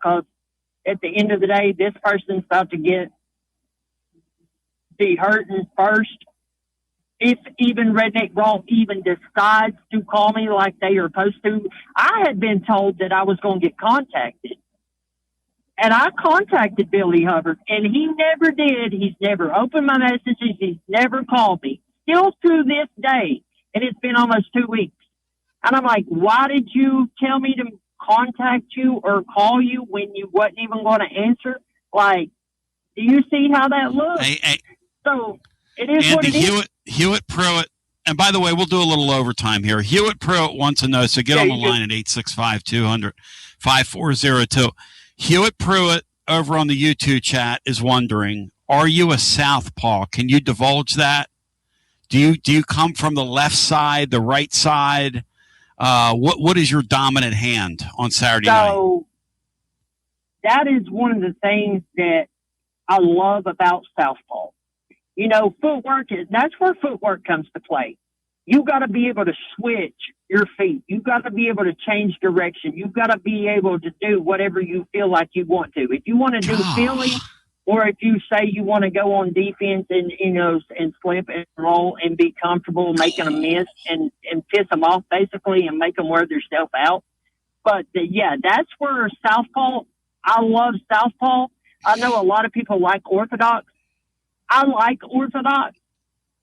because at the end of the day, this person's about to be hurting first. If even Redneck Raw even decides to call me like they are supposed to, I had been told that I was going to get contacted. And I contacted Billy Hubbard, and he never did. He's never opened my messages. He's never called me. Still to this day, and it's been almost 2 weeks. And I'm like, why did you tell me to contact you or call you when you wasn't even going to answer? Like, do you see how that looks? So it is Andy, what it is. Hewitt Pruitt, and by the way, we'll do a little overtime here. Hewitt Pruitt wants to know, so get on the line at 865-200-5402. Hewitt Pruitt over on the YouTube chat is wondering, are you a southpaw? Can you divulge that? Do you come from the left side, the right side? What is your dominant hand on Saturday night? So that is one of the things that I love about southpaw. You know, that's where footwork comes to play. You got to be able to switch your feet. You got to be able to change direction. You got to be able to do whatever you feel like you want to. If you want to do Philly, or if you say you want to go on defense and, and slip and roll and be comfortable making a miss and piss them off basically and make them wear their stuff out. But that's where southpaw, I love southpaw. I know a lot of people like orthodox. I like orthodox,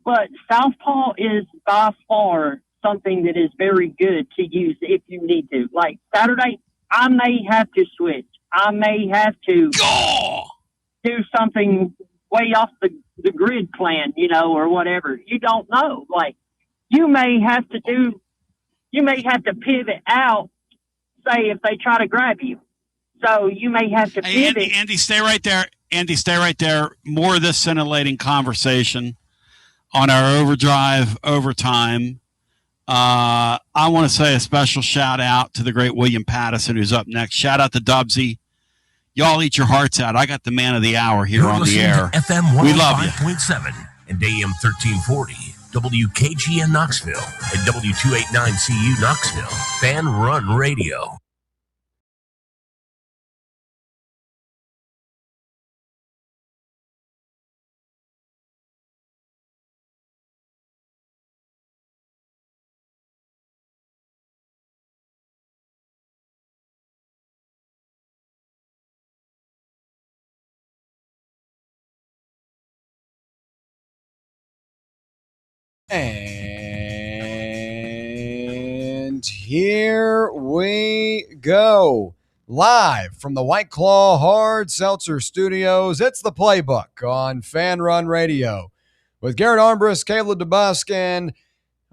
but southpaw is by far something that is very good to use if you need to. Like Saturday, I may have to switch. I may have to do something way off the grid plan, or whatever. You don't know. Like you may have to pivot out, say, if they try to grab you. So you may have to pivot. Hey, Andy, stay right there. Andy, stay right there. More of this scintillating conversation on our overtime. I want to say a special shout out to the great William Pattison, who's up next. Shout out to Dubsy. Y'all eat your hearts out. I got the man of the hour here You're on the air. To FM 105.7 and AM 1340, WKGN Knoxville, and W289CU Knoxville. Fan Run Radio. And here we go. Live from the White Claw Hard Seltzer Studios, it's the Playbook on Fan Run Radio with Garrett Armbrust, Caleb DeBusk, and,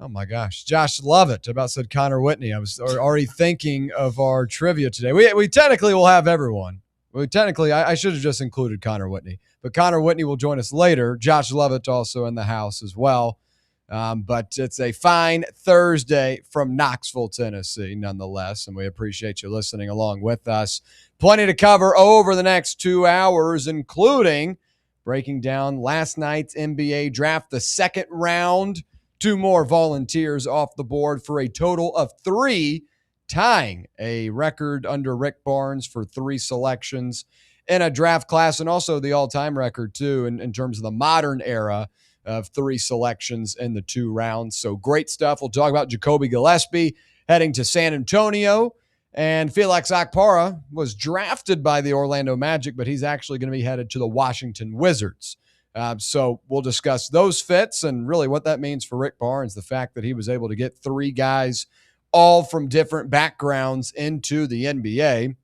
oh my gosh, Josh Lovett. About said Connor Whitney. I was already thinking of our trivia today. We technically will have everyone. I should have just included Connor Whitney, but Connor Whitney will join us later. Josh Lovett also in the house as well. But it's a fine Thursday from Knoxville, Tennessee, nonetheless, and we appreciate you listening along with us. Plenty to cover over the next 2 hours, including breaking down last night's NBA draft, the second round, 2 more volunteers off the board for a total of 3, tying a record under Rick Barnes for 3 selections in a draft class, and also the all-time record, too, in terms of the modern era of 3 selections in the 2 rounds. So great stuff. We'll talk about Jacoby Gillespie heading to San Antonio, and Felix Akpara was drafted by the Orlando Magic, but he's actually going to be headed to the Washington Wizards. So we'll discuss those fits and really what that means for Rick Barnes, the fact that he was able to get 3 guys all from different backgrounds into the NBA.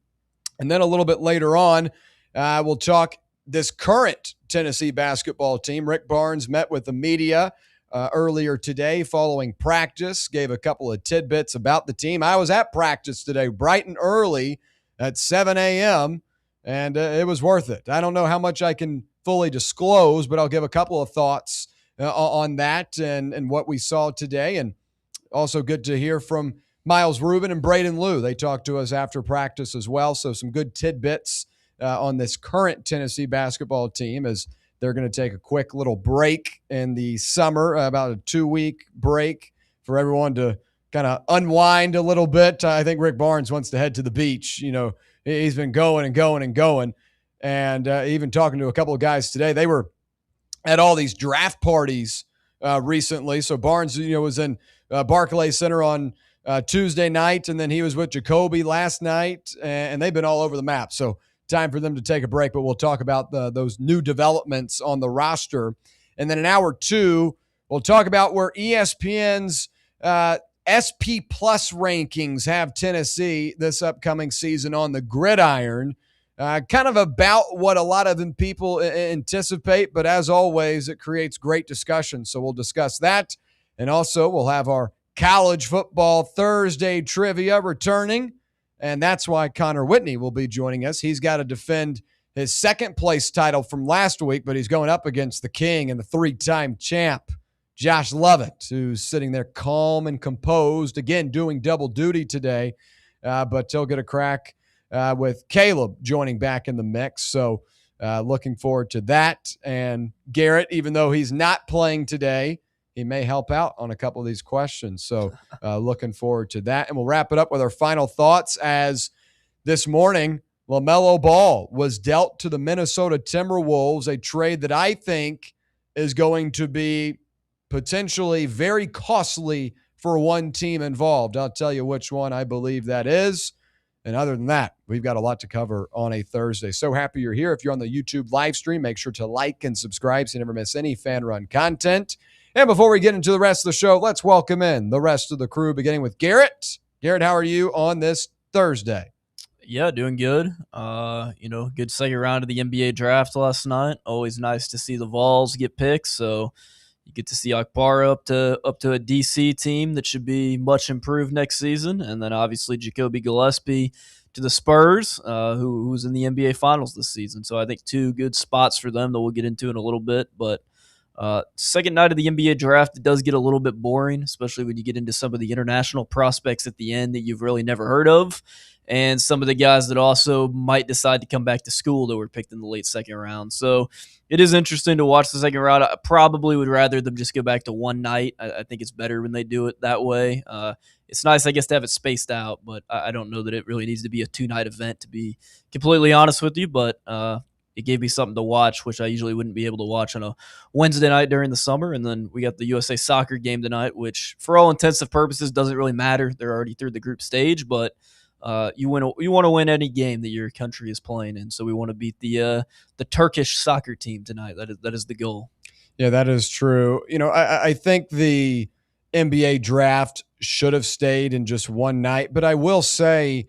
And then a little bit later on, we'll talk this current Tennessee basketball team. Rick Barnes met with the media earlier today following practice, gave a couple of tidbits about the team. I was at practice today, bright and early at 7 a.m., and it was worth it. I don't know how much I can fully disclose, but I'll give a couple of thoughts on that and what we saw today. And also good to hear from Miles Rubin and Braden Liu. They talked to us after practice as well, so some good tidbits on this current Tennessee basketball team as they're going to take a quick little break in the summer, about a 2-week break for everyone to kind of unwind a little bit. I think Rick Barnes wants to head to the beach, He's been going and going and going. And even talking to a couple of guys today, they were at all these draft parties recently. So Barnes, was in Barclays Center on Tuesday night, and then he was with Jacoby last night, and they've been all over the map. So time for them to take a break, but we'll talk about those new developments on the roster. And then in hour two, we'll talk about where ESPN's SP Plus rankings have Tennessee this upcoming season on the gridiron. Kind of about what a lot of them people anticipate, but as always, it creates great discussion. So we'll discuss that. And also, we'll have our college football Thursday trivia returning. And that's why Connor Whitney will be joining us. He's got to defend his second place title from last week, but he's going up against the king and the three-time champ, Josh Lovett, who's sitting there calm and composed, again, doing double duty today. But he'll get a crack with Caleb joining back in the mix. So looking forward to that. And Garrett, even though he's not playing today, he may help out on a couple of these questions. So looking forward to that. And we'll wrap it up with our final thoughts as this morning, LaMelo Ball was dealt to the Minnesota Timberwolves, a trade that I think is going to be potentially very costly for one team involved. I'll tell you which one I believe that is. And other than that, we've got a lot to cover on a Thursday. So happy you're here. If you're on the YouTube live stream, make sure to like and subscribe so you never miss any Fan Run content. And before we get into the rest of the show, let's welcome in the rest of the crew, beginning with Garrett. Garrett, how are you on this Thursday? Yeah, doing good. Good second round of the NBA draft last night. Always nice to see the Vols get picked. So you get to see Akbara up to a DC team that should be much improved next season, and then obviously Jacoby Gillespie to the Spurs, who's in the NBA Finals this season. So I think two good spots for them that we'll get into in a little bit. But second night of the NBA draft, it does get a little bit boring, especially when you get into some of the international prospects at the end that you've really never heard of, and some of the guys that also might decide to come back to school that were picked in the late second round. So it is interesting to watch the second round. I probably would rather them just go back to one night. I think it's better when they do it that way. It's nice, I guess, to have it spaced out, but I don't know that it really needs to be a two-night event, to be completely honest with you. But it gave me something to watch, which I usually wouldn't be able to watch on a Wednesday night during the summer. And then we got the USA soccer game tonight, which for all intents and purposes doesn't really matter. They're already through the group stage, but you want to win any game that your country is playing in. So we want to beat the Turkish soccer team tonight. That is the goal. Yeah, that is true. I think the NBA draft should have stayed in just one night, but I will say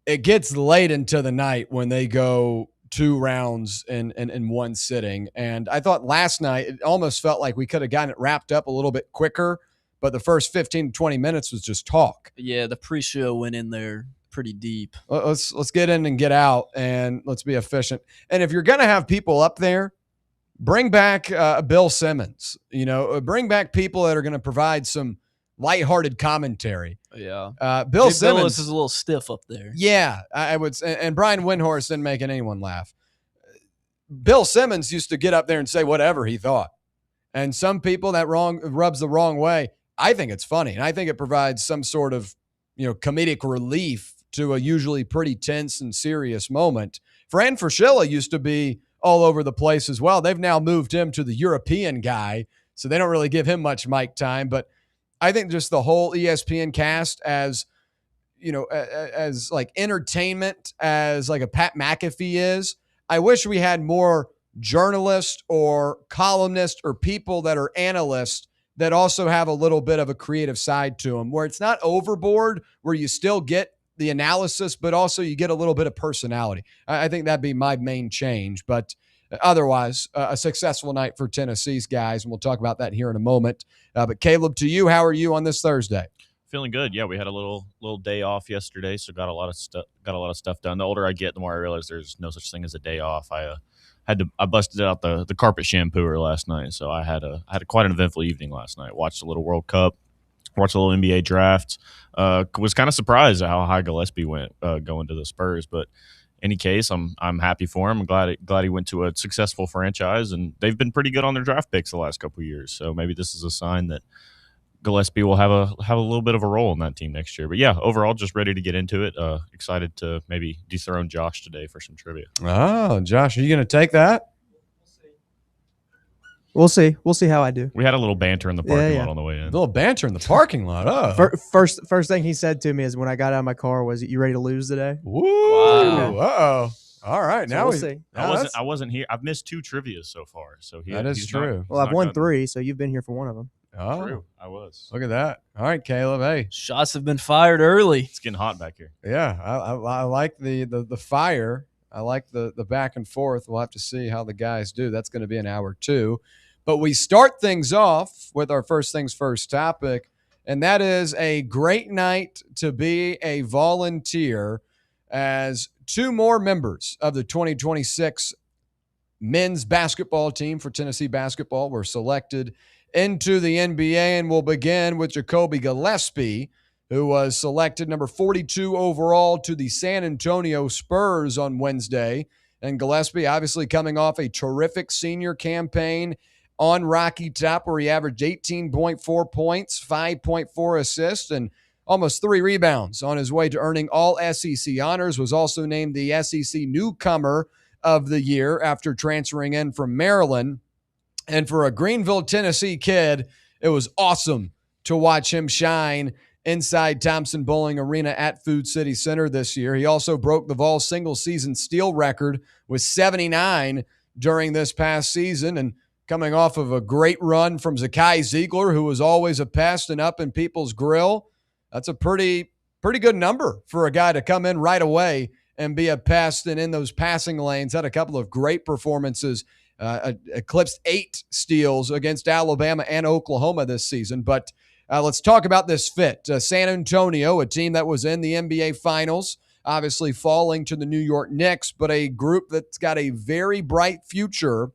it gets late into the night when they go two rounds in one sitting. And I thought last night it almost felt like we could have gotten it wrapped up a little bit quicker, but the first 15 to 20 minutes was just talk. Yeah, the pre-show went in there pretty deep. Let's get in and get out, and let's be efficient. And if you're going to have people up there, bring back Bill Simmons. Bring back people that are going to provide some lighthearted commentary. Yeah. Bill Simmons Billis is a little stiff up there. Yeah, I would. And Brian Windhorst didn't make anyone laugh. Bill Simmons used to get up there and say whatever he thought. And some people that rubs the wrong way. I think it's funny, and I think it provides some sort of comedic relief to a usually pretty tense and serious moment. Fran Fraschilla used to be all over the place as well. They've now moved him to the European guy, so they don't really give him much mic time. But I think just the whole ESPN cast as like entertainment, as like a Pat McAfee is, I wish we had more journalists or columnists or people that are analysts that also have a little bit of a creative side to them, where it's not overboard, where you still get the analysis, but also you get a little bit of personality. I think that'd be my main change. But otherwise, a successful night for Tennessee's guys, and we'll talk about that here in a moment. But Caleb, to you, how are you on this Thursday? Feeling good. Yeah, we had a little day off yesterday, so got a lot of stuff done. The older I get, the more I realize there's no such thing as a day off. I busted out the carpet shampooer last night, so I had quite an eventful evening last night. Watched a little World Cup, watched a little NBA draft. Was kind of surprised at how high Gillespie went going to the Spurs, but any case, I'm happy for him. I'm glad he went to a successful franchise, and they've been pretty good on their draft picks the last couple of years. So maybe this is a sign that Gillespie will have a little bit of a role in that team next year. But yeah, overall, just ready to get into it. Excited to maybe dethrone Josh today for some trivia. Oh, Josh, are you going to take that? We'll see. We'll see how I do. We had a little banter in the parking lot on the way in. A little banter in the parking lot. Oh, First thing he said to me is when I got out of my car was, "You ready to lose today?" Woo! Wow. Uh-oh. All right, So now we'll see. I wasn't here. I've missed 2 trivias so far. So That is true. Well, I've won 3, so you've been here for one of them. Oh, True. I was. look at that. All right, Caleb. Hey, Shots have been fired early. It's getting hot back here. yeah, I like the fire. I like the back and forth. We'll have to see how the guys do. That's going to be an hour 2. But we start things off with our first things first topic, and that is a great night to be a volunteer, as 2 more members of the 2026 men's basketball team for Tennessee basketball were selected into the NBA, and we'll begin with Jacoby Gillespie, who was selected number 42 overall to the San Antonio Spurs on Wednesday. And Gillespie obviously coming off a terrific senior campaign on Rocky Top, where he averaged 18.4 points, 5.4 assists, and almost 3 rebounds on his way to earning all SEC honors. Was also named the SEC Newcomer of the Year after transferring in from Maryland. And for a Greenville, Tennessee kid, it was awesome to watch him shine inside Thompson Bowling Arena at Food City Center this year. He also broke the Vol single-season steal record with 79 during this past season, and coming off of a great run from Zakai Ziegler, who was always a pest and up in people's grill. That's a pretty good number for a guy to come in right away and be a pest and in those passing lanes. Had a couple of great performances, eclipsed 8 steals against Alabama and Oklahoma this season. But let's talk about this fit. San Antonio, a team that was in the NBA Finals, obviously falling to the New York Knicks, but a group that's got a very bright future.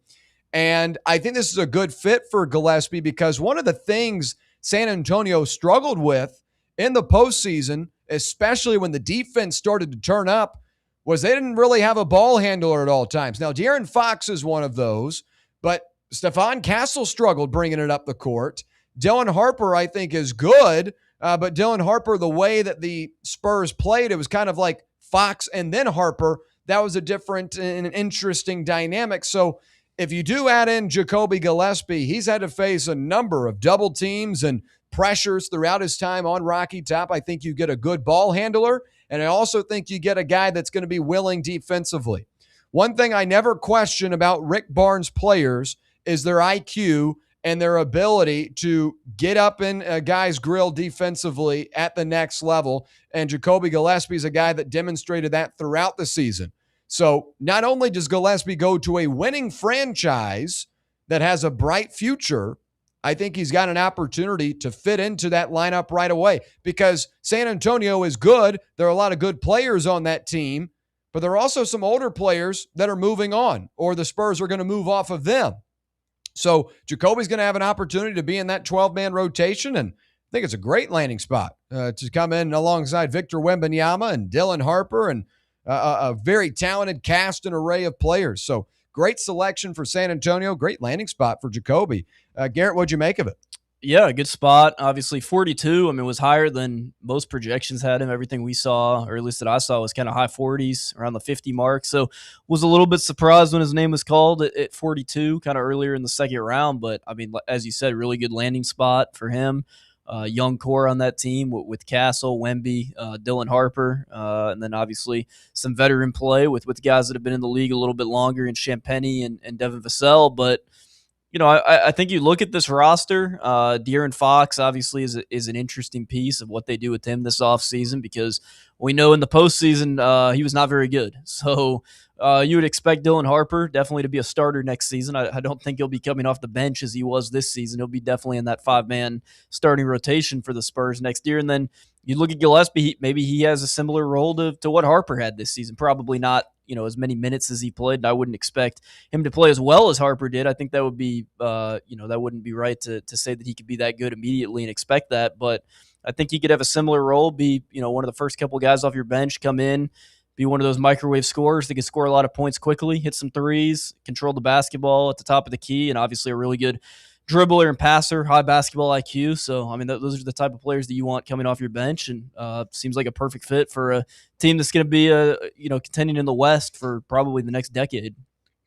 And I think this is a good fit for Gillespie, because one of the things San Antonio struggled with in the postseason, especially when the defense started to turn up, was they didn't really have a ball handler at all times. Now, De'Aaron Fox is one of those, but Stephon Castle struggled bringing it up the court. Dylan Harper, I think, is good, but Dylan Harper, the way that the Spurs played, it was kind of like Fox and then Harper. That was a different and interesting dynamic. So if you do add in Jacoby Gillespie, he's had to face a number of double teams and pressures throughout his time on Rocky Top. I think you get a good ball handler, and I also think you get a guy that's going to be willing defensively. One thing I never question about Rick Barnes players is their IQ and their ability to get up in a guy's grill defensively at the next level. And Jacoby Gillespie is a guy that demonstrated that throughout the season. So not only does Gillespie go to a winning franchise that has a bright future, I think he's got an opportunity to fit into that lineup right away, because San Antonio is good. There are a lot of good players on that team, but there are also some older players that are moving on, or the Spurs are going to move off of them. So Jacoby's going to have an opportunity to be in that 12-man rotation, and I think it's a great landing spot to come in alongside Victor Wembanyama and Dylan Harper and a very talented cast and array of players. So great selection for San Antonio, great landing spot for Jacoby. Garrett, what'd you make of it? Yeah, good spot. Obviously, 42, was higher than most projections had him. Everything we saw, or at least that I saw, was kind of high 40s, around the 50 mark. So was a little bit surprised when his name was called at 42, kind of earlier in the second round. But, as you said, really good landing spot for him. Young core on that team with Castle, Wemby, Dylan Harper, and then obviously some veteran play with guys that have been in the league a little bit longer in Champagny and Devin Vassell. But I think you look at this roster, De'Aaron Fox obviously is an interesting piece of what they do with him this offseason, because we know in the postseason he was not very good. So you would expect Dylan Harper definitely to be a starter next season. I don't think he'll be coming off the bench as he was this season. He'll be definitely in that 5-man starting rotation for the Spurs next year. And then you look at Gillespie, maybe he has a similar role to what Harper had this season. Probably not, as many minutes as he played. And I wouldn't expect him to play as well as Harper did. I think that would be, that wouldn't be right to say that he could be that good immediately and expect that. But I think he could have a similar role, be, one of the first couple guys off your bench, come in, be one of those microwave scorers that can score a lot of points quickly, hit some threes, control the basketball at the top of the key, and obviously a really good dribbler and passer, high basketball IQ. So, I mean, those are the type of players that you want coming off your bench, and seems like a perfect fit for a team that's going to be, contending in the West for probably the next decade.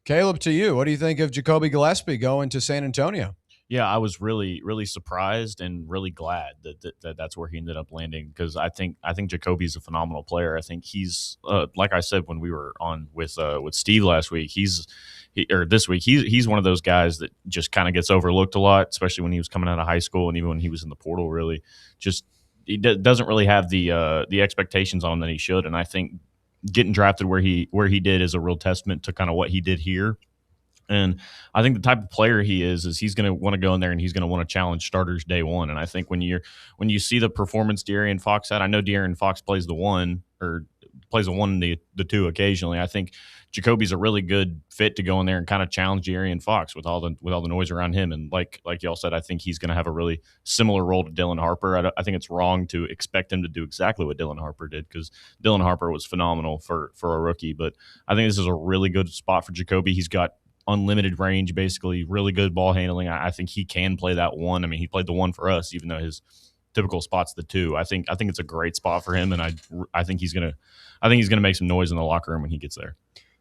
Caleb, to you, what do you think of Jacoby Gillespie going to San Antonio? Yeah, I was really, really surprised and really glad that that's where he ended up landing, because I think Jacoby's a phenomenal player. I think he's like I said when we were on with Steve last week. This week he's one of those guys that just kind of gets overlooked a lot, especially when he was coming out of high school and even when he was in the portal. Really, just he doesn't really have the expectations on him that he should. And I think getting drafted where he did is a real testament to kind of what he did here. And I think the type of player he is he's going to want to go in there and he's going to want to challenge starters day one. And I think when you see the performance De'Aaron Fox had, I know De'Aaron Fox plays the one and the two occasionally. I think Jacoby's a really good fit to go in there and kind of challenge De'Aaron Fox with all the noise around him. And like y'all said, I think he's going to have a really similar role to Dylan Harper. I think it's wrong to expect him to do exactly what Dylan Harper did, because Dylan Harper was phenomenal for a rookie. But I think this is a really good spot for Jacoby. He's got unlimited range, basically really good ball handling. I think he can play that one. I mean, he played the one for us, even though his typical spot's the two. I think it's a great spot for him, and I think he's gonna make some noise in the locker room when he gets there.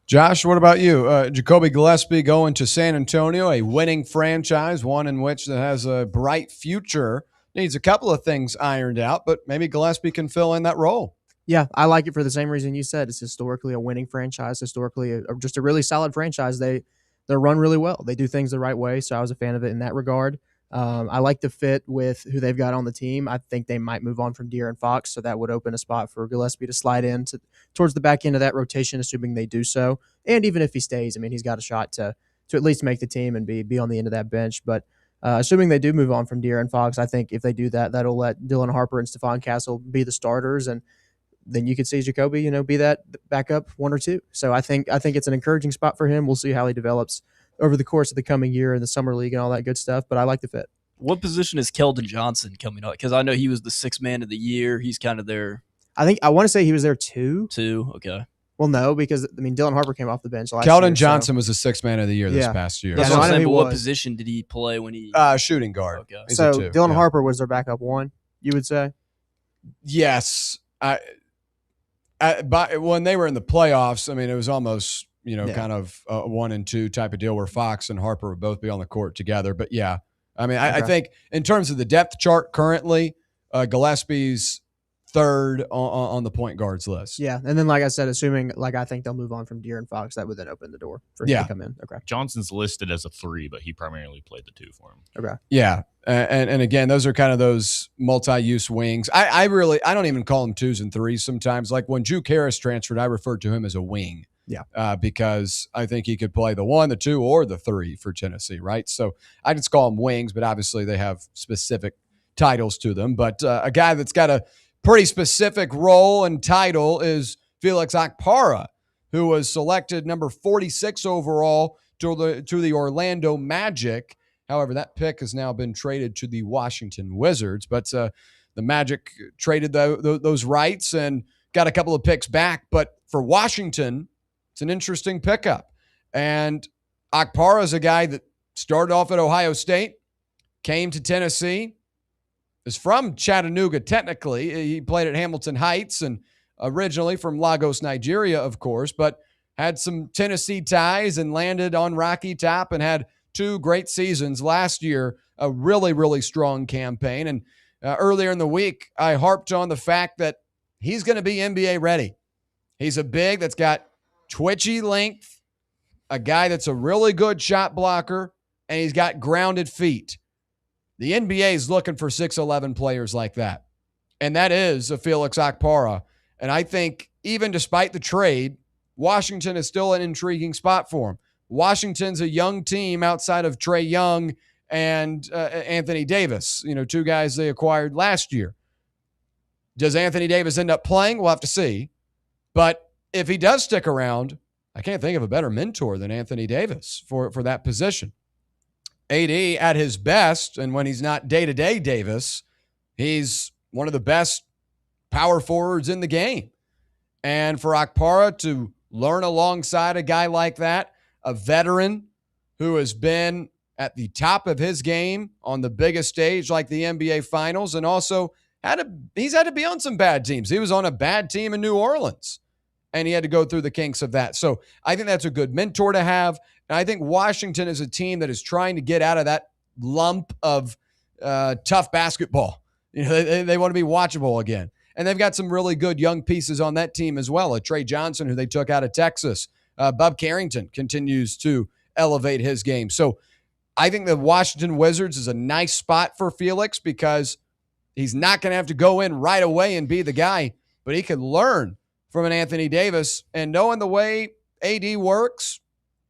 Josh, what about you? Jacoby Gillespie going to San Antonio, a winning franchise, one in which that has a bright future. Needs a couple of things ironed out, but maybe Gillespie can fill in that role. Yeah, I like it for the same reason you said. It's historically a winning franchise, historically just a really solid franchise. They're run really well. They do things the right way, so I was a fan of it in that regard. I like the fit with who they've got on the team. I think they might move on from De'Aaron Fox, so that would open a spot for Gillespie to slide in towards the back end of that rotation, assuming they do so. And even if he stays, I mean, he's got a shot to at least make the team and be on the end of that bench. But assuming they do move on from De'Aaron Fox, I think if they do that, that'll let Dylan Harper and Stephon Castle be the starters, and then you could see Jacoby, be that backup one or two. So I think it's an encouraging spot for him. We'll see how he develops over the course of the coming year in the summer league and all that good stuff. But I like the fit. What position is Keldon Johnson coming up? Because I know he was the sixth man of the year. He's kind of there. I want to say he was there too. Okay. Well, no, because Dylan Harper came off the bench last year. Keldon Johnson was the sixth man of the year this past year. That's what I'm saying, but what position did he play when he? Shooting guard. Okay. So Dylan Harper was their backup one, you would say? Yes. When they were in the playoffs, I mean, it was almost, kind of a 1 and 2 type of deal where Fox and Harper would both be on the court together. But yeah, I mean, I think in terms of the depth chart currently, Gillespie's third on the point guards list. Yeah, and then like I said, assuming I think they'll move on from De'Aaron Fox, that would then open the door for him to come in. Okay. Johnson's listed as a 3, but he primarily played the 2 for him. Okay. Yeah, and again, those are kind of those multi-use wings. I don't even call them 2s and 3s sometimes. Like when Juke Harris transferred, I referred to him as a wing. Yeah. Because I think he could play the 1, the 2, or the 3 for Tennessee, right? So I just call them wings, but obviously they have specific titles to them. But a guy that's got a pretty specific role and title is Felix Okpara, who was selected number 46 overall to the Orlando Magic. However, that pick has now been traded to the Washington Wizards. But the Magic traded those rights and got a couple of picks back. But for Washington, it's an interesting pickup. And Okpara is a guy that started off at Ohio State, came to Tennessee, is from Chattanooga technically. He played at Hamilton Heights and originally from Lagos, Nigeria, of course, but had some Tennessee ties and landed on Rocky Top and had 2 great seasons last year, a really, really strong campaign. And earlier in the week, I harped on the fact that he's going to be NBA ready. He's a big that's got twitchy length, a guy that's a really good shot blocker, and he's got grounded feet. The NBA is looking for 6'11 players like that. And that is a Felix Okpara. And I think even despite the trade, Washington is still an intriguing spot for him. Washington's a young team outside of Trae Young and Anthony Davis, 2 guys they acquired last year. Does Anthony Davis end up playing? We'll have to see. But if he does stick around, I can't think of a better mentor than Anthony Davis for that position. AD at his best, and when he's not day-to-day Davis, he's one of the best power forwards in the game. And for Okpara to learn alongside a guy like that, a veteran who has been at the top of his game on the biggest stage like the NBA Finals, and also he's had to be on some bad teams. He was on a bad team in New Orleans, and he had to go through the kinks of that. So I think that's a good mentor to have. And I think Washington is a team that is trying to get out of that lump of tough basketball. They want to be watchable again. And they've got some really good young pieces on that team as well. Trey Johnson, who they took out of Texas. Bub Carrington continues to elevate his game. So I think the Washington Wizards is a nice spot for Felix because he's not going to have to go in right away and be the guy, but he can learn from an Anthony Davis. And knowing the way AD works,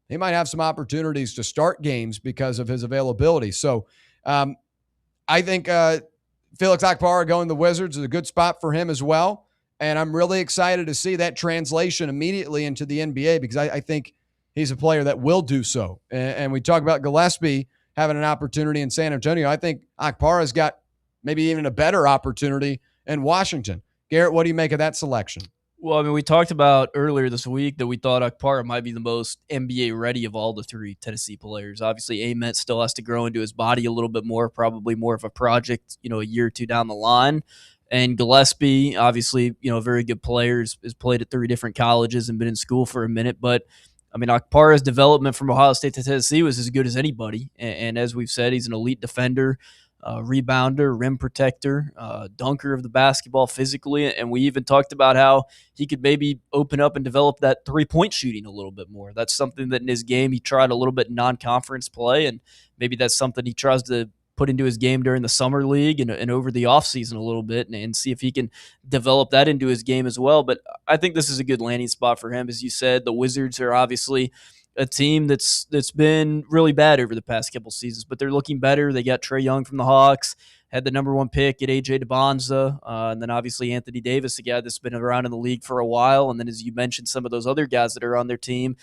he might have some opportunities to start games because of his availability. So I think Felix Akpara going to the Wizards is a good spot for him as well. And I'm really excited to see that translation immediately into the NBA because I think he's a player that will do so. And we talk about Gillespie having an opportunity in San Antonio. I think Akpara's got maybe even a better opportunity in Washington. Garrett, what do you make of that selection? Well, I mean, we talked about earlier this week that we thought Akpara might be the most NBA ready of all the three Tennessee players. Obviously, Ament still has to grow into his body a little bit more, probably more of a project, a year or two down the line. And Gillespie, obviously, a very good player, has played at 3 different colleges and been in school for a minute. But, I mean, Akpara's development from Ohio State to Tennessee was as good as anybody. And as we've said, he's an elite defender. Rebounder, rim protector, dunker of the basketball physically. And we even talked about how he could maybe open up and develop that 3-point shooting a little bit more. That's something that in his game he tried a little bit non-conference play, and maybe that's something he tries to put into his game during the summer league and over the offseason a little bit and see if he can develop that into his game as well. But I think this is a good landing spot for him. As you said, the Wizards are obviously a team that's been really bad over the past couple seasons, but they're looking better. They got Trae Young from the Hawks, had the number 1 pick at AJ DeBonza, and then obviously Anthony Davis, a guy that's been around in the league for a while. And then, as you mentioned, some of those other guys that are on their team,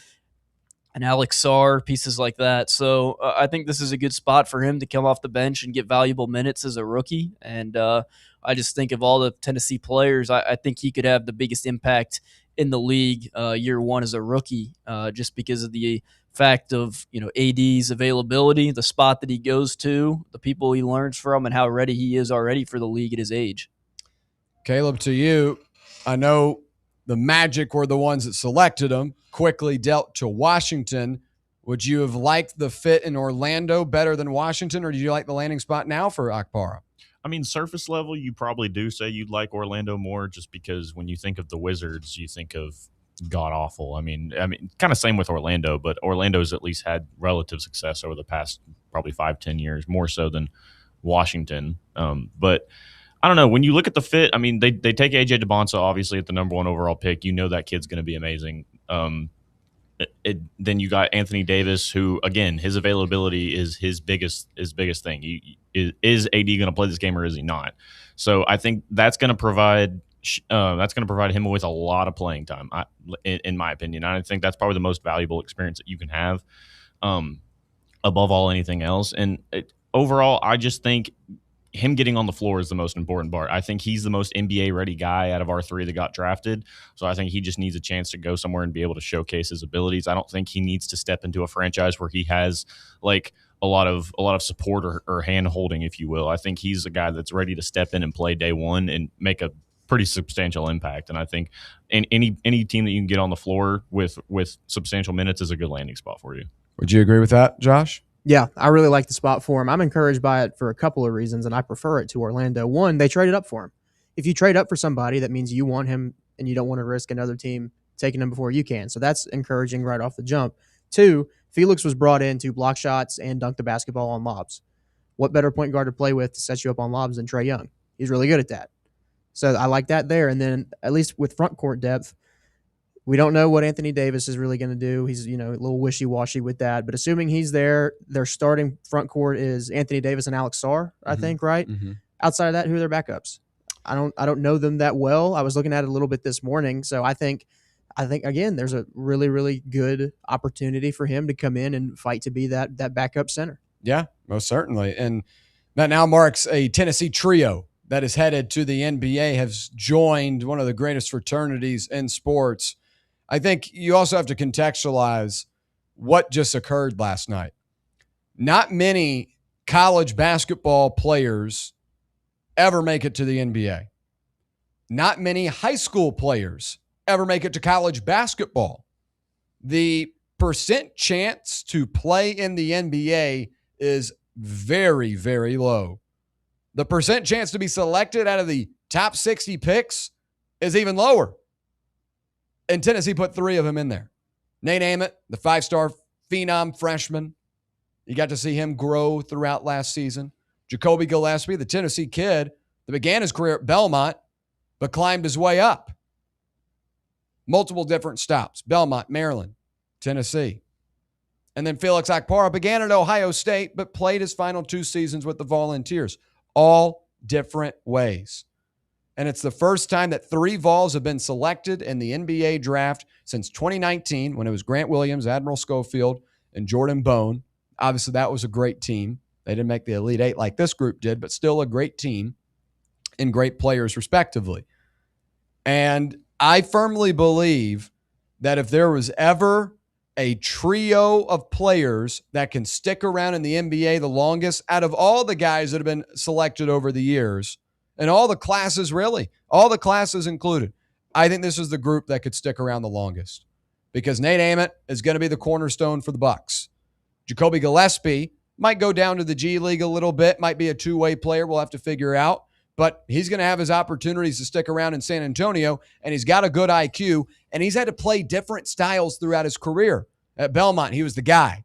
and Alex Sarr, pieces like that. So I think this is a good spot for him to come off the bench and get valuable minutes as a rookie. And I just think of all the Tennessee players, I think he could have the biggest impact in the league year one as a rookie, just because of the fact of AD's availability, the spot that he goes to, the people he learns from, and how ready he is already for the league at his age. Caleb, to you, I know the Magic were the ones that selected him, quickly dealt to Washington. Would you have liked the fit in Orlando better than Washington, or do you like the landing spot now for Akpara? I mean, surface level, you probably do say you'd like Orlando more just because when you think of the Wizards, you think of god-awful. I mean, kind of same with Orlando, but Orlando's at least had relative success over the past probably 5-10 years, more so than Washington. But I don't know. When you look at the fit, I mean, they take AJ DeBonza, obviously, at the number 1 overall pick. You know that kid's going to be amazing. Then you got Anthony Davis, who, again, his availability is his biggest thing. Is AD going to play this game or is he not? So I think that's going to provide him with a lot of playing time, in my opinion. I think that's probably the most valuable experience that you can have, above all anything else. And overall, I just think him getting on the floor is the most important part. I think he's the most NBA-ready guy out of our 3 that got drafted. So I think he just needs a chance to go somewhere and be able to showcase his abilities. I don't think he needs to step into a franchise where he has like a lot of support or hand-holding, if you will. I think he's a guy that's ready to step in and play day one and make a pretty substantial impact. And I think any team that you can get on the floor with substantial minutes is a good landing spot for you. Would you agree with that, Josh? Yeah, I really like the spot for him. I'm encouraged by it for a couple of reasons, and I prefer it to Orlando. One, they traded up for him. If you trade up for somebody, that means you want him and you don't want to risk another team taking him before you can. So that's encouraging right off the jump. 2, Felix was brought in to block shots and dunk the basketball on lobs. What better point guard to play with to set you up on lobs than Trae Young? He's really good at that. So I like that there. And then at least with front court depth, we don't know what Anthony Davis is really going to do. He's, a little wishy-washy with that. But assuming he's there, their starting front court is Anthony Davis and Alex Sarr, I think, right? Mm-hmm. Outside of that, who are their backups? I don't know them that well. I was looking at it a little bit this morning. So I think again, there's a really, really good opportunity for him to come in and fight to be that backup center. Yeah, most certainly. And that now marks a Tennessee trio that is headed to the NBA, has joined one of the greatest fraternities in sports. I think you also have to contextualize what just occurred last night. Not many college basketball players ever make it to the NBA. Not many high school players ever make it to college basketball. The percent chance to play in the NBA is very, very low. The percent chance to be selected out of the top 60 picks is even lower. And Tennessee put 3 of them in there. Nate Ament, the 5-star phenom freshman. You got to see him grow throughout last season. Jacoby Gillespie, the Tennessee kid that began his career at Belmont, but climbed his way up. Multiple different stops. Belmont, Maryland, Tennessee. And then Felix Akpara began at Ohio State, but played his final 2 seasons with the Volunteers. All different ways. And it's the first time that 3 Vols have been selected in the NBA draft since 2019, when it was Grant Williams, Admiral Schofield, and Jordan Bone. Obviously, that was a great team. They didn't make the Elite Eight like this group did, but still a great team and great players, respectively. And I firmly believe that if there was ever a trio of players that can stick around in the NBA the longest out of all the guys that have been selected over the years, and all the classes, really, all the classes included, I think this is the group that could stick around the longest, because Nate Ament is going to be the cornerstone for the Bucks. Jacoby Gillespie might go down to the G League a little bit, might be a two-way player. We'll have to figure out. But he's going to have his opportunities to stick around in San Antonio, and he's got a good IQ, and he's had to play different styles throughout his career. At Belmont, he was the guy.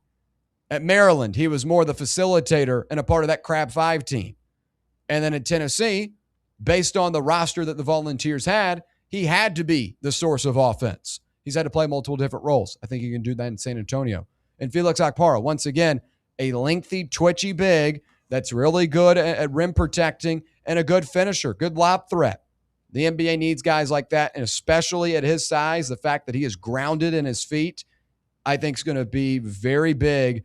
At Maryland, he was more the facilitator and a part of that Crab 5 team. And then at Tennessee, based on the roster that the Volunteers had, he had to be the source of offense. He's had to play multiple different roles. I think he can do that in San Antonio. And Felix Akpara, once again, a lengthy, twitchy big that's really good at rim protecting and a good finisher, good lob threat. The NBA needs guys like that, and especially at his size, the fact that he is grounded in his feet, I think is going to be very big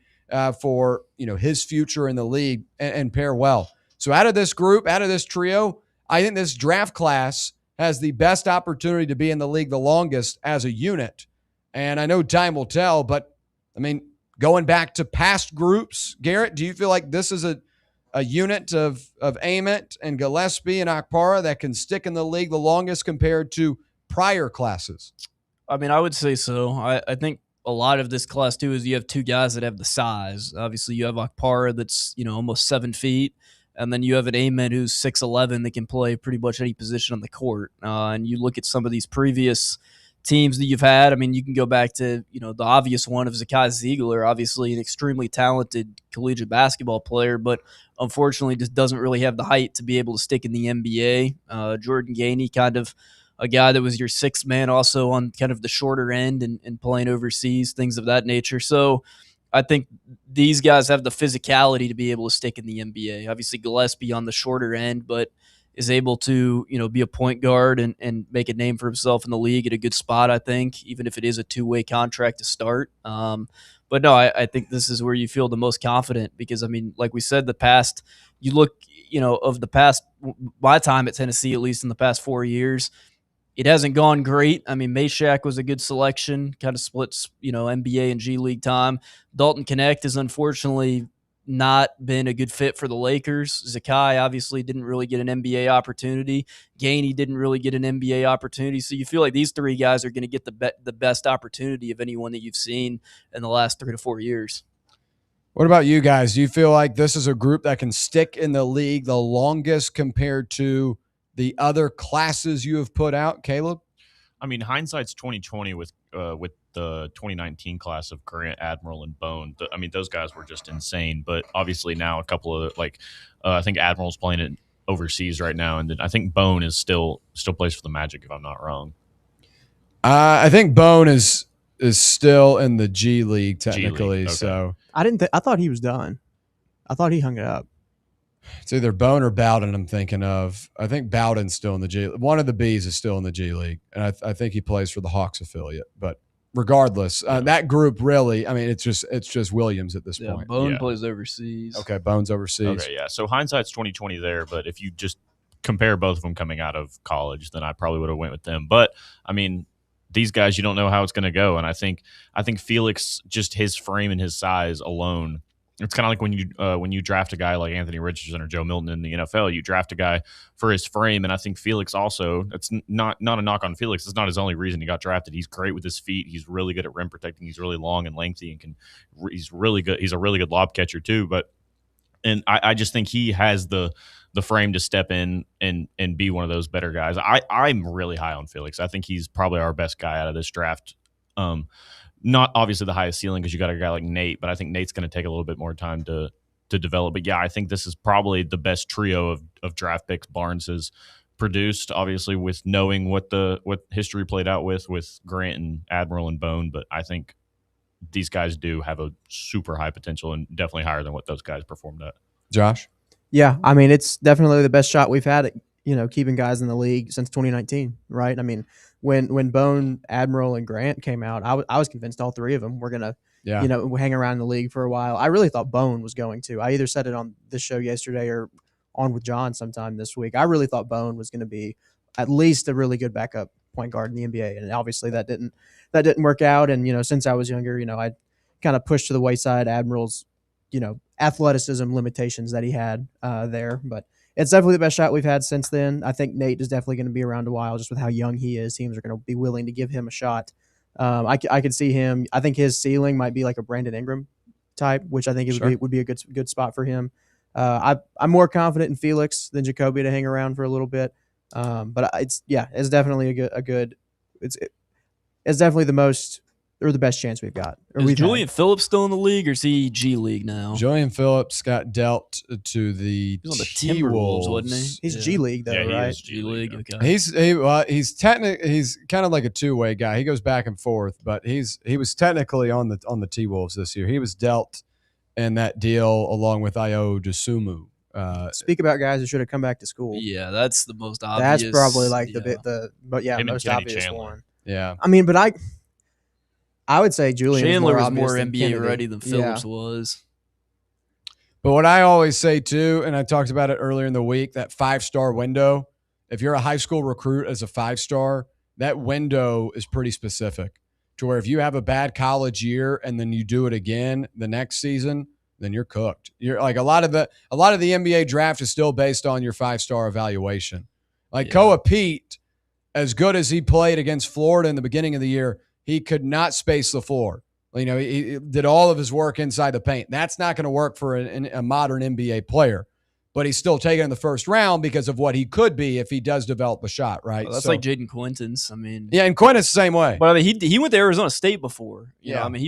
for his future in the league and pair well. So out of this group, out of this trio, I think this draft class has the best opportunity to be in the league the longest as a unit. And I know time will tell, but I mean, going back to past groups, Garrett, do you feel like this is a unit of Ament and Gillespie and Akpara that can stick in the league the longest compared to prior classes? I mean, I would say so. I think a lot of this class too is you have 2 guys that have the size. Obviously, you have Akpara that's almost 7 feet, and then you have an Ament who's 6'11" that can play pretty much any position on the court. And you look at some of these previous teams that you've had. I mean, you can go back to the obvious one of Zakai Ziegler, obviously an extremely talented collegiate basketball player, but unfortunately just doesn't really have the height to be able to stick in the NBA. Jordan Gainey, kind of a guy that was your 6th man, also on kind of the shorter end and playing overseas, things of that nature. So I think these guys have the physicality to be able to stick in the NBA. Obviously Gillespie on the shorter end, but is able to, be a point guard and make a name for himself in the league at a good spot, I think, even if it is a 2-way contract to start. But no, I think this is where you feel the most confident because, I mean, like we said, you look, of the past, my time at Tennessee, at least in the past 4 years, it hasn't gone great. I mean, Meshack was a good selection, kind of splits, NBA and G League time. Dalton Connect is unfortunately not been a good fit for the Lakers. Zakai obviously didn't really get an NBA opportunity. Gainey didn't really get an NBA opportunity. So you feel like these 3 guys are going to get the best opportunity of anyone that you've seen in the last 3 to 4 years. What about you guys? Do you feel like this is a group that can stick in the league the longest compared to the other classes you have put out, Caleb? I mean, hindsight's 2020 with the 2019 class of Grant, Admiral, and Bone. I mean, those guys were just insane. But obviously now a couple of I think Admiral's playing it overseas right now, and then I think Bone is still plays for the Magic, if I'm not wrong. I think Bone is still in the G League technically. Okay. So I thought he was done. I thought he hung it up. It's either Bone or Bowden I'm thinking of. I think Bowden's still in the G League. One of the Bs is still in the G League, and I think he plays for the Hawks affiliate. But regardless, that group really, I mean, it's just Williams at this point. Bone plays overseas. Okay, Bone's overseas. Okay, yeah. So hindsight's 2020 there, but if you just compare both of them coming out of college, then I probably would have went with them. But I mean, these guys, you don't know how it's going to go, and I think Felix, just his frame and his size alone, It's kind of like when you draft a guy like Anthony Richardson or Joe Milton in the NFL, you draft a guy for his frame, and I think Felix also. It's not a knock on Felix. It's not his only reason he got drafted. He's great with his feet. He's really good at rim protecting. He's really long and lengthy, and he's really good. He's a really good lob catcher too. And I just think he has the frame to step in and be one of those better guys. I'm really high on Felix. I think he's probably our best guy out of this draft. Not obviously the highest ceiling because you got a guy like Nate, but I think Nate's going to take a little bit more time to develop. But yeah, I think this is probably the best trio of draft picks Barnes has produced. Obviously, with knowing what history played out with Grant and Admiral and Bone, but I think these guys do have a super high potential and definitely higher than what those guys performed at. Josh? Yeah, I mean, it's definitely the best shot we've had at, keeping guys in the league since 2019, right? I mean, when Bone, Admiral, and Grant came out, I was convinced all three of them were going to, hang around in the league for a while. I really thought Bone was going to. I either said it on this show yesterday or on with John sometime this week. I really thought Bone was going to be at least a really good backup point guard in the NBA, and obviously that didn't work out. And since I was younger, I kind of pushed to the wayside Admiral's athleticism limitations that he had there, but it's definitely the best shot we've had since then. I think Nate is definitely going to be around a while just with how young he is. Teams are going to be willing to give him a shot. I could see him. I think his ceiling might be like a Brandon Ingram type, which I think would be a good spot for him. I'm more confident in Felix than Jacoby to hang around for a little bit. But it's definitely it's definitely the most or the best chance we've got. Is Julian Phillips still in the league, or is he G League now? Julian Phillips got dealt to the He was on the Timberwolves, wasn't he? He's G League though, right? Is G League. Okay. He's kind of like a two-way guy. He goes back and forth, but he was technically on the T-Wolves this year. He was dealt in that deal along with Ayo Dosunmu. Speak about guys who should have come back to school. Yeah, that's the most obvious. That's probably like most obvious Chandler. one. Yeah. I mean, but I would say Julian Chandler was was more NBA Kennedy. ready than Phillips was. But what I always say too, and I talked about it earlier in the week, that 5-star window, if you're a high school recruit as a 5-star, that window is pretty specific to where if you have a bad college year and then you do it again the next season, then you're cooked. You're like a lot of the NBA draft is still based on your 5-star evaluation. Like Koa Pete, as good as he played against Florida in the beginning of the year, he could not space the floor. He did all of his work inside the paint. That's not going to work for a modern NBA player. But he's still taken in the first round because of what he could be if he does develop a shot, right? Well, that's like Jaden Quinton's. I mean, yeah, and Quinton's the same way. But I mean, he went to Arizona State before. You know, Yeah. I mean,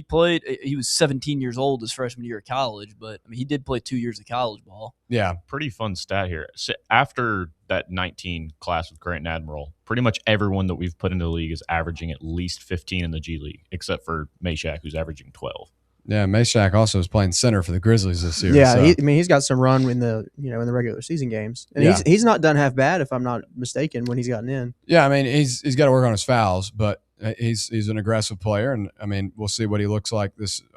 he was 17 years old his freshman year of college, but I mean, he did play 2 years of college ball. Yeah. Pretty fun stat here. So after that 19 class with Grant and Admiral, pretty much everyone that we've put into the league is averaging at least 15 in the G League, except for Meshack, who's averaging 12. Yeah, Meshack also is playing center for the Grizzlies this year. Yeah, so. he's got some run in the in the regular season games, and he's not done half bad if I'm not mistaken when he's gotten in. Yeah, I mean he's got to work on his fouls, but he's an aggressive player, and I mean we'll see what he looks like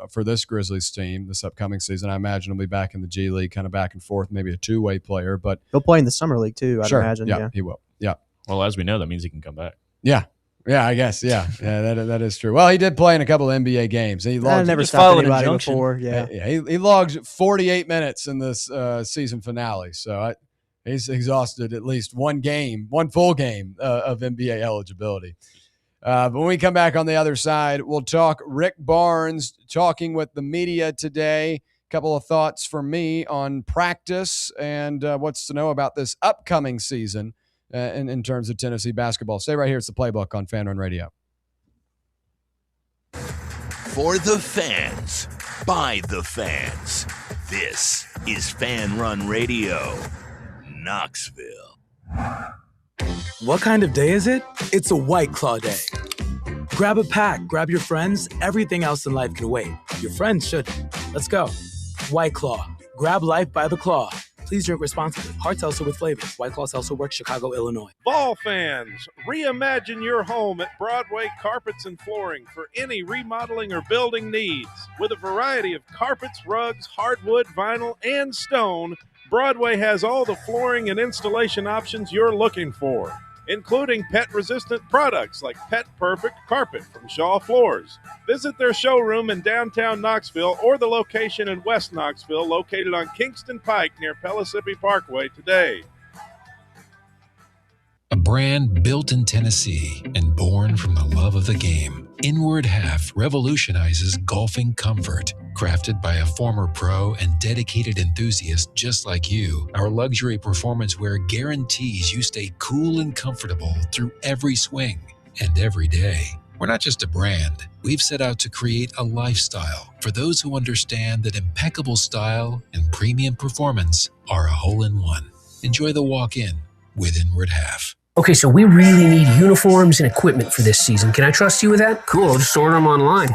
for this Grizzlies team this upcoming season. I imagine he'll be back in the G League, kind of back and forth, maybe a two-way player, but he'll play in the summer league too. I'd imagine. Yeah, he will. Yeah. Well, as we know, that means he can come back. Yeah. Yeah, I guess. Yeah, that is true. Well, he did play in a couple of NBA games. He I never stopped anybody before. Yeah, he logged 48 minutes in this season finale. So he's exhausted at least one full game of NBA eligibility. But when we come back on the other side, we'll talk Rick Barnes talking with the media today. A couple of thoughts from me on practice and what's to know about this upcoming season. In terms of Tennessee basketball. Stay right here. It's the Playbook on Fan Run Radio. For the fans, by the fans, this is Fan Run Radio, Knoxville. What kind of day is it? It's a White Claw day. Grab a pack, grab your friends. Everything else in life can wait. Your friends shouldn't. Let's go. White Claw. Grab life by the claw. Please drink responsibly. Hard seltzer with flavors. White Claw Seltzer Works, Chicago, Illinois. Ball fans, reimagine your home at Broadway Carpets and Flooring for any remodeling or building needs. With a variety of carpets, rugs, hardwood, vinyl, and stone, Broadway has all the flooring and installation options you're looking for. including pet-resistant products like Pet Perfect Carpet from Shaw Floors. Visit their showroom in downtown Knoxville or the location in West Knoxville located on Kingston Pike near Pellissippi Parkway today. A brand built in Tennessee and born from the love of the game, Inward Half revolutionizes golfing comfort. Crafted by a former pro and dedicated enthusiast just like you, our luxury performance wear guarantees you stay cool and comfortable through every swing and every day. We're not just a brand. We've set out to create a lifestyle for those who understand that impeccable style and premium performance are a hole-in-one. Enjoy the walk-in with Inward Half. Okay, so we really need uniforms and equipment for this season. Can I trust you with that? Cool, I'll just order them online.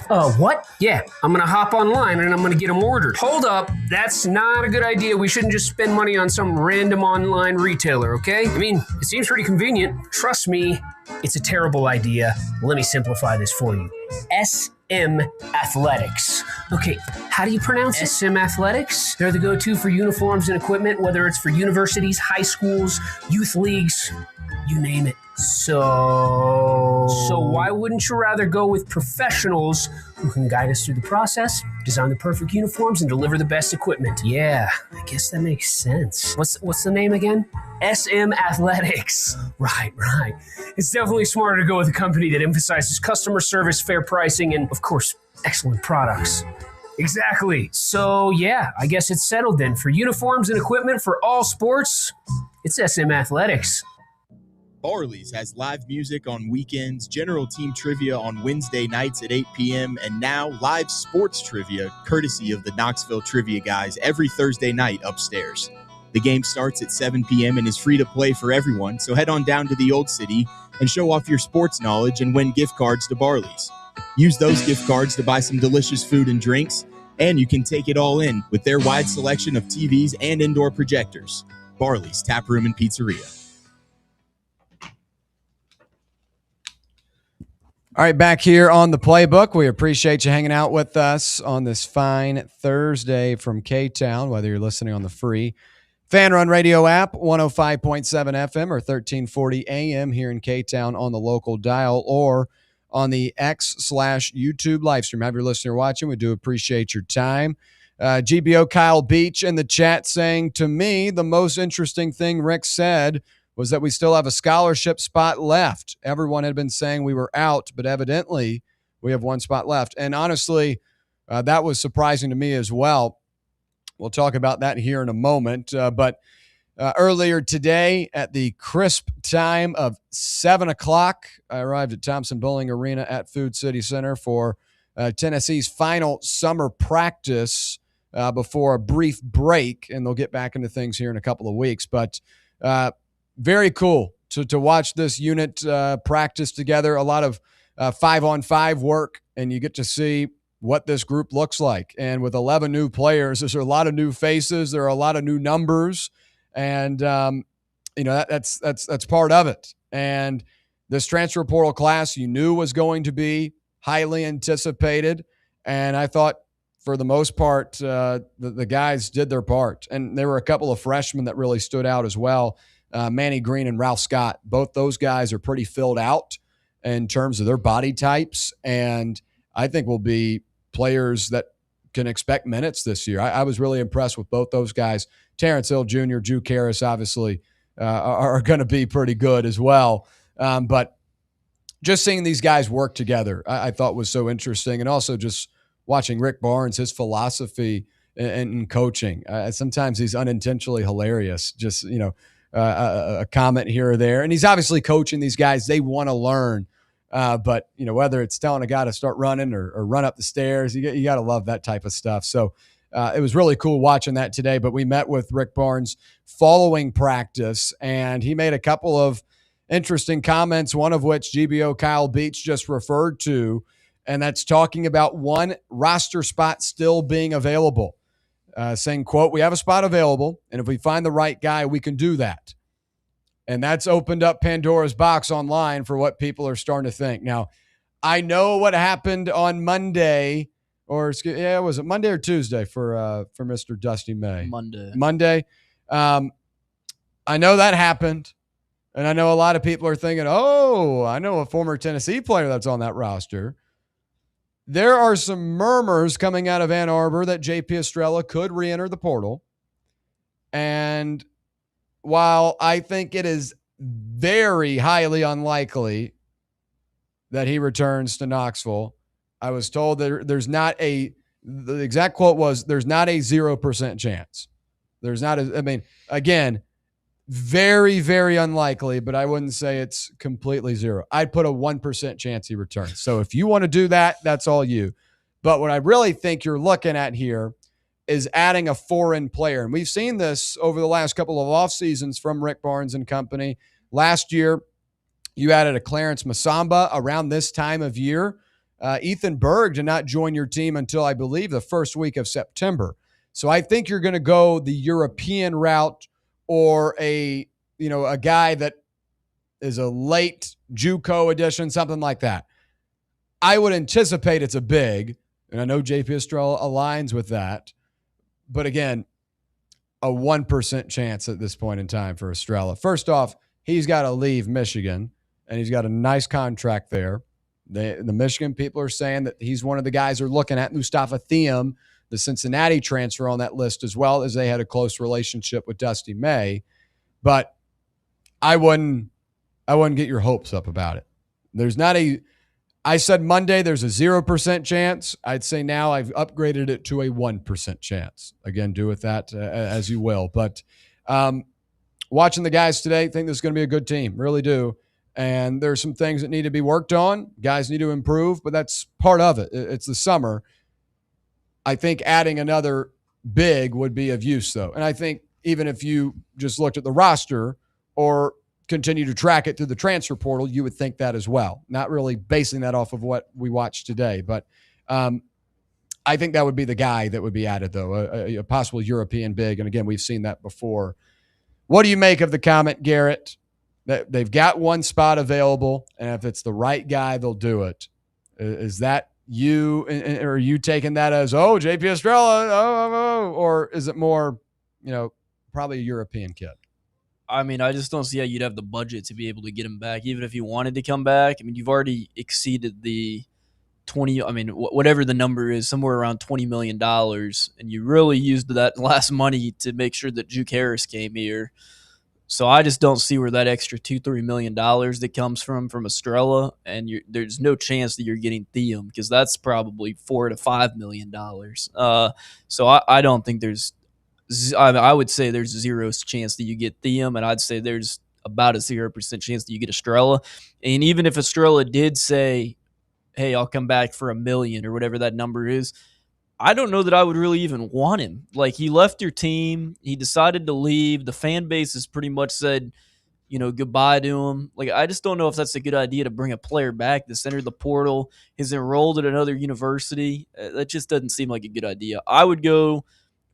What? Yeah, I'm going to hop online and I'm going to get them ordered. Hold up, that's not a good idea. We shouldn't just spend money on some random online retailer, okay? I mean, it seems pretty convenient. Trust me, it's a terrible idea. Let me simplify this for you. SM Athletics. Okay, how do you pronounce it? SM Athletics? They're the go-to for uniforms and equipment, whether it's for universities, high schools, youth leagues, you name it. So why wouldn't you rather go with professionals who can guide us through the process, design the perfect uniforms, and deliver the best equipment? Yeah, I guess that makes sense. What's the name again? SM Athletics. Right. It's definitely smarter to go with a company that emphasizes customer service, fair pricing, and, of course, excellent products. Exactly. So, yeah, I guess it's settled then. For uniforms and equipment for all sports, it's SM Athletics. Barley's has live music on weekends, general team trivia on Wednesday nights at 8 p.m., and now live sports trivia, courtesy of the Knoxville Trivia Guys, every Thursday night upstairs. The game starts at 7 p.m. and is free to play for everyone, so head on down to the Old City and show off your sports knowledge and win gift cards to Barley's. Use those gift cards to buy some delicious food and drinks, and you can take it all in with their wide selection of TVs and indoor projectors. Barley's Tap Room and Pizzeria. All right, back here on the Playbook. We appreciate you hanging out with us on this fine Thursday from K-Town, whether you're listening on the free Fan Run Radio app, 105.7 FM or 1340 AM here in K-Town on the local dial, or on the X/YouTube live stream. Have your listener watching. We do appreciate your time. GBO Kyle Beach in the chat saying, to me, the most interesting thing Rick said was that we still have a scholarship spot left. Everyone had been saying we were out, but evidently we have one spot left. And honestly, that was surprising to me as well. We'll talk about that here in a moment. But earlier today at the crisp time of 7 o'clock, I arrived at Thompson Bowling Arena at Food City Center for Tennessee's final summer practice before a brief break, and they'll get back into things here in a couple of weeks. But very cool to watch this unit practice together. A lot of 5-on-5 work, and you get to see what this group looks like. And with 11 new players, there's a lot of new faces. There are a lot of new numbers, and that's part of it. And this transfer portal class you knew was going to be highly anticipated, and I thought for the most part the guys did their part. And there were a couple of freshmen that really stood out as well. Manny Green and Ralph Scott, both those guys are pretty filled out in terms of their body types, and I think will be players that can expect minutes this year. I was really impressed with both those guys. Terrence Hill Jr., Drew Karras obviously are going to be pretty good as well. But just seeing these guys work together, I thought was so interesting. And also just watching Rick Barnes, his philosophy in coaching. Sometimes he's unintentionally hilarious. Just, a comment here or there. And he's obviously coaching these guys. They want to learn. But, whether it's telling a guy to start running or run up the stairs, you got to love that type of stuff. So it was really cool watching that today. But we met with Rick Barnes following practice, and he made a couple of interesting comments, one of which GBO Kyle Beach just referred to, and that's talking about one roster spot still being available. Saying, quote, "We have a spot available, and if we find the right guy, we can do that." And that's opened up Pandora's box online for what people are starting to think. Now, I know what happened on Monday, was it Monday or Tuesday for Mr. Dusty May? Monday. I know that happened. And I know a lot of people are thinking, oh, I know a former Tennessee player that's on that roster. There are some murmurs coming out of Ann Arbor that JP Estrella could re-enter the portal. And while I think it is very highly unlikely that he returns to Knoxville, I was told that the exact quote was, there's not a 0% chance. Again, very, very unlikely, but I wouldn't say it's completely zero. I'd put a 1% chance he returns. So if you want to do that, that's all you. But what I really think you're looking at here is adding a foreign player. And we've seen this over the last couple of off seasons from Rick Barnes and company. Last year, you added a Clarence Masamba around this time of year. Ethan Berg did not join your team until, I believe, the first week of September. So I think you're going to go the European route, or a guy that is a late JUCO addition, something like that. I would anticipate it's a big, and I know JP Estrella aligns with that. But again, a 1% chance at this point in time for Estrella. First off, he's got to leave Michigan, and he's got a nice contract there. The Michigan people are saying that he's one of the guys they're looking at. Mustafa Thiem, the Cincinnati transfer, on that list as well, as they had a close relationship with Dusty May. But I wouldn't get your hopes up about it. I said Monday there's a 0% chance. I'd say now I've upgraded it to a 1% chance. Again, do with that as you will. But watching the guys today, think this is going to be a good team. Really do. And there's some things that need to be worked on. Guys need to improve, but that's part of it. It's the summer. I think adding another big would be of use, though. And I think even if you just looked at the roster or continue to track it through the transfer portal, you would think that as well. Not really basing that off of what we watched today. But I think that would be the guy that would be added, though, a possible European big. And again, we've seen that before. What do you make of the comment, Garrett, that they've got one spot available, and if it's the right guy, they'll do it? Is that you, or are you taking that as, JP Estrella, or is it more, probably a European kid? I mean, I just don't see how you'd have the budget to be able to get him back, even if he wanted to come back. I mean, you've already exceeded the whatever the number is, somewhere around $20 million, and you really used that last money to make sure that Juke Harris came here. So I just don't see where that extra $2-3 million that comes from Estrella, and there's no chance that you're getting Thiem, because that's probably $4 to $5 million. So I don't think there's. I would say there's 0 chance that you get Thiem, and I'd say there's about a 0% chance that you get Estrella. And even if Estrella did say, "Hey, I'll come back for $1 million" or whatever that number is, I don't know that I would really even want him. Like, he left your team. He decided to leave. The fan base has pretty much said, goodbye to him. Like, I just don't know if that's a good idea to bring a player back that's entered the portal, is enrolled at another university. That just doesn't seem like a good idea. I would go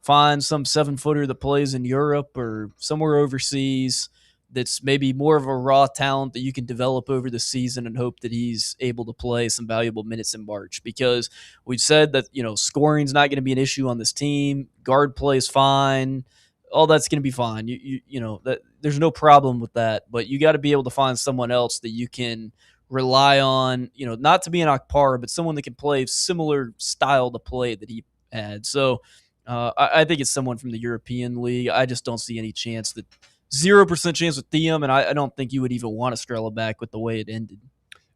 find some 7-footer that plays in Europe or somewhere overseas that's maybe more of a raw talent that you can develop over the season and hope that he's able to play some valuable minutes in March, because we've said that, scoring's not going to be an issue on this team. Guard play is fine. All that's going to be fine. That there's no problem with that, but you got to be able to find someone else that you can rely on, not to be an Akpara, but someone that can play similar style to play that he had. So I think it's someone from the European League. I just don't see any chance that 0% chance with Thiem, and I don't think you would even want Estrella back with the way it ended.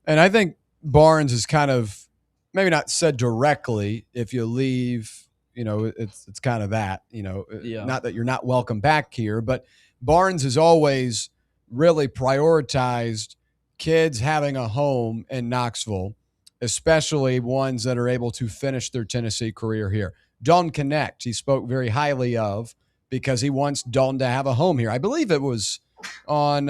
And I think Barnes is kind of, maybe not said directly, if you leave, it's kind of that, not that you're not welcome back here, but Barnes has always really prioritized kids having a home in Knoxville, especially ones that are able to finish their Tennessee career here. Don Connect, he spoke very highly of, because he wants Dalton to have a home here. I believe it was on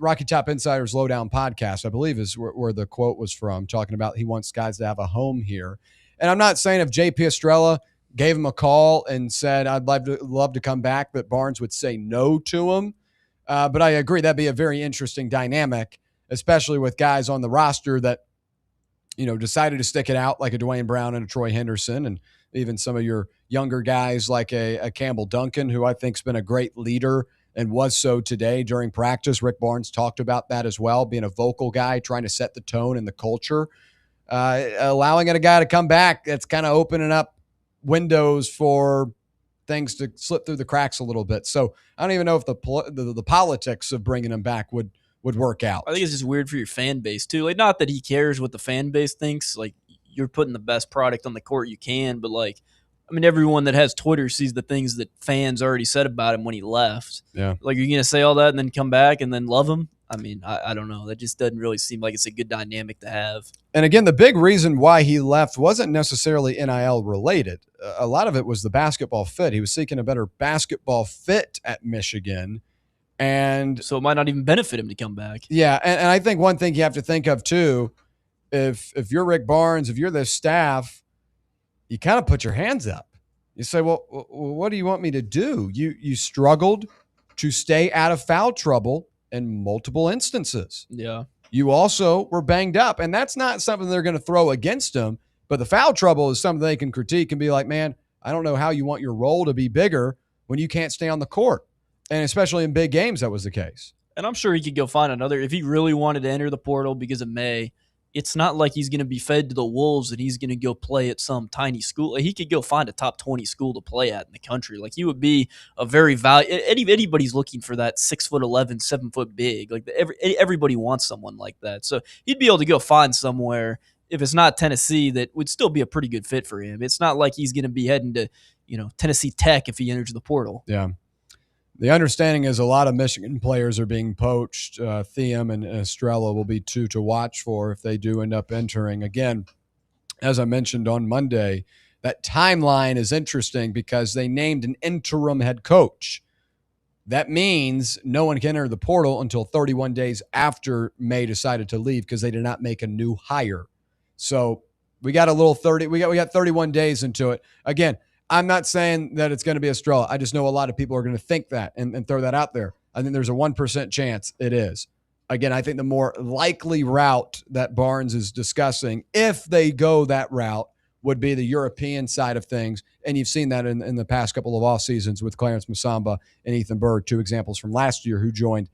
Rocky Top Insider's Lowdown podcast, I believe is where the quote was from, talking about he wants guys to have a home here. And I'm not saying if JP Estrella gave him a call and said, I'd love to come back, that Barnes would say no to him. But I agree, that'd be a very interesting dynamic, especially with guys on the roster that, decided to stick it out, like a Dwayne Brown and a Troy Henderson, and even some of your younger guys like a Campbell Duncan, who I think's been a great leader and was so today during practice. Rick Barnes talked about that as well, being a vocal guy, trying to set the tone and the culture. Allowing a guy to come back, that's kind of opening up windows for things to slip through the cracks a little bit. So I don't even know if the politics of bringing him back would work out. I think it's just weird for your fan base too. Like, not that he cares what the fan base thinks. Like, you're putting the best product on the court you can, but like, I mean, everyone that has Twitter sees the things that fans already said about him when he left. Yeah. Like, you're gonna say all that and then come back and then love him? I mean, I don't know. That just doesn't really seem like it's a good dynamic to have. And again, the big reason why he left wasn't necessarily NIL related. A lot of it was the basketball fit. He was seeking a better basketball fit at Michigan. And so it might not even benefit him to come back. Yeah. And I think one thing you have to think of too, if you're Rick Barnes, if you're the staff, you kind of put your hands up. You say, well, what do you want me to do? You struggled to stay out of foul trouble in multiple instances. Yeah. You also were banged up, and that's not something they're going to throw against him, but the foul trouble is something they can critique and be like, man, I don't know how you want your role to be bigger when you can't stay on the court. And especially in big games, that was the case. And I'm sure he could go find another. If he really wanted to enter the portal because of May, it's not like he's going to be fed to the wolves and he's going to go play at some tiny school. He could go find a top 20 school to play at in the country. Like, he would be a very anybody's looking for that 6'11", 7 foot big. Like, everybody wants someone like that. So he'd be able to go find somewhere, if it's not Tennessee, that would still be a pretty good fit for him. It's not like he's going to be heading to, Tennessee Tech if he enters the portal. Yeah. The understanding is a lot of Michigan players are being poached. Thiem and Estrella will be two to watch for if they do end up entering. Again, as I mentioned on Monday, that timeline is interesting because they named an interim head coach. That means no one can enter the portal until 31 days after May decided to leave because they did not make a new hire. So we got we got 31 days into it. Again, I'm not saying that it's going to be Estrella. I just know a lot of people are going to think that and throw that out there. I think there's a 1% chance it is. Again, I think the more likely route that Barnes is discussing, if they go that route, would be the European side of things. And you've seen that in the past couple of off seasons with Clarence Musamba and Ethan Berg, two examples from last year who joined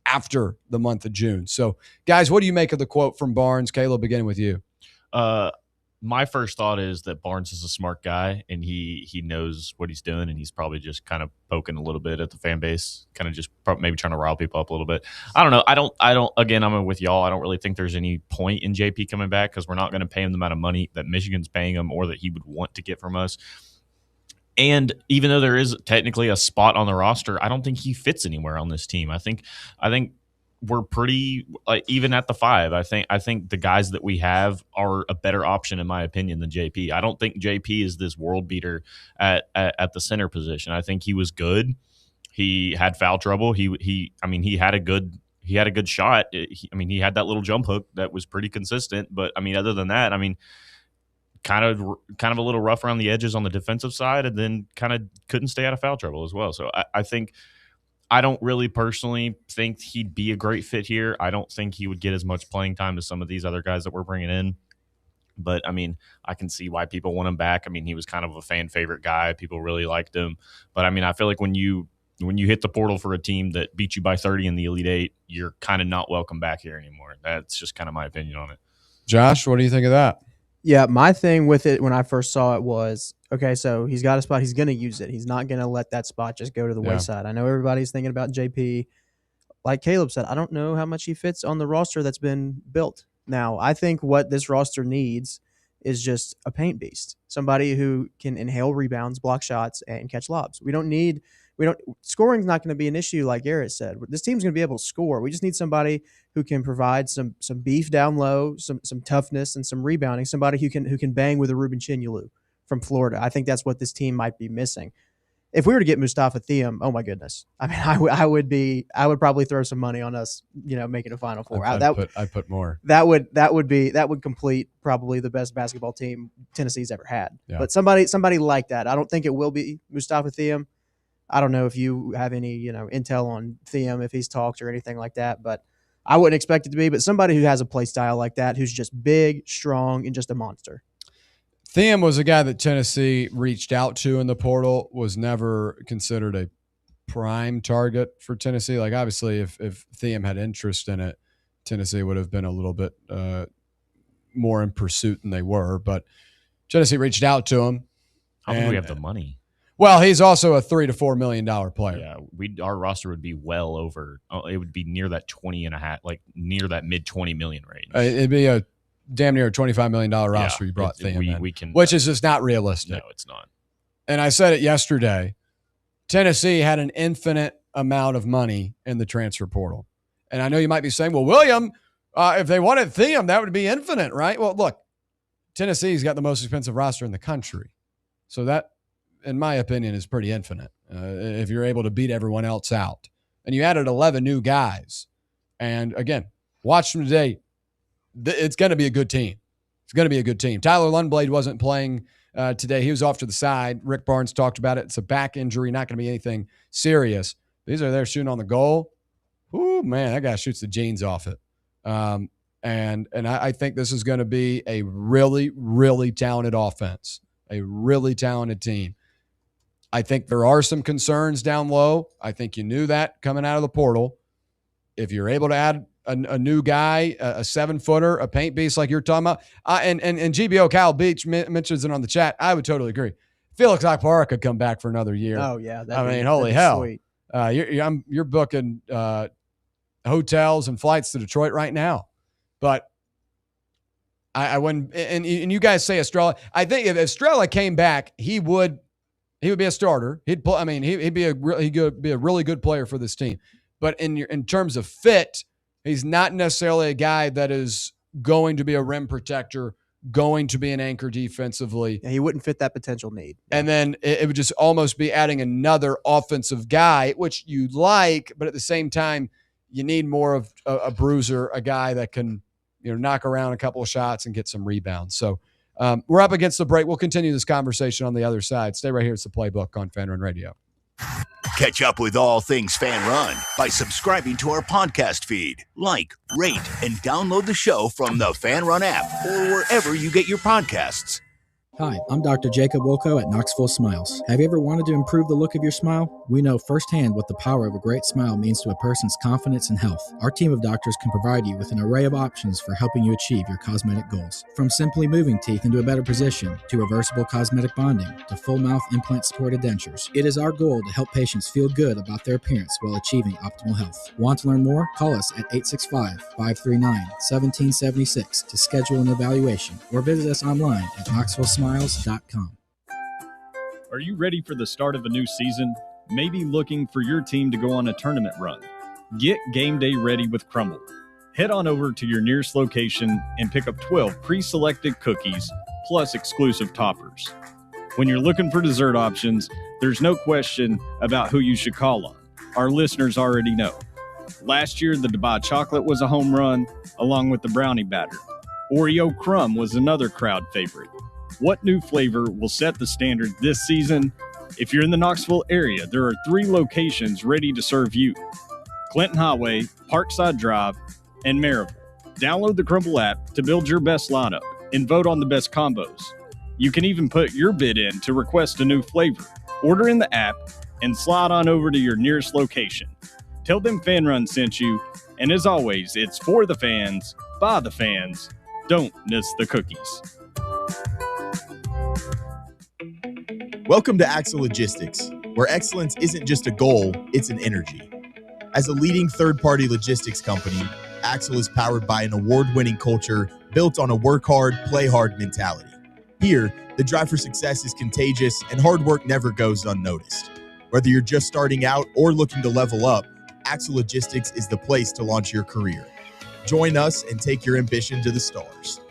after the month of June. So, guys, what do you make of the quote from Barnes? Caleb, beginning with you. My first thought is that Barnes is a smart guy and he knows what he's doing, and he's probably just kind of poking a little bit at the fan base, kind of just maybe trying to rile people up a little bit. I don't know. I don't. Again, I'm with y'all. I don't really think there's any point in JP coming back because we're not going to pay him the amount of money that Michigan's paying him or that he would want to get from us. And even though there is technically a spot on the roster, I don't think he fits anywhere on this team. I think we're pretty even at the 5. I think the guys that we have are a better option, in my opinion, than JP. I don't think JP is this world beater at the center position. I think he was good. He had foul trouble. He had a good shot. He had that little jump hook that was pretty consistent. But other than that, kind of a little rough around the edges on the defensive side, and then kind of couldn't stay out of foul trouble as well. So I think. I don't really personally think he'd be a great fit here. I don't think he would get as much playing time as some of these other guys that we're bringing in. But, I can see why people want him back. He was kind of a fan favorite guy. People really liked him. But, I feel like when you hit the portal for a team that beat you by 30 in the Elite Eight, you're kind of not welcome back here anymore. That's just kind of my opinion on it. Josh, what do you think of that? Yeah, my thing with it when I first saw it was, okay, so he's got a spot. He's going to use it. He's not going to let that spot just go to the wayside. I know everybody's thinking about JP. Like Caleb said, I don't know how much he fits on the roster that's been built. Now, I think what this roster needs is just a paint beast, somebody who can inhale rebounds, block shots, and catch lobs. Scoring's not going to be an issue, like Garrett said. This team's going to be able to score. We just need somebody who can provide some beef down low, some toughness, and some rebounding. Somebody who can bang with a Ruben Chinyelu from Florida. I think that's what this team might be missing. If we were to get Mustafa Thiem, oh my goodness! I would probably throw some money on us, making a Final Four. I'd put more. That would complete probably the best basketball team Tennessee's ever had. Yeah. But somebody like that. I don't think it will be Mustafa Thiem. I don't know if you have any, intel on Thiem, if he's talked or anything like that, but I wouldn't expect it to be. But somebody who has a play style like that, who's just big, strong, and just a monster. Thiem was a guy that Tennessee reached out to in the portal, was never considered a prime target for Tennessee. Like, obviously, if Thiem had interest in it, Tennessee would have been a little bit more in pursuit than they were. But Tennessee reached out to him. How do we have the money? Well, he's also a $3 to $4 million player. Yeah, our roster would be well over. It would be near that 20 and a half, like near that mid 20 million range. It'd be a damn near a $25 million roster. You brought Thiem in, we can, which is just not realistic. No, it's not. And I said it yesterday. Tennessee had an infinite amount of money in the transfer portal, and I know you might be saying, "Well, William, if they wanted Thiem, that would be infinite, right?" Well, look, Tennessee's got the most expensive roster in the country, so that, in my opinion, is pretty infinite. If you're able to beat everyone else out, and you added 11 new guys, and again, watch them today. It's going to be a good team. It's going to be a good team. Tyler Lundblade wasn't playing today. He was off to the side. Rick Barnes talked about it. It's a back injury, not going to be anything serious. These are there shooting on the goal. Ooh, man, that guy shoots the jeans off it. And I think this is going to be a really, really talented offense, a really talented team. I think there are some concerns down low. I think you knew that coming out of the portal. If you're able to add a new guy, a 7-footer, a paint beast like you're talking about, and GBO Kyle Beach mentions it on the chat. I would totally agree. Felix Akpara could come back for another year. Oh yeah, holy hell! Sweet. You're booking hotels and flights to Detroit right now, but I wouldn't. And you guys say Estrella. I think if Estrella came back, he would be a starter. He'd play. I mean, he'd be a really good player for this team. But in terms of fit, he's not necessarily a guy that is going to be a rim protector, going to be an anchor defensively. Yeah, he wouldn't fit that potential need. And then it would just almost be adding another offensive guy, which you like, but at the same time, you need more of a bruiser, a guy that can, knock around a couple of shots and get some rebounds. So we're up against the break. We'll continue this conversation on the other side. Stay right here. It's the Playbook on Fan Run Radio. Catch up with all things Fan Run by subscribing to our podcast feed. Like, rate, and download the show from the Fan Run app or wherever you get your podcasts. Hi, I'm Dr. Jacob Wilco at Knoxville Smiles. Have you ever wanted to improve the look of your smile? We know firsthand what the power of a great smile means to a person's confidence and health. Our team of doctors can provide you with an array of options for helping you achieve your cosmetic goals. From simply moving teeth into a better position, to reversible cosmetic bonding, to full mouth implant-supported dentures. It is our goal to help patients feel good about their appearance while achieving optimal health. Want to learn more? Call us at 865-539-1776 to schedule an evaluation or visit us online at knoxvillesmiles.com. Are you ready for the start of a new season? Maybe looking for your team to go on a tournament run? Get game day ready with Crumble. Head on over to your nearest location and pick up 12 pre-selected cookies plus exclusive toppers. When you're looking for dessert options, there's no question about who you should call on. Our listeners already know. Last year, the Dubai chocolate was a home run, along with the brownie batter. Oreo crumb was another crowd favorite. What new flavor will set the standard this season? If you're in the Knoxville area, there are 3 locations ready to serve you: Clinton Highway, Parkside Drive, and Maryville. Download the Crumble app to build your best lineup and vote on the best combos. You can even put your bid in to request a new flavor. Order in the app and slide on over to your nearest location. Tell them Fan Run sent you, and as always, it's for the fans, by the fans. Don't miss the cookies. Welcome to Axle Logistics, where excellence isn't just a goal, it's an energy. As a leading third-party logistics company, Axle is powered by an award-winning culture built on a work hard, play hard mentality. Here, the drive for success is contagious and hard work never goes unnoticed. Whether you're just starting out or looking to level up, Axle Logistics is the place to launch your career. Join us and take your ambition to the stars.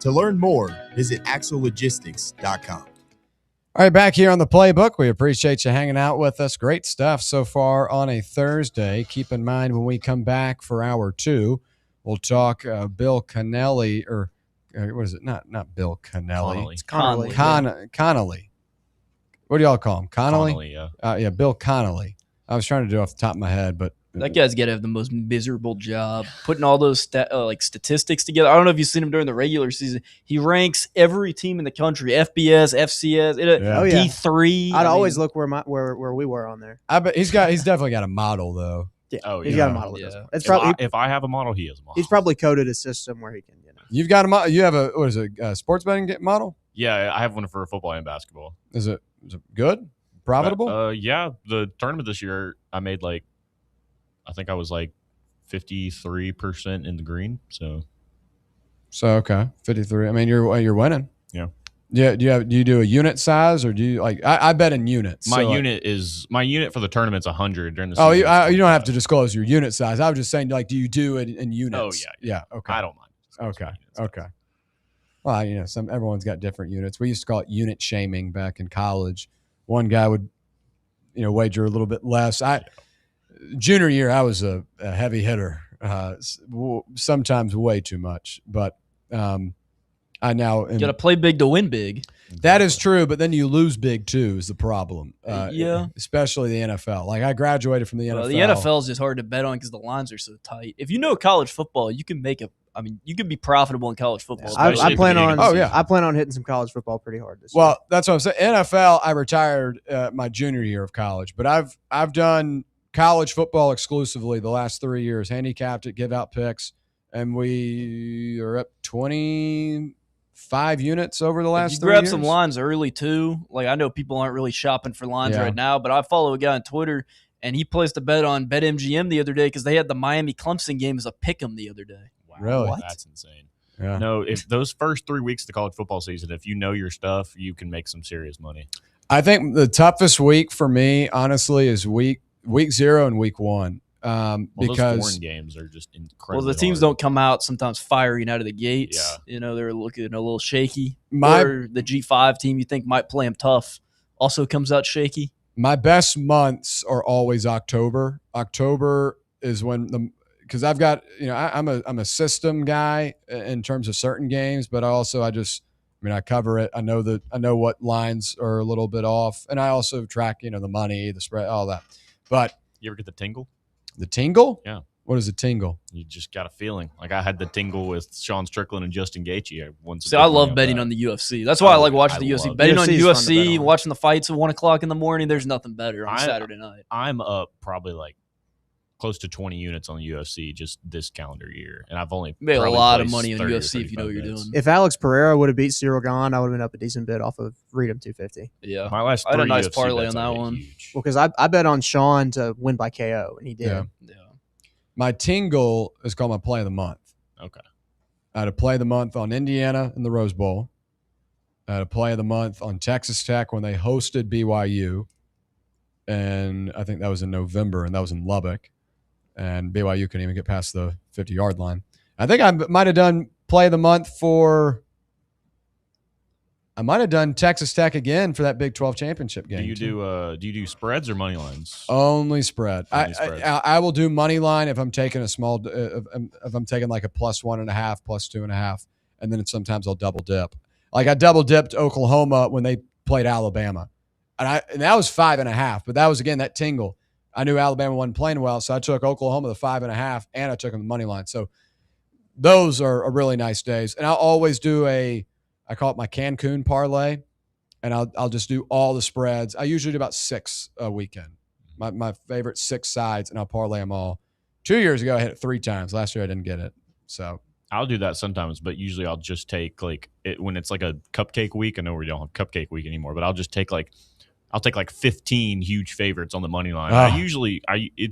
To learn more, visit axlelogistics.com. All right, back here on the Playbook. We appreciate you hanging out with us. Great stuff so far on a Thursday. Keep in mind when we come back for hour 2, we'll talk Bill Connelly, or what is it? Not Bill Connelly. It's Connolly. Connolly. What do y'all call him? Connolly? Connolly, yeah, Bill Connolly. I was trying to do it off the top of my head, but That guy's got to have the most miserable job putting all those statistics together. I don't know if you've seen him during the regular season. He ranks every team in the country: FBS, FCS, D3. I'd always look where we were on there. I bet he's definitely got a model though. Yeah, Oh, he's yeah. got a model. Yeah. It's probably if I have a model, he has a model. he's probably coded a system where he can. You've got a model. You have a sports betting model? Yeah, I have one for football and basketball. Is it good? Profitable? Yeah, the tournament this year, I made I think I was 53% in the green. So okay, 53. I mean, you're winning. Yeah. Yeah. Do you do a unit size or do you I bet in units? My unit for the tournament's 100 during the Oh, season. you don't have to disclose your unit size. I was just saying, do you do it in units? Oh yeah. Okay. I don't mind. Okay. Well, everyone's got different units. We used to call it unit shaming back in college. One guy would, wager a little bit less. Junior year, I was a heavy hitter, sometimes way too much. But I now You got to play big to win big. That is true, but then you lose big too is the problem. Yeah. Especially the NFL. I graduated from the NFL. Well, the NFL is just hard to bet on because the lines are so tight. If you know college football, you can you can be profitable in college football. I plan on hitting some college football pretty hard this year. Well, that's what I'm saying. NFL, I retired my junior year of college, but I've done college football exclusively the last 3 years, handicapped it, give out picks, and we are up 25 units over the last 3 years. Grab some lines early too. I know people aren't really shopping for lines right now, but I follow a guy on Twitter, and he placed a bet on BetMGM the other day because they had the Miami Clemson game as a pick'em the other day. Wow, really? That's insane. Yeah. No, if those first 3 weeks of the college football season, if you know your stuff, you can make some serious money. I think the toughest week for me, honestly, is week 0 and week 1. Because those foreign games are just incredible. Well, the teams don't come out sometimes firing out of the gates. Yeah. They're looking a little shaky. Or the G5 team you think might play them tough also comes out shaky. My best months are always October. October is when because I've got, I'm a system guy in terms of certain games, but I cover it. I know what lines are a little bit off, and I also track, the money, the spread, all that. But you ever get the tingle? The tingle? Yeah. What is a tingle? You just got a feeling. I had the tingle with Sean Strickland and Justin Gaethje. I love betting on the UFC. That's why I like watching the UFC. Betting on UFC, watching the fights at 1 o'clock in the morning. There's nothing better on Saturday night. I'm up probably close to 20 units on the UFC just this calendar year, and I've only made a lot of money on UFC if you know what you're doing. If Alex Pereira would have beat Cyril Gahn, I would have been up a decent bit off of Freedom 250. Yeah, my last I had a nice UFC parlay on that one. Huge. Well, because I bet on Sean to win by KO, and he did. Yeah. My tingle is called my play of the month. Okay. I had a play of the month on Indiana in the Rose Bowl. I had a play of the month on Texas Tech when they hosted BYU, and I think that was in November, and that was in Lubbock. And BYU couldn't even get past the 50-yard line. I think I might have done play of the month I might have done Texas Tech again for that Big 12 championship game. Do you do spreads or money lines? Only spread. Spreads. I will do money line if I'm taking a small, if I'm taking like a +1.5, +2.5, and then sometimes I'll double dip. I double dipped Oklahoma when they played Alabama, and that was 5.5. But that was again that tingle. I knew Alabama wasn't playing well, so I took Oklahoma the 5.5, and I took them the money line. So those are really nice days. And I'll always do I call it my Cancun parlay, and I'll just do all the spreads. I usually do about 6 a weekend. My favorite 6 sides, and I'll parlay them all. 2 years ago, I hit it 3 times. Last year, I didn't get it. So I'll do that sometimes, but usually I'll just take when it's a cupcake week. I know we don't have cupcake week anymore, but I'll just take 15 huge favorites on the money line. It's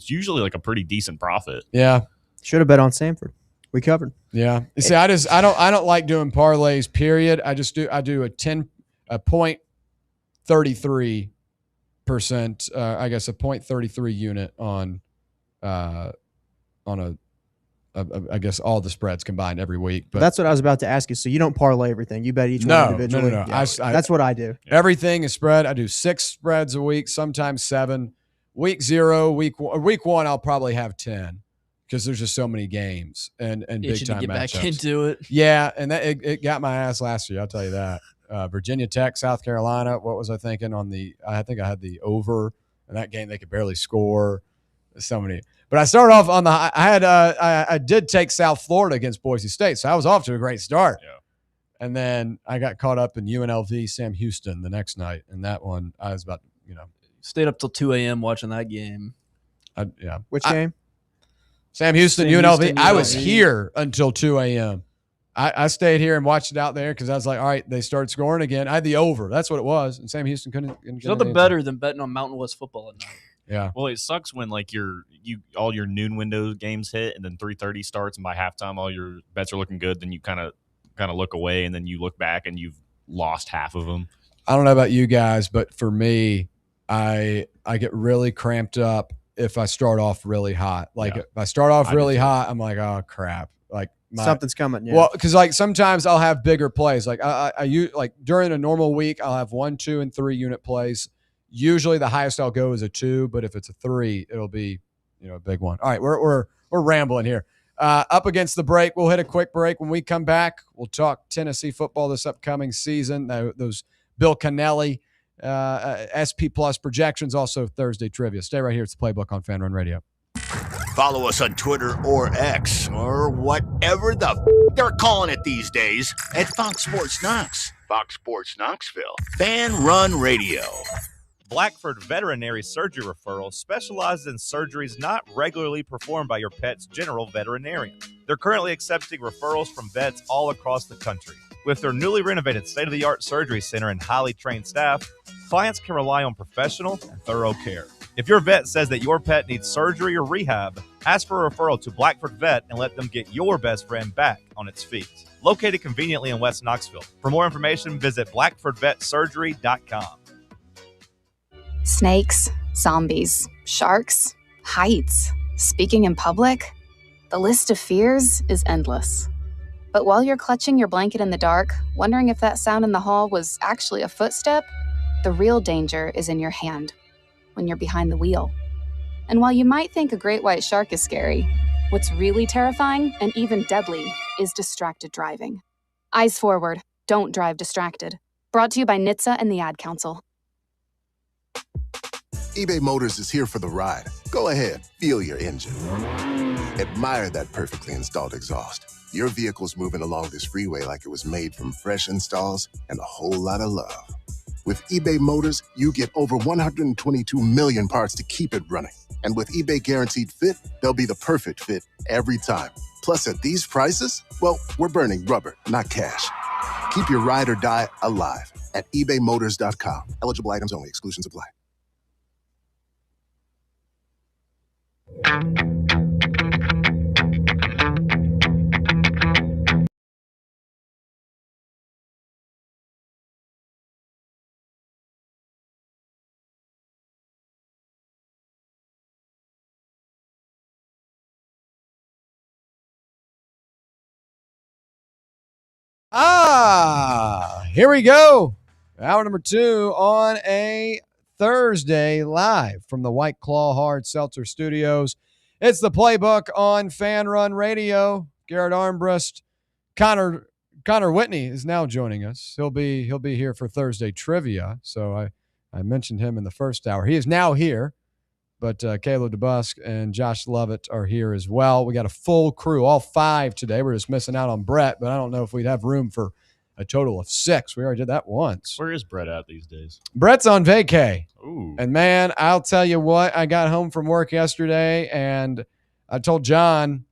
usually a pretty decent profit. Yeah. Should have bet on Sanford. We covered. Yeah. You see, I don't like doing parlays, period. I do a 0.33%, I guess a 0.33 unit on I guess all the spreads combined every week. But that's what I was about to ask you. So you don't parlay everything. You bet each one individually. No. Yeah, that's what I do. Everything is spread. I do 6 spreads a week, sometimes 7. Week 0, week 1, I'll probably have 10 because there's just so many games and big time get matchups. Back into it. Yeah, and it got my ass last year. I'll tell you that. Virginia Tech, South Carolina. What was I thinking on I think I had the over in that game. They could barely score. so many. But I started off on the. I did take South Florida against Boise State, so I was off to a great start. Yeah. And then I got caught up in UNLV Sam Houston the next night, and that one I was about, Stayed up till 2 a.m. watching that game. Which game? Sam Houston, Sam UNLV. Houston, I was UNLV. here until 2 a.m. I stayed here and watched it out there because I was like, all right, they start scoring again. I had the over. That's what it was. And Sam Houston couldn't get There's nothing anything. better than betting on Mountain West football at night. Yeah. Well, it sucks when like all your noon window games hit, and then 3:30 starts, and by halftime all your bets are looking good. Then you kind of look away, and then you look back, and you've lost half of them. I don't know about you guys, but for me, I get really cramped up if I start off really hot. Like if I start off really hot, I'm like, oh crap. Like Something's coming. Yeah. Well, because like sometimes I'll have bigger plays. Like I use like during a normal week, I'll have 1, 2, and 3 unit plays. Usually the highest I'll go is a 2, but if it's a 3, it'll be a big one. All right, we're rambling here. Up against the break, we'll hit a quick break. When we come back, we'll talk Tennessee football this upcoming season. Those Bill Cannelli SP Plus projections, also Thursday trivia. Stay right here. It's the Playbook on Fan Run Radio. Follow us on Twitter or X or whatever they're calling it these days at Fox Sports Knox, Fox Sports Knoxville, Fan Run Radio. Blackford Veterinary Surgery Referral specializes in surgeries not regularly performed by your pet's general veterinarian. They're currently accepting referrals from vets all across the country. With their newly renovated state-of-the-art surgery center and highly trained staff, clients can rely on professional and thorough care. If your vet says that your pet needs surgery or rehab, ask for a referral to Blackford Vet and let them get your best friend back on its feet. Located conveniently in West Knoxville. For more information, visit blackfordvetsurgery.com. Snakes, zombies, sharks, heights, speaking in public. The list of fears is endless. But while you're clutching your blanket in the dark, wondering if that sound in the hall was actually a footstep, the real danger is in your hand, when you're behind the wheel. And while you might think a great white shark is scary, what's really terrifying and even deadly is distracted driving. Eyes forward, don't drive distracted. Brought to you by NHTSA and the Ad Council. eBay Motors is here for the ride. Go ahead, feel your engine. Admire that perfectly installed exhaust. Your vehicle's moving along this freeway like it was made from fresh installs and a whole lot of love. With eBay Motors, you get over 122 million parts to keep it running. And with eBay Guaranteed Fit, they'll be the perfect fit every time. Plus, at these prices, well, we're burning rubber, not cash. Keep your ride or die alive at ebaymotors.com. Eligible items only. Exclusions apply. Here we go. Hour number 2 on a Thursday, live from the White Claw Hard Seltzer Studios. It's the Playbook on Fan Run Radio. Garrett Armbrust, Connor Whitney is now joining us. He'll be here for Thursday trivia. So I mentioned him in the first hour. He is now here, but Caleb DeBusk and Josh Lovett are here as well. We got a full crew, all 5 today. We're just missing out on Brett, but I don't know if we'd have room for a total of 6. We already did that once. Where is Brett at these days? Brett's on vacay. Ooh. And man, I'll tell you what, I got home from work yesterday and I told John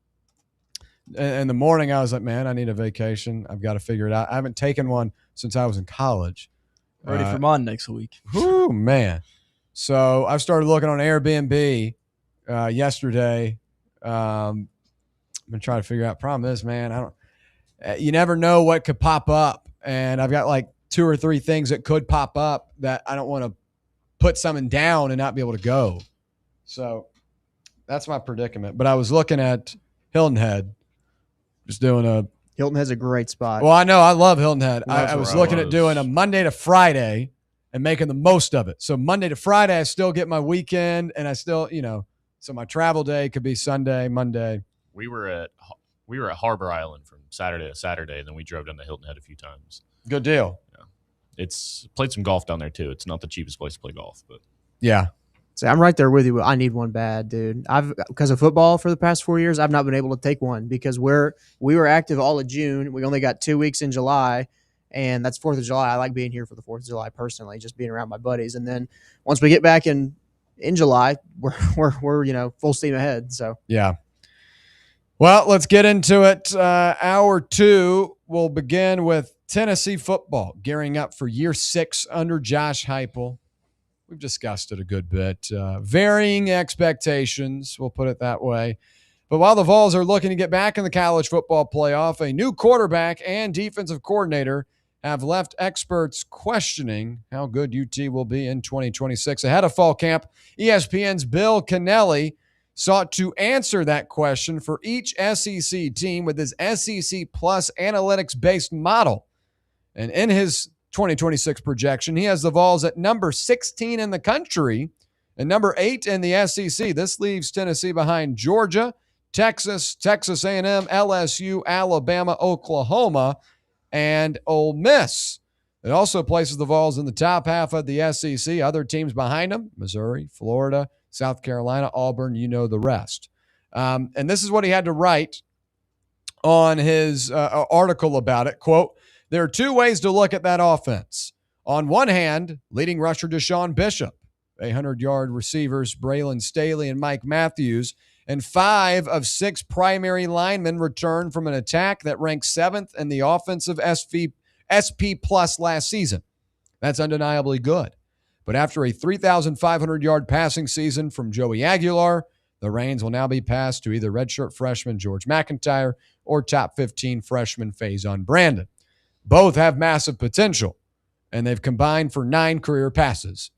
in the morning, I was like, man, I need a vacation. I've got to figure it out. I haven't taken one since I was in college. Ready for mine next week. Whew, man. So I started looking on Airbnb yesterday. I've been trying to figure out. Problem is, man, you never know what could pop up, and I've got like 2 or 3 things that could pop up that I don't want to put something down and not be able to go. So that's my predicament. But I was looking at Hilton Head, just doing a. Hilton Head's a great spot. Well, I know I love Hilton Head. I was looking at doing a Monday to Friday and making the most of it. So Monday to Friday, I still get my weekend, and I still, so my travel day could be Sunday, Monday. We were at Harbor Island from Saturday to Saturday, and then we drove down to Hilton Head a few times. Good deal. Yeah. It's played some golf down there too. It's not the cheapest place to play golf, but yeah. See, I'm right there with you. I need one bad, dude. Because of football for the past 4 years, I've not been able to take one because we were active all of June. We only got 2 weeks in July, and that's 4th of July. I like being here for the 4th of July personally, just being around my buddies. And then once we get back in July, we're full steam ahead. So yeah. Well, let's get into it. Hour 2 will begin with Tennessee football gearing up for year 6 under Josh Heupel. We've discussed it a good bit. Varying expectations, we'll put it that way. But while the Vols are looking to get back in the college football playoff, a new quarterback and defensive coordinator have left experts questioning how good UT will be in 2026. Ahead of fall camp, ESPN's Bill Kennelly sought to answer that question for each SEC team with his SEC Plus analytics-based model. And in his 2026 projection, he has the Vols at number 16 in the country and number 8 in the SEC. This leaves Tennessee behind Georgia, Texas, Texas A&M, LSU, Alabama, Oklahoma, and Ole Miss. It also places the Vols in the top half of the SEC. Other teams behind them, Missouri, Florida, South Carolina, Auburn, you know the rest. And this is what he had to write on his article about it. Quote, there are 2 ways to look at that offense. On one hand, leading rusher Deshaun Bishop, 100-yard receivers Braylon Staley and Mike Matthews, and 5 of 6 primary linemen returned from an attack that ranked 7th in the offensive SP plus last season. That's undeniably good. But after a 3,500-yard passing season from Joey Aguilar, the reins will now be passed to either redshirt freshman George McIntyre or top 15 freshman Faison Brandon. Both have massive potential, and they've combined for 9 career passes.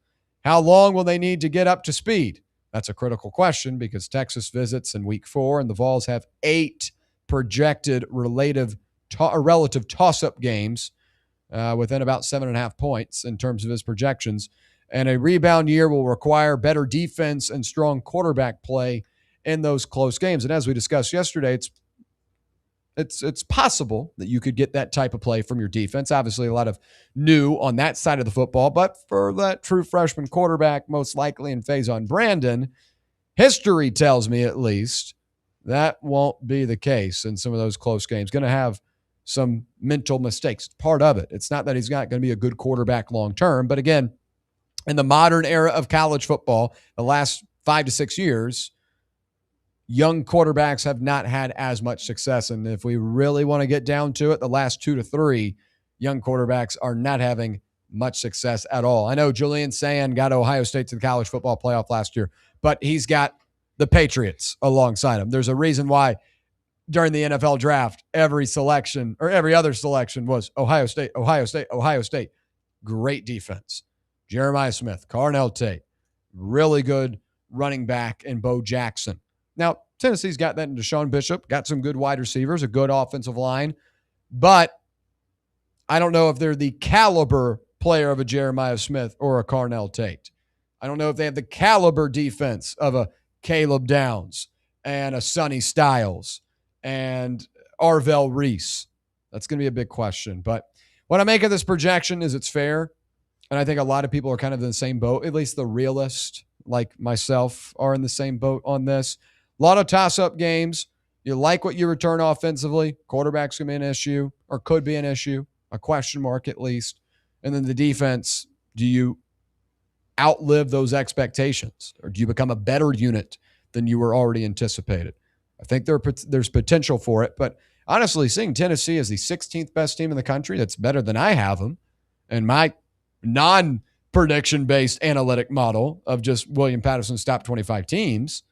How long will they need to get up to speed? That's a critical question because Texas visits in week 4, and the Vols have 8 projected relative toss-up games within about 7.5 points in terms of his projections. And a rebound year will require better defense and strong quarterback play in those close games. And as we discussed yesterday, it's possible that you could get that type of play from your defense. Obviously, a lot of new on that side of the football, but for that true freshman quarterback, most likely in Faison Brandon, history tells me at least that won't be the case in some of those close games. Going to have some mental mistakes. It's part of it. It's not that he's not going to be a good quarterback long term, but again, in the modern era of college football, the last 5 to 6 years, young quarterbacks have not had as much success. And if we really want to get down to it, the last 2 to 3 young quarterbacks are not having much success at all. I know Julian Sand got Ohio State to the college football playoff last year, but he's got the Patriots alongside him. There's a reason why during the NFL draft, every selection or every other selection was Ohio State, Ohio State, Ohio State. Great defense. Jeremiah Smith, Carnell Tate, really good running back in Bo Jackson. Now, Tennessee's got that in Deshaun Bishop, got some good wide receivers, a good offensive line, but I don't know if they're the caliber player of a Jeremiah Smith or a Carnell Tate. I don't know if they have the caliber defense of a Caleb Downs and a Sonny Styles and Arvell Reese. That's going to be a big question. But what I make of this projection is it's fair. And I think a lot of people are kind of in the same boat, at least the realists like myself are in the same boat on this. A lot of toss-up games. You like what you return offensively. Quarterback's going to be an issue or could be an issue, a question mark at least. And then the defense, do you outlive those expectations or do you become a better unit than you were already anticipated? I think there's potential for it. But honestly, seeing Tennessee as the 16th best team in the country, that's better than I have them. And my non-prediction-based analytic model of just William Patterson's top 25 teams,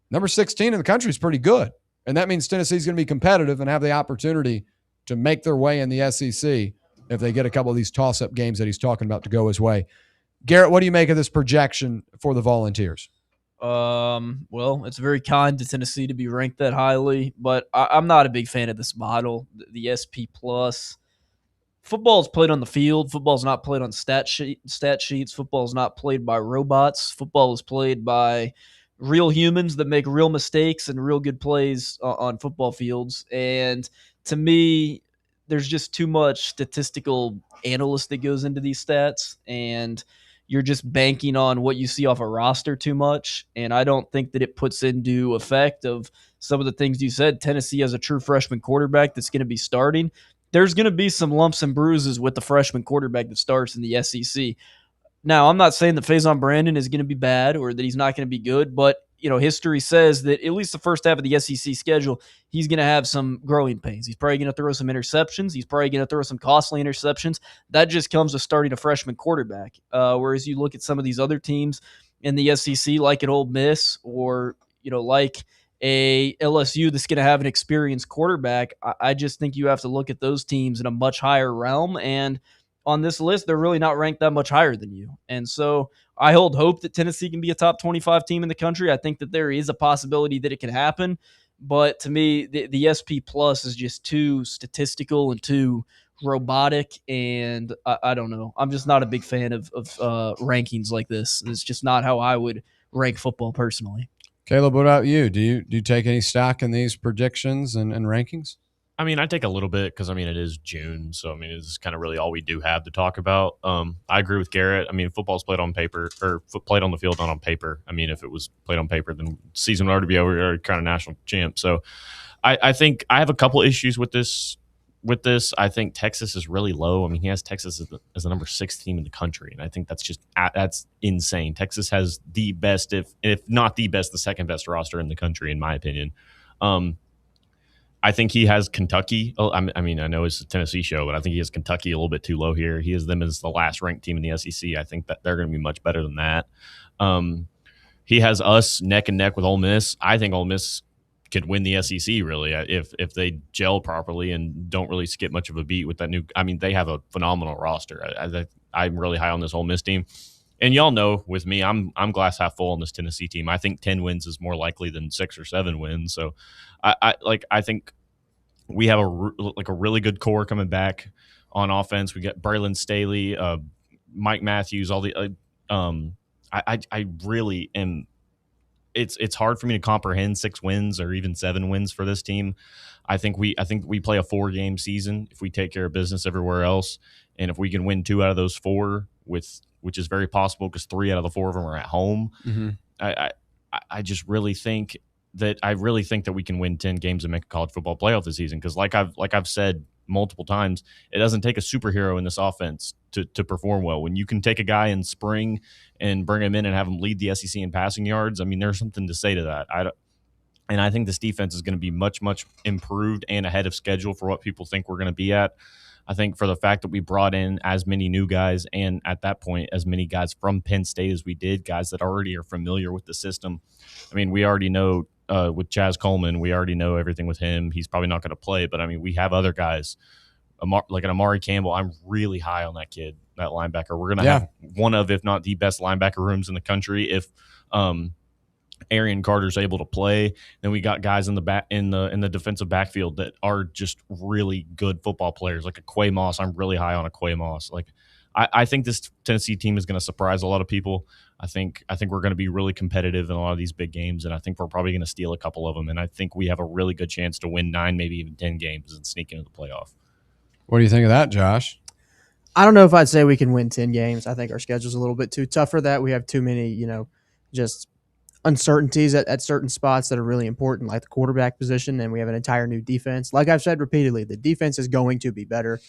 number 16 in the country is pretty good. And that means Tennessee's going to be competitive and have the opportunity to make their way in the SEC if they get a couple of these toss-up games that he's talking about to go his way. Garrett, what do you make of this projection for the Volunteers? Well, it's very kind to Tennessee to be ranked that highly, but I'm not a big fan of this model, the SP plus. Football is played on the field. Football is not played on stat sheets. Football is not played by robots. Football is played by real humans that make real mistakes and real good plays on football fields. And to me, there's just too much statistical analysis that goes into these stats. And, you're just banking on what you see off a roster too much. And I don't think that it puts into effect of some of the things you said. Tennessee has a true freshman quarterback that's going to be starting. There's going to be some lumps and bruises with the freshman quarterback that starts in the SEC. Now, I'm not saying that Faison Brandon is going to be bad or that he's not going to be good, but history says that at least the first half of the SEC schedule, he's going to have some growing pains. He's probably going to throw some interceptions. He's probably going to throw some costly interceptions. That just comes with starting a freshman quarterback. Whereas you look at some of these other teams in the SEC, like at Ole Miss or like a LSU that's going to have an experienced quarterback, I just think you have to look at those teams in a much higher realm. And on this list, they're really not ranked that much higher than you. And so I hold hope that Tennessee can be a top 25 team in the country. I think that there is a possibility that it can happen. But to me, the SP plus is just too statistical and too robotic. And I don't know. I'm just not a big fan of rankings like this. It's just not how I would rank football personally. Caleb, what about you? Do you take any stock in these predictions and rankings? I mean, I take a little bit because, it is June. So, it's kind of really all we do have to talk about. I agree with Garrett. Football's played on paper or played on the field, not on paper. If it was played on paper, then the season would already be over. We're already kind of national champ. So I think I have a couple issues with this. I think Texas is really low. He has Texas as the number 6 team in the country. And I think that's insane. Texas has the best, if not the best, the second best roster in the country, in my opinion. I think he has Kentucky. I know it's a Tennessee show, but I think he has Kentucky a little bit too low here. He has them as the last ranked team in the SEC. I think that they're going to be much better than that. He has us neck and neck with Ole Miss. I think Ole Miss could win the SEC really if they gel properly and don't really skip much of a beat with that new. They have a phenomenal roster. I'm really high on this Ole Miss team. And y'all know with me, I'm glass half full on this Tennessee team. I think 10 wins is more likely than 6 or 7 wins. So I think we have a really good core coming back on offense. We got Braylon Staley, Mike Matthews, all the I really am. It's hard for me to comprehend 6 wins or even 7 wins for this team. I think we play a 4-game season if we take care of business everywhere else, and if we can win 2 out of those 4 which is very possible because 3 out of the 4 of them are at home. Mm-hmm. I just really think that we can win 10 games and make a college football playoff this season. Because like I've said multiple times, it doesn't take a superhero in this offense to perform well. When you can take a guy in spring and bring him in and have him lead the SEC in passing yards, there's something to say to that. And I think this defense is going to be much, much improved and ahead of schedule for what people think we're going to be at. I think for the fact that we brought in as many new guys and at that point as many guys from Penn State as we did, guys that already are familiar with the system. We already know with Chaz Coleman, we already know everything with him. He's probably not going to play, but we have other guys like an Amari Campbell. I'm really high on that kid, that linebacker. We're going to have one of, if not the best linebacker rooms in the country. If Arian Carter's able to play, then we got guys in the back in the defensive backfield that are just really good football players, like a Quay Moss. I'm really high on a Quay Moss. I think this Tennessee team is going to surprise a lot of people. I think we're going to be really competitive in a lot of these big games, and I think we're probably going to steal a couple of them. And I think we have a really good chance to win 9, maybe even 10 games and sneak into the playoff. What do you think of that, Josh? I don't know if I'd say we can win 10 games. I think our schedule's a little bit too tough for that. We have too many, just uncertainties at certain spots that are really important, like the quarterback position, and we have an entire new defense. Like I've said repeatedly, the defense is going to be better,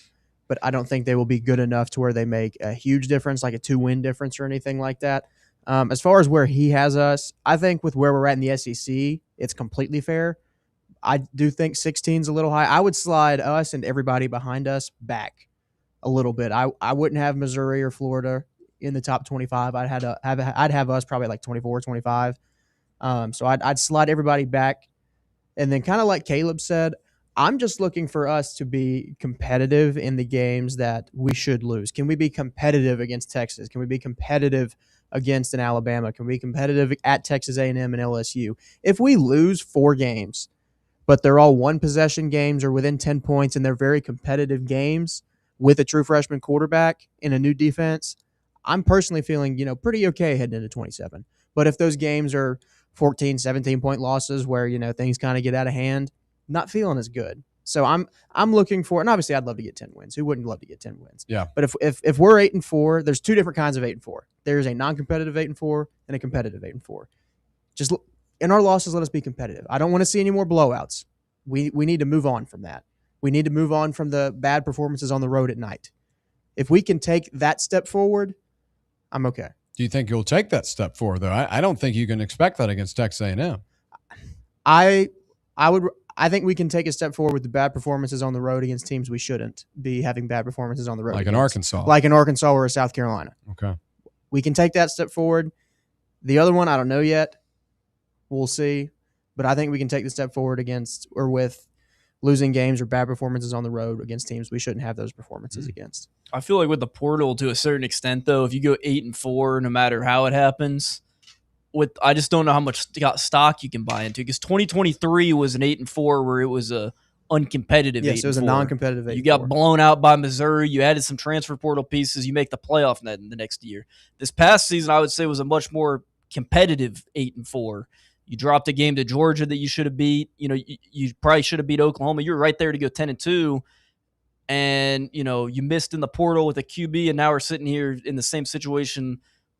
but I don't think they will be good enough to where they make a huge difference, like a 2-win difference or anything like that. As far as where he has us, I think with where we're at in the SEC, it's completely fair. I do think 16 is a little high. I would slide us and everybody behind us back a little bit. I wouldn't have Missouri or Florida in the top 25. I'd have us probably like 24, 25. So I'd slide everybody back. And then kind of like Caleb said, I'm just looking for us to be competitive in the games that we should lose. Can we be competitive against Texas? Can we be competitive against an Alabama? Can we be competitive at Texas A&M and LSU? If we lose 4 games, but they're all 1-possession games or within 10 points and they're very competitive games with a true freshman quarterback in a new defense, I'm personally feeling, pretty okay heading into 27. But if those games are 14, 17-point losses where, things kind of get out of hand, not feeling as good. So I'm looking for, and obviously I'd love to get 10 wins. Who wouldn't love to get 10 wins? Yeah. But if we're 8-4, there's 2 different kinds of 8-4. There's a non-competitive 8-4 and a competitive 8-4. Just in our losses, let us be competitive. I don't want to see any more blowouts. We need to move on from that. We need to move on from the bad performances on the road at night. If we can take that step forward, I'm okay. Do you think you'll take that step forward, though? I don't think you can expect that against Texas A&M. I think we can take a step forward with the bad performances on the road against teams we shouldn't be having bad performances on the road. Like against. in Arkansas. Like in Arkansas or South Carolina. Okay. We can take that step forward. The other one, I don't know yet. We'll see. But I think we can take the step forward against or with losing games or bad performances on the road against teams we shouldn't have those performances against. I feel like with the portal, to a certain extent, though, if you go 8-4, no matter how it happens, I just don't know how much stock you can buy into, because 2023 was an 8-4 where it was a uncompetitive. Yes, it was a non-competitive 8-4. You got blown out by Missouri. You added some transfer portal pieces. You make the playoff in the next year. This past season, I would say, was a much more competitive 8-4. You dropped a game to Georgia that you should have beat. You probably should have beat Oklahoma. You were right there to go 10-2. And, you missed in the portal with a QB, and now we're sitting here in the same situation.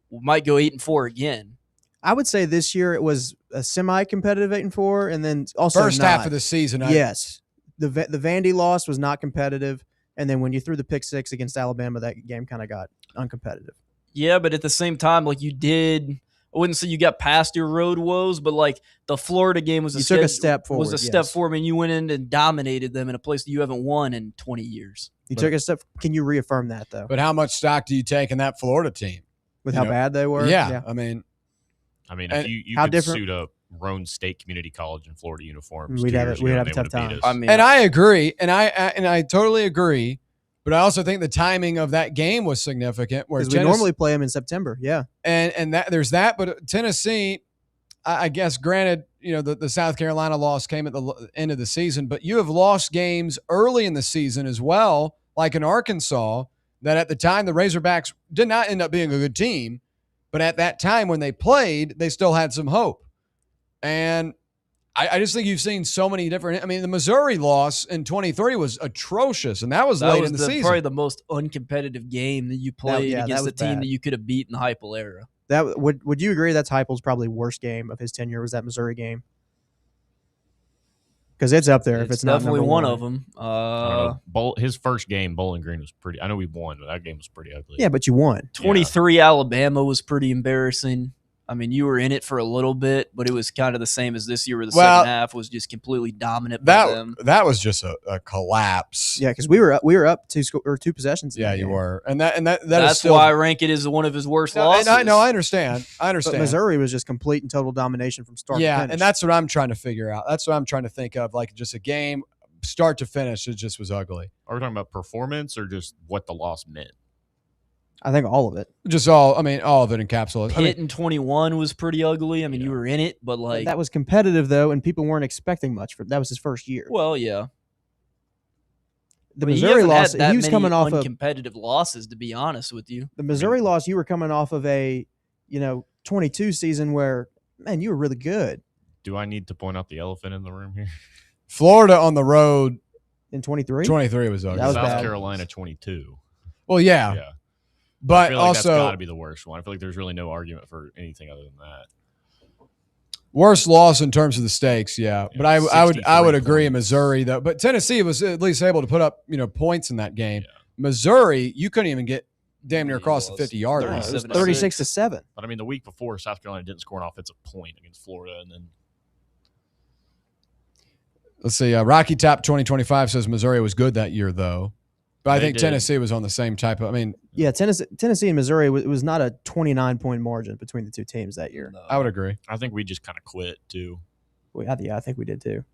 We might go 8-4 again. I would say this year it was a semi-competitive 8-4, and then also first half of the season. Yes, the Vandy loss was not competitive, and then when you threw the pick six against Alabama, that game kind of got uncompetitive. Yeah, but at the same time, like you did. I wouldn't say you got past your road woes, but like the Florida game was took a step forward. Was a step forward. I mean, you went in and dominated them in a place that you haven't won in 20 years. You took a step. Can you reaffirm that though? But how much stock do you take in that Florida team? With how bad they were? Yeah. I mean, if you could suit up Roane State Community College in Florida uniforms, we'd have a tough time. And I agree, and I totally agree. But I also think the timing of that game was significant. Because we normally play them in September, yeah. And that there's that, but Tennessee, I guess, granted, the South Carolina loss came at the end of the season, but you have lost games early in the season as well, like in Arkansas, that at the time the Razorbacks did not end up being a good team, but at that time when they played, they still had some hope. And I just think you've seen so many different. I mean, the Missouri loss in 23 was atrocious, and that was late in the season. Probably the most uncompetitive game that you played against a team that you could have beat in the Heupel era. That would you agree? That's Heupel's probably worst game of his tenure. Was that Missouri game? Because it's up there. If it's not definitely one of them. His first game, Bowling Green, was pretty. I know we won, but that game was pretty ugly. Yeah, but you won. 23 Alabama was pretty embarrassing. I mean, you were in it for a little bit, but it was kind of the same as this year, where the second half was just completely dominant by them. That was just a collapse. Yeah, because we were up two possessions. Yeah, you were, and that's is still, why I rank it as one of his worst losses. I understand. But Missouri was just complete and total domination from start to finish. Yeah, and that's what I'm trying to figure out. That's what I'm trying to think of, like just a game start to finish. It just was ugly. Are we talking about performance or just what the loss meant? I think all of it. All of it encapsulated. Pitt in 21 was pretty ugly. I mean, you were in it, but like that was competitive though, and people weren't expecting much for that. Was his first year. Well, yeah. The Missouri loss, he was coming off of competitive losses. To be honest with you, the Missouri loss, you were coming off of a 22 season where you were really good. Do I need to point out the elephant in the room here? Florida on the road in 23. 23 was ugly. That was South bad. Carolina 22. Well, yeah. But I feel like also, that's got to be the worst one. I feel like there's really no argument for anything other than that. Worst loss in terms of the stakes, yeah. But I would agree in Missouri though. But Tennessee was at least able to put up points in that game. Yeah. Missouri, you couldn't even get damn near across the 50-yard line. It was 36-7. But I mean, the week before, South Carolina didn't score an offensive point against Florida, and then. Let's see. Rocky Top 2025 says Missouri was good that year though. But I think Tennessee was on the same type of. Yeah, Tennessee and Missouri, it was not a 29-point margin between the two teams that year. I would agree. I think we just kind of quit too. Yeah, I think we did too.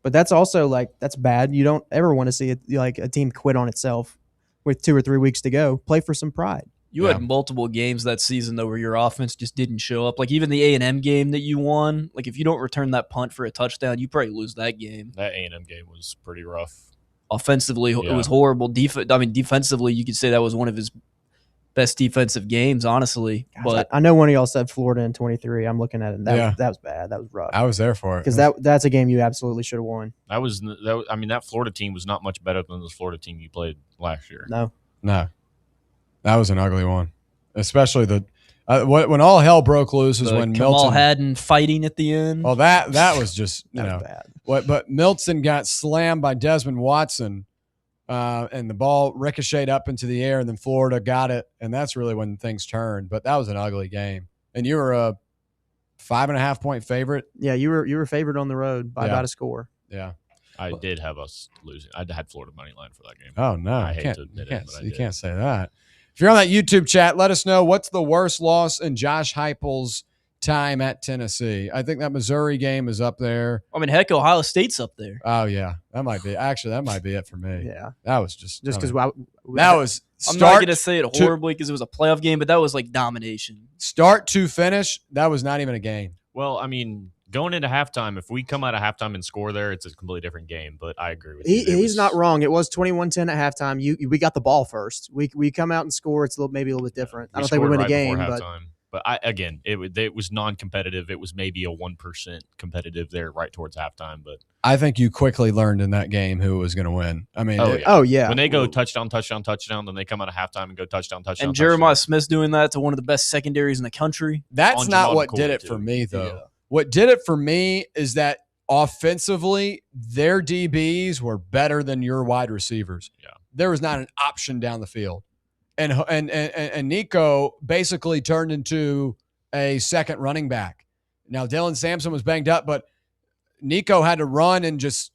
But that's also that's bad. You don't ever want to see a team quit on itself with 2 or 3 weeks to go. Play for some pride. You had multiple games that season though where your offense just didn't show up. Like even the A&M game that you won. Like if you don't return that punt for a touchdown, you probably lose that game. That A&M game was pretty rough. Offensively, it was horrible. Defensively, you could say that was one of his best defensive games, honestly. Gosh, but I know one of y'all said Florida in 23. I'm looking at it. That was bad. That was rough. I was there for it. Because that's a game you absolutely should have won. That Florida team was not much better than the Florida team you played last year. No. That was an ugly one. Especially When all hell broke loose was when Kamal Milton Haddon fighting at the end. Well, that was just That was bad. But Milton got slammed by Desmond Watson, and the ball ricocheted up into the air, and then Florida got it, and that's really when things turned. But that was an ugly game, and you were a 5.5 point favorite. Yeah, you were favored on the road by about a score. Yeah. I did have us losing. I had Florida money line for that game. Oh no, I you hate can't, to admit you it, can't, but I you did. can't say that. If you're on that YouTube chat, let us know what's the worst loss in Josh Heupel's time at Tennessee. I think that Missouri game is up there. I mean, heck, Ohio State's up there. Oh yeah, that might be it for me. Yeah, that was just because that was. I'm not going to say it horribly because it was a playoff game, but that was like domination. Start to finish, that was not even a game. Well, I mean, going into halftime, if we come out of halftime and score there, it's a completely different game. But I agree with you. He's not wrong. It was 21-10 at halftime. We got the ball first. We come out and score. It's maybe a little bit different. I don't think we win a game, but again, it was non-competitive. It was maybe a 1% competitive there right towards halftime. But I think you quickly learned in that game who was going to win. I mean, when they go touchdown, then they come out of halftime and go touchdown. And Jeremiah Smith's doing that to one of the best secondaries in the country. That's not what did it for me, though. Yeah. What did it for me is that offensively, their DBs were better than your wide receivers. Yeah, there was not an option down the field, and Nico basically turned into a second running back. Now Dylan Sampson was banged up, but Nico had to run and just,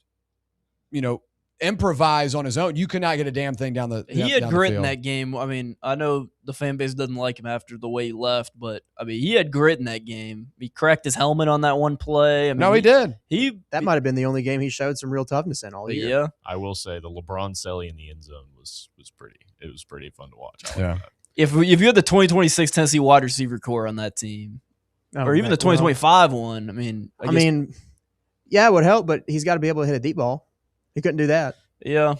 improvise on his own. You could not get a damn thing down the He had down grit the in field. that game. I mean, I know the fan base doesn't like him after the way he left, but I mean, he had grit in that game. He cracked his helmet on that one play. I mean, No, he did. That might have been the only game he showed some real toughness in all year. Yeah. I will say the LeBron Selly in the end zone was pretty. It was pretty fun to watch. Yeah. If you had the 2026 Tennessee wide receiver core on that team, or even the 2025 one, I mean, yeah, it would help, but he's got to be able to hit a deep ball. He couldn't do that. Yeah.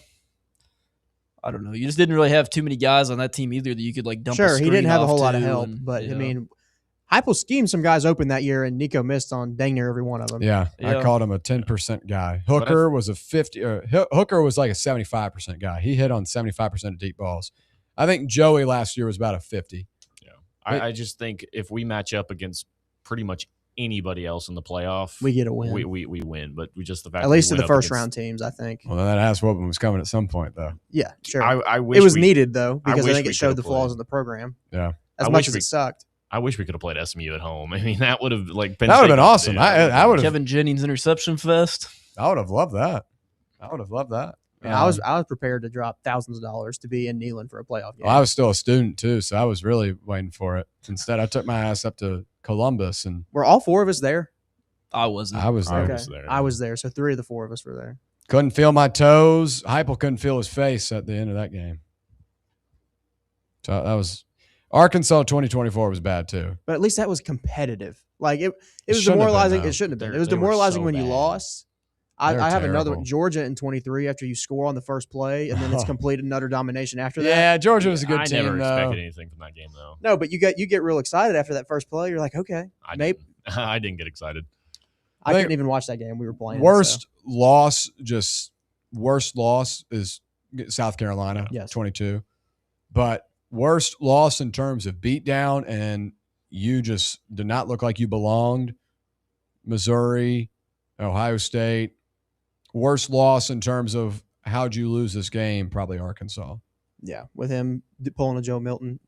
I don't know. You just didn't really have too many guys on that team either that you could dump. Sure, a he didn't have a off whole lot of to, help, and, but yeah. I mean, Heupel schemed some guys open that year, and Nico missed on dang near every one of them. Yeah, I called him a 10% guy. Hooker was a 50. Hooker was like a 75% guy. He hit on 75% of deep balls. I think Joey last year was about a 50. Yeah, I just think if we match up against pretty much anybody else in the playoff, we get a win. We win, but we just the fact at least to the first round teams, I think. Well, that ass whooping was coming at some point, though. Yeah, sure. I wish it was needed though because I think we it showed the played. flaws in the program. Yeah, as much as it sucked. I wish we could have played SMU at home. I mean, that would have been awesome. I would have Kevin Jennings interception fest. I would have loved that. Yeah, I was prepared to drop thousands of dollars to be in Neyland for a playoff game. Well, I was still a student too, so I was really waiting for it. Instead, I took my ass up to Columbus, and were all four of us there? I wasn't. I was there. Okay. I was there. So 3 of the 4 of us were there. Couldn't feel my toes. Heupel couldn't feel his face at the end of that game. So that was Arkansas 2024 was bad too. But at least that was competitive. Like it was shouldn't have been, demoralizing. though. It shouldn't have been. They it was were demoralizing so when you bad. lost. They were I have another terrible. one. Georgia in 23 after you score on the first play, and then it's complete and utter domination after that. Yeah, Georgia was a good I team never though. expected anything from that game though. No, but you get real excited after that first play. You're like, okay, maybe. I didn't get excited. I couldn't even watch that game. We were playing. Worst loss is South Carolina, Yes. 22. But worst loss in terms of beatdown and you just did not look like you belonged. Missouri, Ohio State. Worst loss in terms of how'd you lose this game? Probably Arkansas. Yeah, with him pulling a Joe Milton.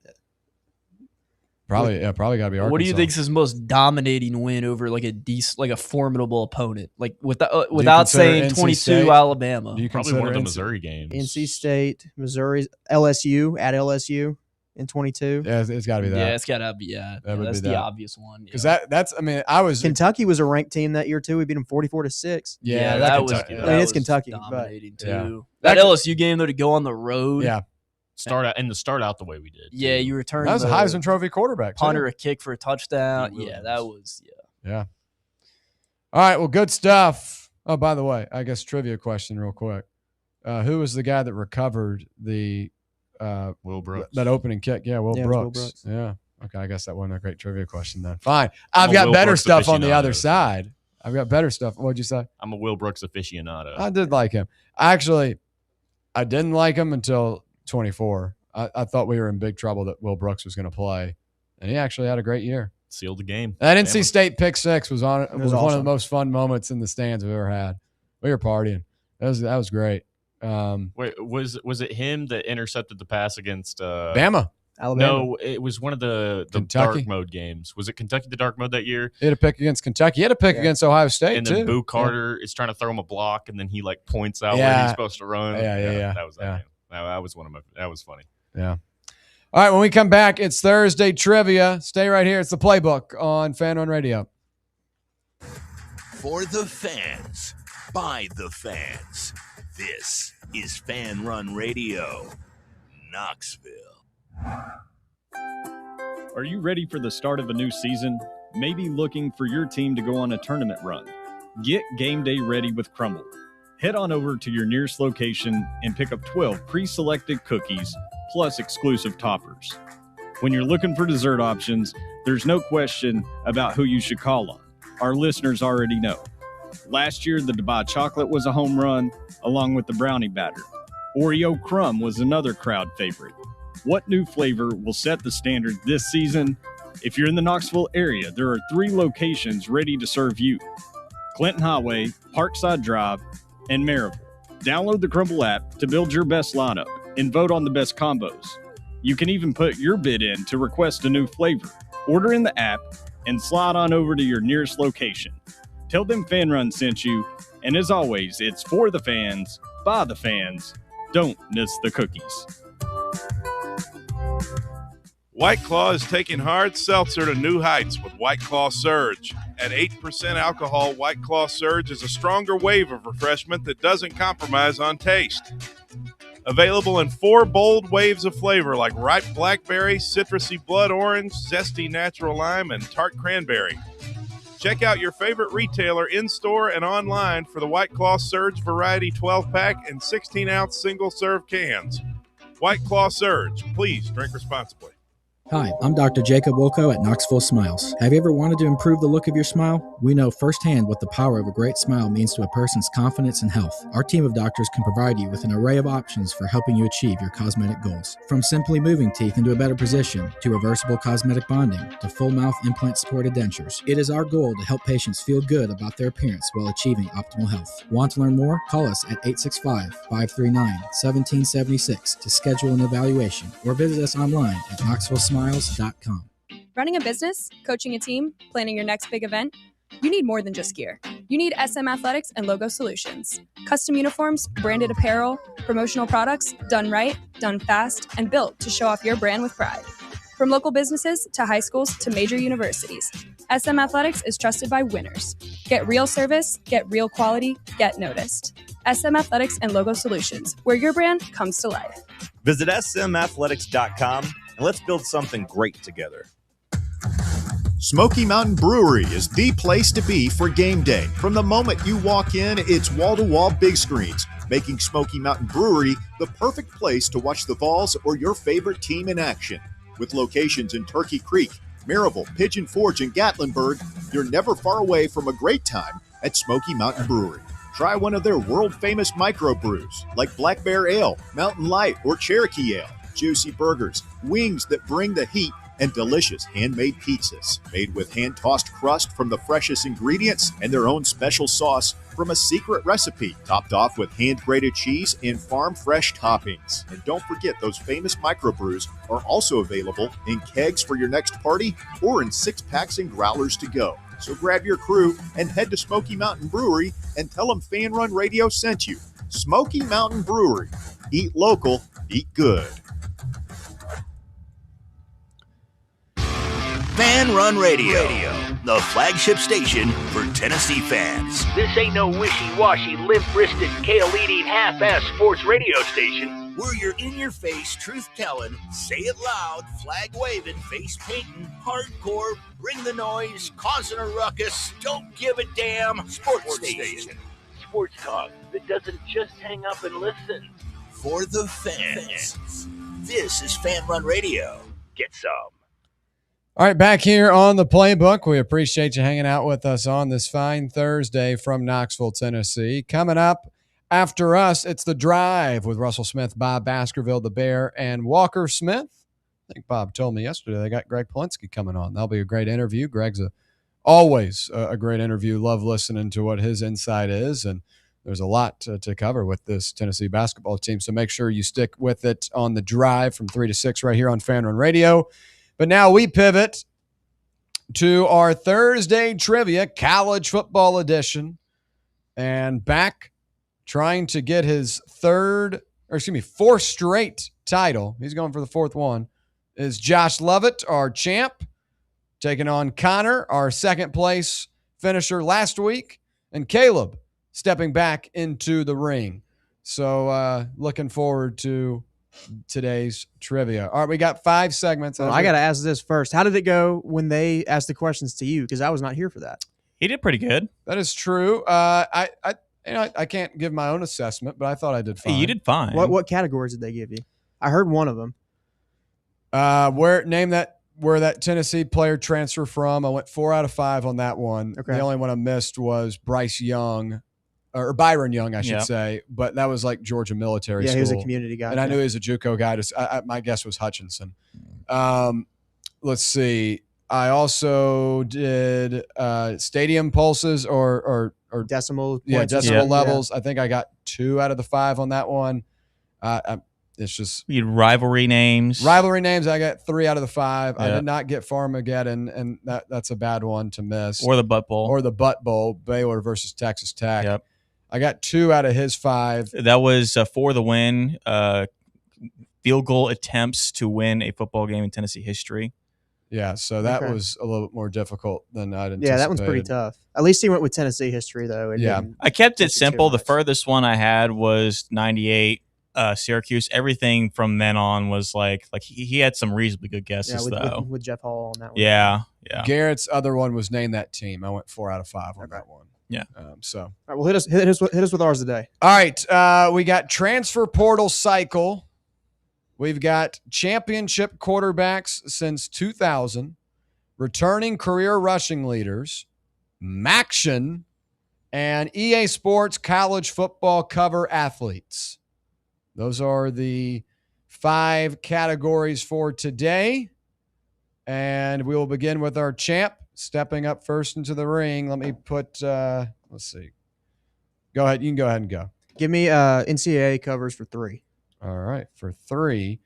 Probably got to be Arkansas. What do you think is his most dominating win over like a formidable opponent? Like without saying NC 22 State? Alabama. Do you Probably consider one of the NC Missouri games. NC State, Missouri, LSU at LSU in 22. Yeah, it's got to be that. Yeah, it's gotta be That would that's be the that. obvious one. Because Yeah. that's. I mean, I was. Kentucky was a ranked team that year too. We beat them 44-6. Yeah, that was. Kentucky, That though. I mean, it's was Kentucky, but- dominating too. Yeah. That LSU game though to go on the road. Yeah, Start out the way we did. Yeah, you returned. that was a the Heisman Trophy quarterback. too. punter a kick for a touchdown. Pete Yeah, Williams. that was Yeah. All right. Well, good stuff. Oh, by the way, I guess trivia question real quick. Who was the guy that recovered the Will Brooks. that opening kick? Yeah, Will Yeah, it was Will Brooks. Brooks. Yeah. Okay. I guess that wasn't a great trivia question then. Fine. I'm I've a got Will better Brooks stuff on the aficionado, other so- side. I've got better stuff. What'd you say? I'm a Will Brooks aficionado. I did like him. Actually, I didn't like him until 24. I thought we were in big trouble that Will Brooks was going to play. and he actually had a great year. Sealed the game. That NC State pick six was one of the awesome. most fun moments in the stands we've ever had. We were partying. That was great. Wait, was it him that intercepted the pass against Bama? Alabama. No, it was one of the dark mode games. Was it Kentucky the dark mode that year? He had a pick against Kentucky. He had a pick against Ohio State, and too. then Boo Carter is trying to throw him a block, and then he like points out where he's supposed to run. Yeah. That was that game. That was that was funny. Yeah. All right, when we come back, it's Thursday trivia. Stay right here. It's the Playbook on Fan Run Radio. For the fans, by the fans, this is Fan Run Radio, Knoxville. Are you ready for the start of a new season? Maybe looking for your team to go on a tournament run? Get game day ready with Crumble. Head on over to your nearest location and pick up 12 pre-selected cookies plus exclusive toppers. When you're looking for dessert options, there's no question about who you should call on. Our listeners already know. Last year, the Dubai chocolate was a home run, along with the brownie batter. Oreo crumb was another crowd favorite. What new flavor will set the standard this season? If you're in the Knoxville area, there are 3 locations ready to serve you: Clinton Highway, Parkside Drive, and Maryville. Download the Crumble app to build your best lineup and vote on the best combos. You can even put your bid in to request a new flavor. Order in the app and slide on over to your nearest location. Tell them Fan Run sent you, and as always, it's for the fans, by the fans. Don't miss the cookies. White Claw is taking hard seltzer to new heights with White Claw Surge. At 8% alcohol, White Claw Surge is a stronger wave of refreshment that doesn't compromise on taste. Available in 4 bold waves of flavor like ripe blackberry, citrusy blood orange, zesty natural lime, and tart cranberry. Check out your favorite retailer in-store and online for the White Claw Surge Variety 12-pack and 16-ounce single-serve cans. White Claw Surge. Please drink responsibly. Hi, I'm Dr. Jacob Wilco at Knoxville Smiles. Have you ever wanted to improve the look of your smile? We know firsthand what the power of a great smile means to a person's confidence and health. Our team of doctors can provide you with an array of options for helping you achieve your cosmetic goals. From simply moving teeth into a better position, to reversible cosmetic bonding, to full mouth implant-supported dentures. It is our goal to help patients feel good about their appearance while achieving optimal health. Want to learn more? Call us at 865-539-1776 to schedule an evaluation, or visit us online at knoxvillesmiles.com. Running a business, coaching a team, planning your next big event, you need more than just gear. You need SM Athletics and Logo Solutions. Custom uniforms, branded apparel, promotional products, done right, done fast, and built to show off your brand with pride. From local businesses to high schools to major universities, SM Athletics is trusted by winners. Get real service, get real quality, get noticed. SM Athletics and Logo Solutions, where your brand comes to life. Visit smathletics.com and let's build something great together. Smoky Mountain Brewery is the place to be for game day. From the moment you walk in, it's wall-to-wall big screens, making Smoky Mountain Brewery the perfect place to watch the Vols or your favorite team in action. With locations in Turkey Creek, Maryville, Pigeon Forge, and Gatlinburg, you're never far away from a great time at Smoky Mountain Brewery. Try one of their world-famous microbrews like Black Bear Ale, Mountain Light, or Cherokee Ale. Juicy burgers, wings that bring the heat, and delicious handmade pizzas made with hand-tossed crust from the freshest ingredients and their own special sauce from a secret recipe, topped off with hand-grated cheese and farm-fresh toppings. And don't forget, those famous microbrews are also available in kegs for your next party or in 6-packs and growlers to go. So grab your crew and head to Smoky Mountain Brewery and tell them Fan Run Radio sent you. Smoky Mountain Brewery. Eat local, eat good. Fan Run Radio, the flagship station for Tennessee fans. This ain't no wishy-washy, limp-wristed, kale-eating, half-ass sports radio station. We're your in-your-face, truth-telling, say it loud, flag-waving, face-painting, hardcore, bring the noise, causing a ruckus, don't give a damn sports station. Sports talk that doesn't just hang up and listen. For the fans. This is Fan Run Radio. Get some. All right, back here on the Playbook. We appreciate you hanging out with us on this fine Thursday from Knoxville, Tennessee. Coming up after us, it's The Drive with Russell Smith, Bob Baskerville, the Bear, and Walker Smith. think Bob told me yesterday they got Greg Polinsky coming on. That'll be a great interview. Greg's always a great interview. Love listening to what his insight is, and there's a lot to cover with this Tennessee basketball team. So make sure you stick with it on the drive from 3 to 6 right here on Fan Run Radio. But now we pivot to our Thursday trivia, college football edition, and back trying to get his fourth straight title. He's going for the fourth one. Is Josh Lovett, our champ, taking on Connor, our second place finisher last week, and Caleb stepping back into the ring. So looking forward to today's trivia. All right, we got 5 segments. Well, I got to ask this first. How did it go when they asked the questions to you? Because I was not here for that. He did pretty good. That is true. I can't give my own assessment, but I thought I did fine. You did fine. What categories did they give you? I heard one of them. Where that Tennessee player transfer from. I went 4 out of 5 on that one. Okay. The only one I missed was Bryce Young, or Byron Young, I should say. But that was like Georgia military school. Yeah, he was a community guy. And I knew he was a JUCO guy. My guess was Hutchinson. Let's see. I also did stadium pulses or decimal points. Yeah, decimal levels. Yeah. I think I got 2 out of the 5 on that one. It's just you had rivalry names. I got 3 out of the 5. Yeah. I did not get Farmageddon, and that's a bad one to miss. Or the Butt Bowl. Baylor versus Texas Tech. Yep. I got 2 out of his 5. That was for the win. Field goal attempts to win a football game in Tennessee history. Yeah, so that was a little bit more difficult than I'd anticipated. Yeah, that one's pretty tough. At least he went with Tennessee history, though. I kept it simple. The furthest one I had was 98 Syracuse. Everything from then on was like he had some reasonably good guesses, though. With Jeff Hall on that one. Yeah. Garrett's other one was Name That Team. I went 4 out of 5 on that one. Yeah. All right, well, hit us with ours today. All right, we got transfer portal cycle. We've got championship quarterbacks since 2000, returning career rushing leaders, Maction, and EA Sports college football cover athletes. Those are the 5 categories for today. And we will begin with our champ stepping up first into the ring. Let me put, let's see. Go ahead. You can go ahead and go. Give me NCAA covers for 3. All right. For 3,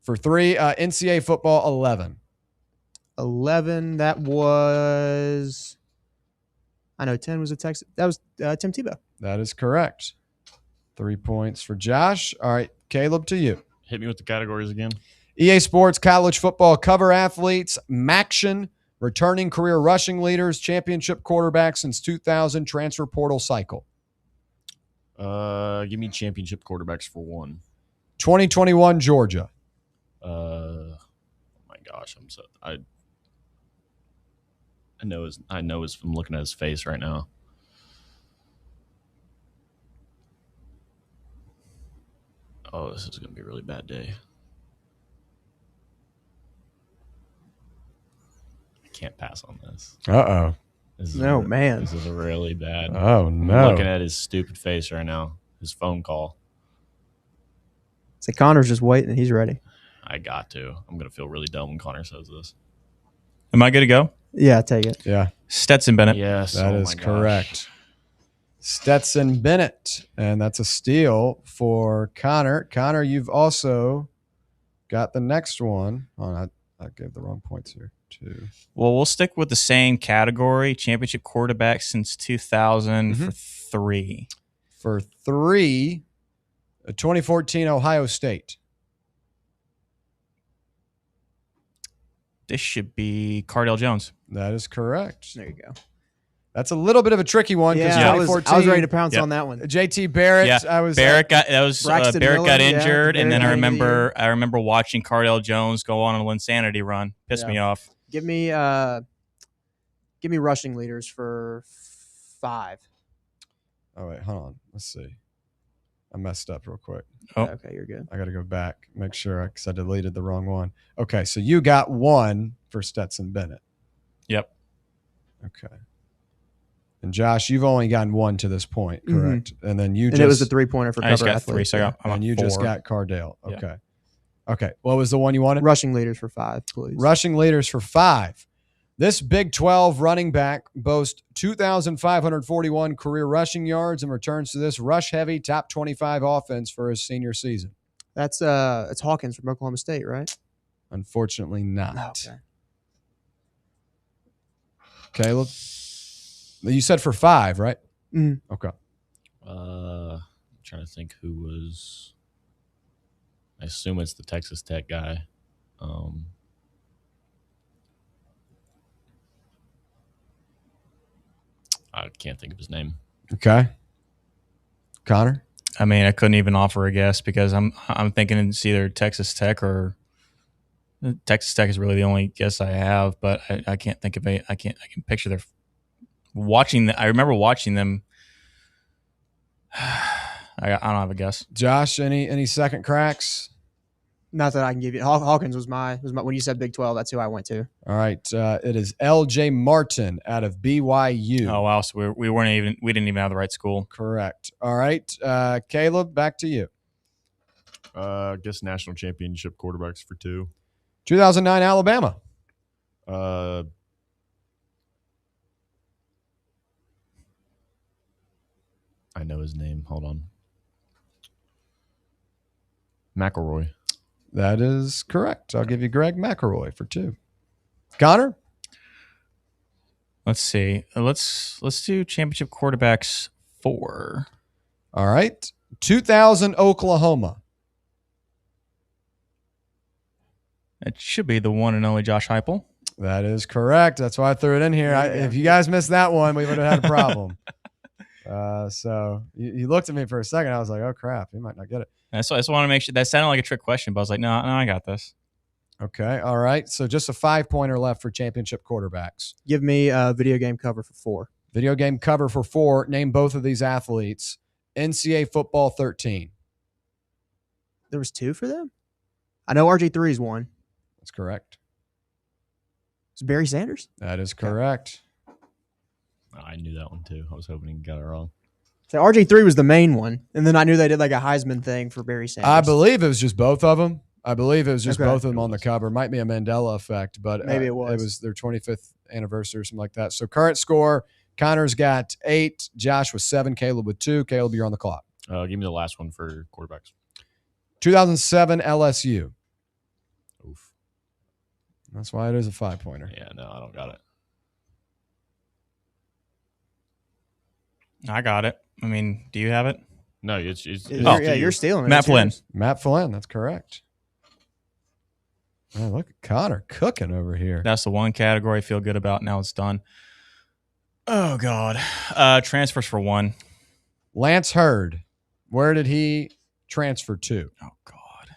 NCAA football 11. 11. That was, I know 10 was a Texas. That was Tim Tebow. That is correct. 3 points for Josh. All right, Caleb, to you. Hit me with the categories again. EA Sports college football cover athletes, Maction, returning career rushing leaders, championship quarterback since 2000, transfer portal cycle. Give me championship quarterbacks for 1. 2021 Georgia. Oh my gosh, I know his from looking at his face right now. Oh, this is going to be a really bad day. I can't pass on this. Uh-oh. Man. This is really bad. Oh, no. I'm looking at his stupid face right now. His phone call. So Connor's just waiting. He's ready. I got to. I'm going to feel really dumb when Connor says this. Am I good to go? Yeah, take it. Yeah. Stetson Bennett. Yes. That is correct. Stetson Bennett. And that's a steal for Connor. Connor, you've also got the next one. Oh, I gave the wrong points here, too. Well, we'll stick with the same category. Championship quarterback since 2000 for 3. For 3, 2014 Ohio State. This should be Cardale Jones. That is correct. There you go. That's a little bit of a tricky one because 2014. I was ready to pounce on that one. JT Barrett. Yeah. Barrett got injured, and then I remember watching Cardale Jones go on an insanity run. Pissed me off. Give me rushing leaders for 5. Oh wait, hold on. Let's see. I messed up real quick. Oh, okay, you're good. I got to go back, make sure, because I deleted the wrong one. Okay, so you got 1 for Stetson Bennett. Yep. Okay. And Josh, you've only gotten one to this point, correct? Mm-hmm. And then you it was a 3-pointer for I just cover got athlete. 3, so I'm and at you 4. just got Cardale. Yeah. Okay. Okay. What was the one you wanted? Rushing leaders for 5, please. Rushing leaders for 5. This Big 12 running back boasts 2,541 career rushing yards and returns to this rush-heavy top 25 offense for his senior season. That's it's Hawkins from Oklahoma State, right? Unfortunately not. Oh, okay. Caleb? You said for 5, right? Mm-hmm. Okay. I'm trying to think who was. I assume it's the Texas Tech guy. I can't think of his name. Okay. Connor? I mean, I couldn't even offer a guess because I'm thinking it's either Texas Tech or Texas Tech is really the only guess I have, but I can't think of it. I can picture their watching. I remember watching them. I don't have a guess. Josh, any second cracks? Not that I can give you. Hawkins was my when you said Big 12. That's who I went to. All right, it is L.J. Martin out of BYU. Oh wow, so we didn't even have the right school. Correct. All right, Caleb, back to you. I guess national championship quarterbacks for 2. 2009 Alabama. I know his name. Hold on. McElroy. That is correct. I'll give you Greg McElroy for 2. Connor? Let's see. Let's do championship quarterbacks 4. All right. 2000 Oklahoma. It should be the one and only Josh Heupel. That is correct. That's why I threw it in here. If you guys missed that one, we would have had a problem. So you looked at me for a second. I was like, oh, crap. He might not get it. I just want to make sure. That sounded like a trick question, but I was like, no, I got this. Okay. All right. So just a 5-pointer left for championship quarterbacks. Give me a video game cover for 4. Video game cover for 4. Name both of these athletes. NCAA football 13. There was 2 for them? I know RG3 is 1. That's correct. Is Barry Sanders? That is correct. I knew that one too. I was hoping he got it wrong. So RG3 was the main one, and then I knew they did like a Heisman thing for Barry Sanders. I believe it was just both of them. Okay. Both of them on the cover. Might be a Mandela effect, but Maybe it was. It was their 25th anniversary or something like that. So current score, Connor's got 8, Josh with 7, Caleb with 2. Caleb, you're on the clock. Give me the last one for quarterbacks. 2007 LSU. Oof. That's why it is a 5-pointer. Yeah, no, I don't got it. I got it. I mean, do you have it? No, you're stealing it. Matt Flynn. Matt Flynn, that's correct. Man, look at Connor cooking over here. That's the one category I feel good about. Now it's done. Oh, God. Transfers for 1. Lance Hurd. Where did he transfer to? Oh, God.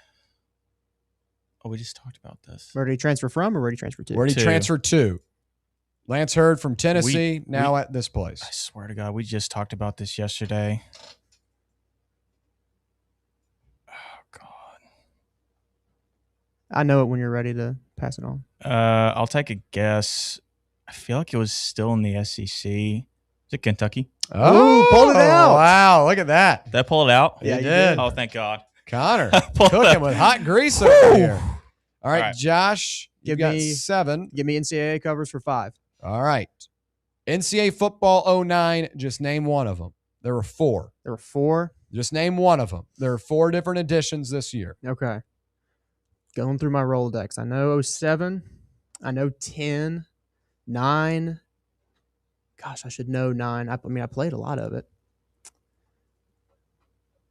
Oh, we just talked about this. Where did he transfer from or where did he transfer to? Where did he transfer to? Lance Hurd from Tennessee, now at this place. I swear to God, we just talked about this yesterday. Oh, God. I know it when you're ready to pass it on. I'll take a guess. I feel like it was still in the SEC. Is it Kentucky? Oh, pulled it out. Wow, look at that. Did I pull it out? Yeah, you did. Oh, thank God. Connor cooking with hot grease over here. All right, Josh, you got me 7. Give me NCAA covers for 5. All right. NCAA football 09, just name one of them. There were 4. There were 4? Just name one of them. There are 4 different editions this year. Okay. Going through my Rolodex. I know 07. I know 10. 9. Gosh, I should know 9. I mean, I played a lot of it.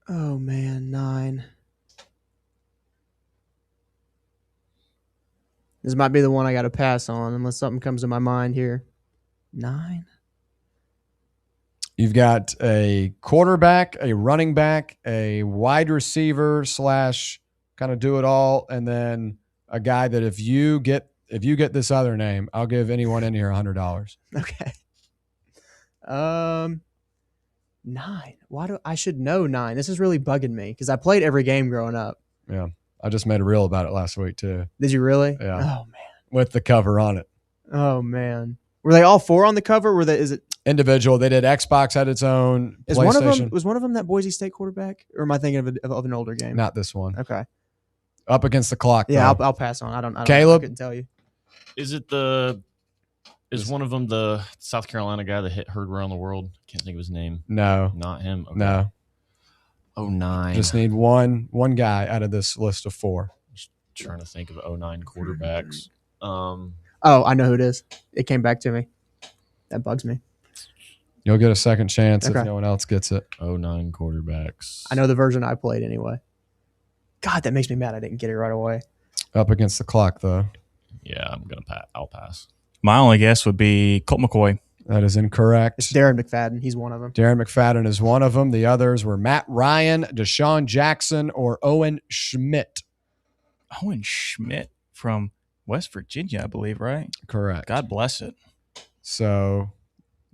Oh, man, 9. This might be the one I got to pass on unless something comes to my mind here. 9? You've got a quarterback, a running back, a wide receiver / kind of do it all, and then a guy that if you get this other name, I'll give anyone in here $100. Okay. 9. I should know 9. This is really bugging me because I played every game growing up. Yeah. I just made a reel about it last week too. Did you really? Yeah. Oh, man. With the cover on it. Oh, man. Were they all 4 on the cover? Is it individual? They did. Xbox had its own. is PlayStation. one of them that Boise State quarterback? Or am I thinking of an older game? Not this one. Okay. Up against the clock. Yeah, though. I'll pass on. I don't Caleb? I couldn't tell you. Is one of them the South Carolina guy that hit Heard Around the World? Can't think of his name. No. Not him. Okay. No. 09. Just need one guy out of this list of 4. Just trying to think of 09 quarterbacks. Oh, I know who it is. It came back to me. That bugs me. You'll get a second chance Okay. if no one else gets it. 09 quarterbacks. I know the version I played anyway. God, that makes me mad I didn't get it right away. Up against the clock, though. Yeah, I'll pass. My only guess would be Colt McCoy. That is incorrect. It's Darren McFadden. He's one of them. Darren McFadden is one of them. The others were Matt Ryan, Deshaun Jackson, or Owen Schmidt. Owen Schmidt from West Virginia, I believe, right? Correct. God bless it. So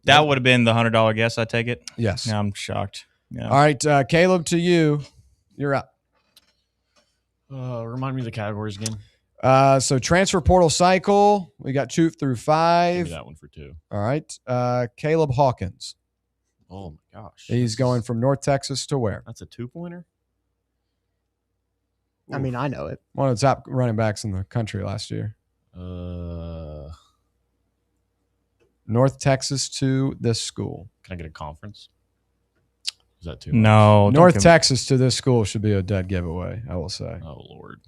that would have been the $100 guess, I take it? Yes. Yeah, I'm shocked. Yeah. All right, Caleb, to you. You're up. Remind me of the categories again. So transfer portal cycle, we got 2 through 5. Give me that one for 2. All right. Caleb Hawkins. Oh my gosh. He's going from North Texas to where? That's a 2-pointer? I mean, I know it. One of the top running backs in the country last year. North Texas to this school. Can I get a conference? Is that too much? No. North Texas to this school should be a dead giveaway, I will say. Oh, Lord.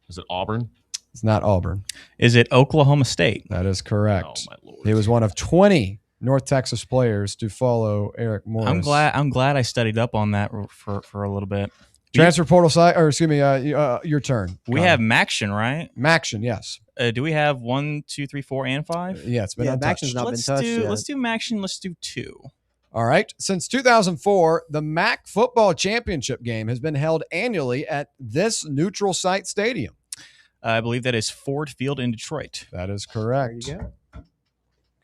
Is it Auburn? It's not Auburn. Is it Oklahoma State? That is correct. Oh, my Lord. He was one of 20 North Texas players to follow Eric Morris. I'm glad I studied up on that for a little bit. Transfer portal site, or excuse me, your turn. We have Maction, right? Maction, yes. Do we have 1, 2, 3, 4, and 5? Yeah, it's been untouched. Maction's not been touched yet. Let's do Maction. Let's do 2. All right. Since 2004, the MAC football championship game has been held annually at this neutral site stadium. I believe that is Ford Field in Detroit. That is correct. There you go.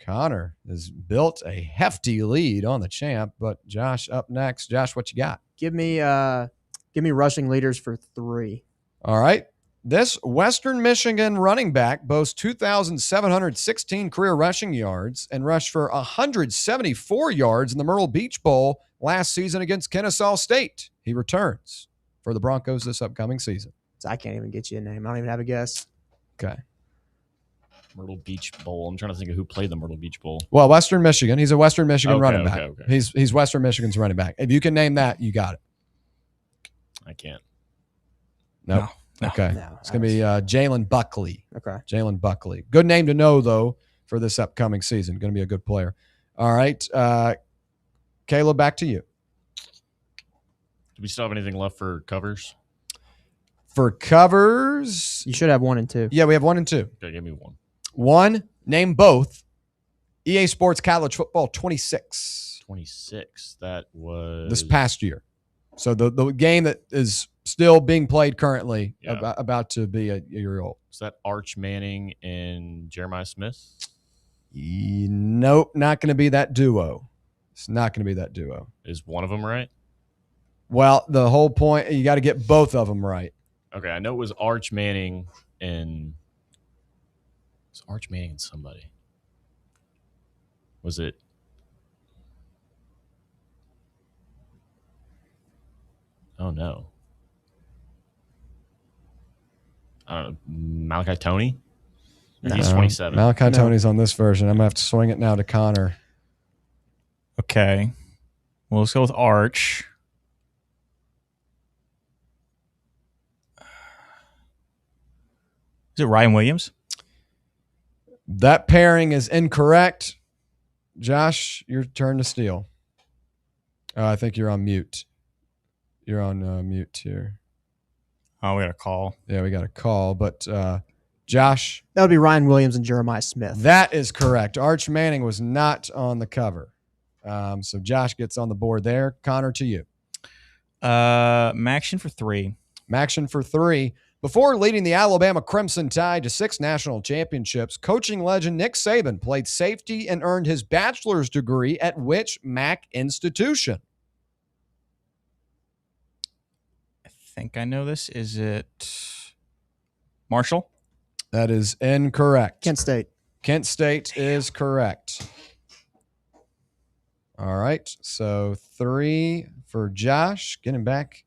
Connor has built a hefty lead on the champ, but Josh up next. Josh, what you got? Give me rushing leaders for 3. All right. This Western Michigan running back boasts 2,716 career rushing yards and rushed for 174 yards in the Myrtle Beach Bowl last season against Kennesaw State. He returns for the Broncos this upcoming season. I can't even get you a name. I don't even have a guess. Okay. Myrtle Beach Bowl. I'm trying to think of who played the Myrtle Beach Bowl. Well, Western Michigan. He's a Western Michigan Okay, running back. okay. He's Western Michigan's running back. If you can name that, you got it. I can't. Nope. No. Okay. No, It's going to be Jalen Buckley. Okay. Jalen Buckley. Good name to know, though, for this upcoming season. Going to be a good player. All right. Caleb, back to you. Do we still have anything left for covers? For covers, You should have 1 and 2. yeah, we have 1 and 2. Okay, give me one. 1, name both. EA Sports College Football 26 26. That was this past year. So the game that is still being played currently, Yeah. about to be a year old. Is that Arch Manning and Jeremiah Smith? Nope, not going to be that duo. It's not going to be that duo. Is one of them right? Well, the whole point, you got to get both of them right. Okay, I know it was Arch Manning and it's Arch Manning and somebody. Was it? Oh no. I don't know. Malachi Toney? He's 27. Malachi Toney's on this version. I'm going to have to swing it now to Connor. Okay. Well, let's go with Arch. Is it Ryan Williams? That pairing is incorrect. Josh, your turn to steal. I think you're on mute. You're on mute here. Oh, we got a call. Yeah, we got a call. But Josh. That would be Ryan Williams and Jeremiah Smith. That is correct. Arch Manning was not on the cover. So Josh gets on the board there. Connor, to you. Maction for 3. Maction for 3. Before leading the Alabama Crimson Tide to 6 national championships, coaching legend Nick Saban played safety and earned his bachelor's degree at which MAC institution? I think I know this. Is it Marshall? That is incorrect. Kent State. Kent State is correct. All right. So 3 for Josh, getting back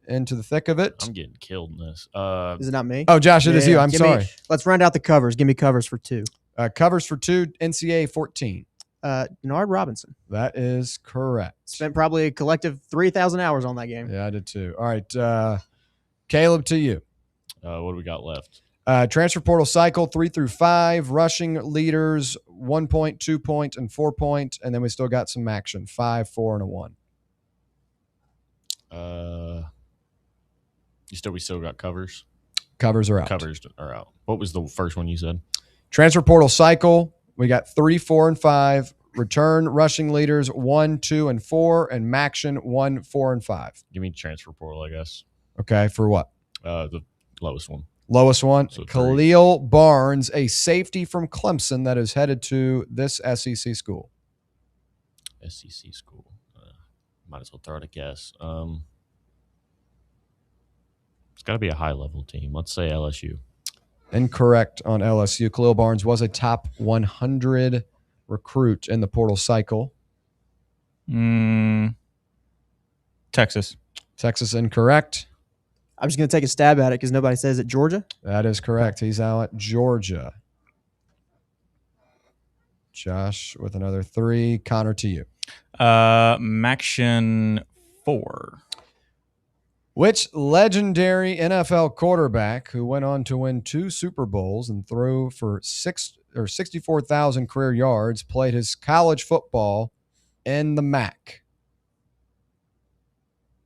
into the thick of it. I'm getting killed in this. Is it not me? Oh, Josh, it is you. I'm sorry. Let's round out the covers. Give me covers for 2. Covers for 2, NCAA 14. Denard Robinson. That is correct. Spent probably a collective 3,000 hours on that game. Yeah, I did too. All right. Caleb, to you. What do we got left? Transfer portal cycle 3 through 5, rushing leaders 1 point, 2 point, and 4 point, and then we still got some action 5, 4, and a 1. We still got covers. Covers are out. Covers are out. What was the first one you said? Transfer portal cycle. We got 3, 4, and 5. Return rushing leaders 1, 2, and 4, and Maction 1, 4, and 5. Give me transfer portal, I guess. Okay, for what? The lowest one. Lowest one. So 3. Khalil Barnes, a safety from Clemson that is headed to this SEC school. SEC school. Might as well throw out a guess. It's got to be a high-level team. Let's say LSU. Incorrect on LSU. Khalil Barnes was a top 100 recruit in the portal cycle. Texas. Texas incorrect. I'm just going to take a stab at it because nobody says it. Georgia? That is correct. He's out at Georgia. Josh with another 3. Connor, to you. Maction 4. Which legendary NFL quarterback who went on to win 2 Super Bowls and threw for 64,000 career yards played his college football in the MAC?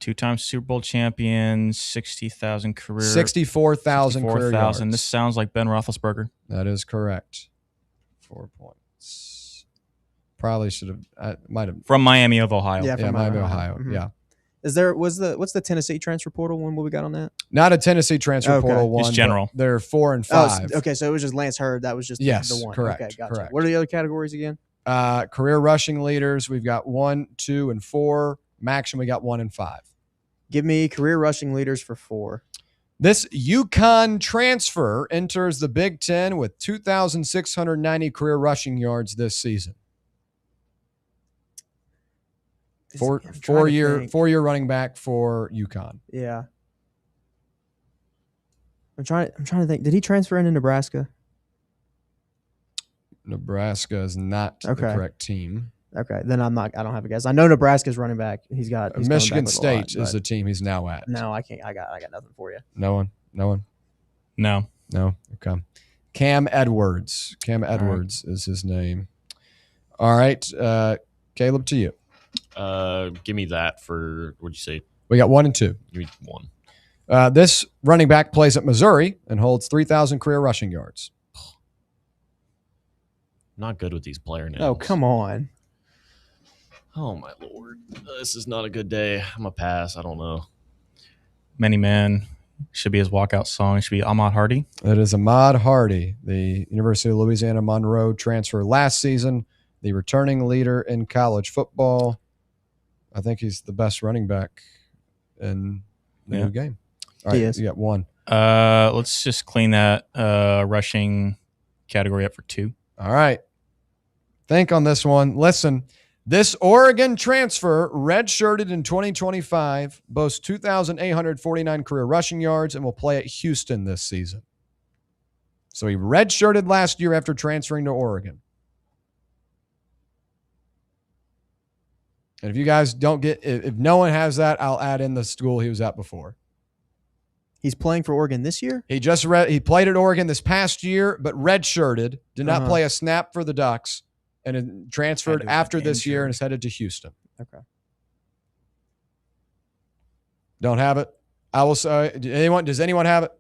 2-time Super Bowl champion, 60,000 career. 64,000 career yards. This sounds like Ben Roethlisberger. That is correct. 4 points. Probably should have. I might have. From Miami of Ohio. Yeah, from Miami, Ohio. Mm-hmm. Yeah. What's the Tennessee transfer portal one? What we got on that? Not a Tennessee transfer portal one. It's general. They're 4 and 5. Okay, so it was just Lance Hurd. That was just yes, the one. Correct. Okay, gotcha. Correct. What are the other categories again? Career rushing leaders. We've got 1, 2, and 4. Maction, we got 1 and 5. Give me career rushing leaders for 4. This UConn transfer enters the Big Ten with 2,690 career rushing yards this season. Four-year running back for UConn. Yeah. I'm trying to think. Did he transfer into Nebraska? Nebraska is not the correct team. Okay, then I don't have a guess. I know Nebraska's running back. He's Michigan State is the team he's now at. No, I can't. I got nothing for you. No one. No. Okay. Cam Edwards. Edwards is his name. All right. Caleb, to you. Give me that for, what'd you say? We got 1 and 2. Give me 1. This running back plays at Missouri and holds 3,000 career rushing yards. Not good with these player names. Oh, come on. Oh, my Lord. This is not a good day. I'm going to pass. I don't know. Many Men should be his walkout song. It should be Ahmad Hardy. It is Ahmad Hardy, the University of Louisiana Monroe transfer last season, the returning leader in college football. I think he's the best running back in the new game. All right, you got 1. Let's just clean that rushing category up for 2. All right. Think on this one. Listen, this Oregon transfer, redshirted in 2025, boasts 2,849 career rushing yards and will play at Houston this season. So he redshirted last year after transferring to Oregon. And if you guys don't get, if no one has that, I'll add in the school he was at before. He's playing for Oregon this year? He played at Oregon this past year, but redshirted, did not play a snap for the Ducks, and it transferred after this year and is headed to Houston. Okay. Don't have it? I will say, does anyone have it?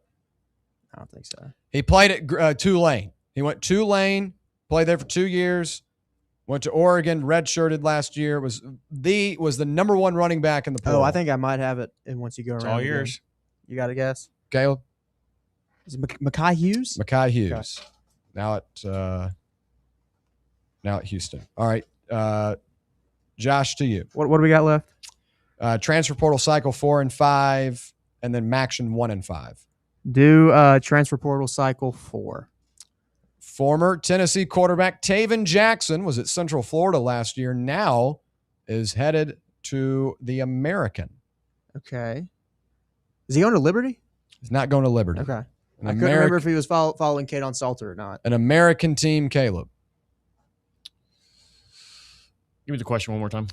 I don't think so. He played at Tulane. He went Tulane, played there for 2 years, went to Oregon, redshirted last year, was the number 1 running back in the pool. Oh, I think I might have it once you go around. It's all yours. You got a guess? Caleb? Is it Mekhi Hughes? Mekhi Hughes. Okay. Now at Houston. All right. Josh, to you. What do we got left? Transfer portal cycle 4 and 5, and then Maction 1 and 5. Do transfer portal cycle 4. Former Tennessee quarterback Taven Jackson was at Central Florida last year. Now is headed to the American. Okay. Is he going to Liberty? He's not going to Liberty. Okay. I couldn't remember if he was following Kadon Salter or not. An American team, Caleb. Give me the question one more time.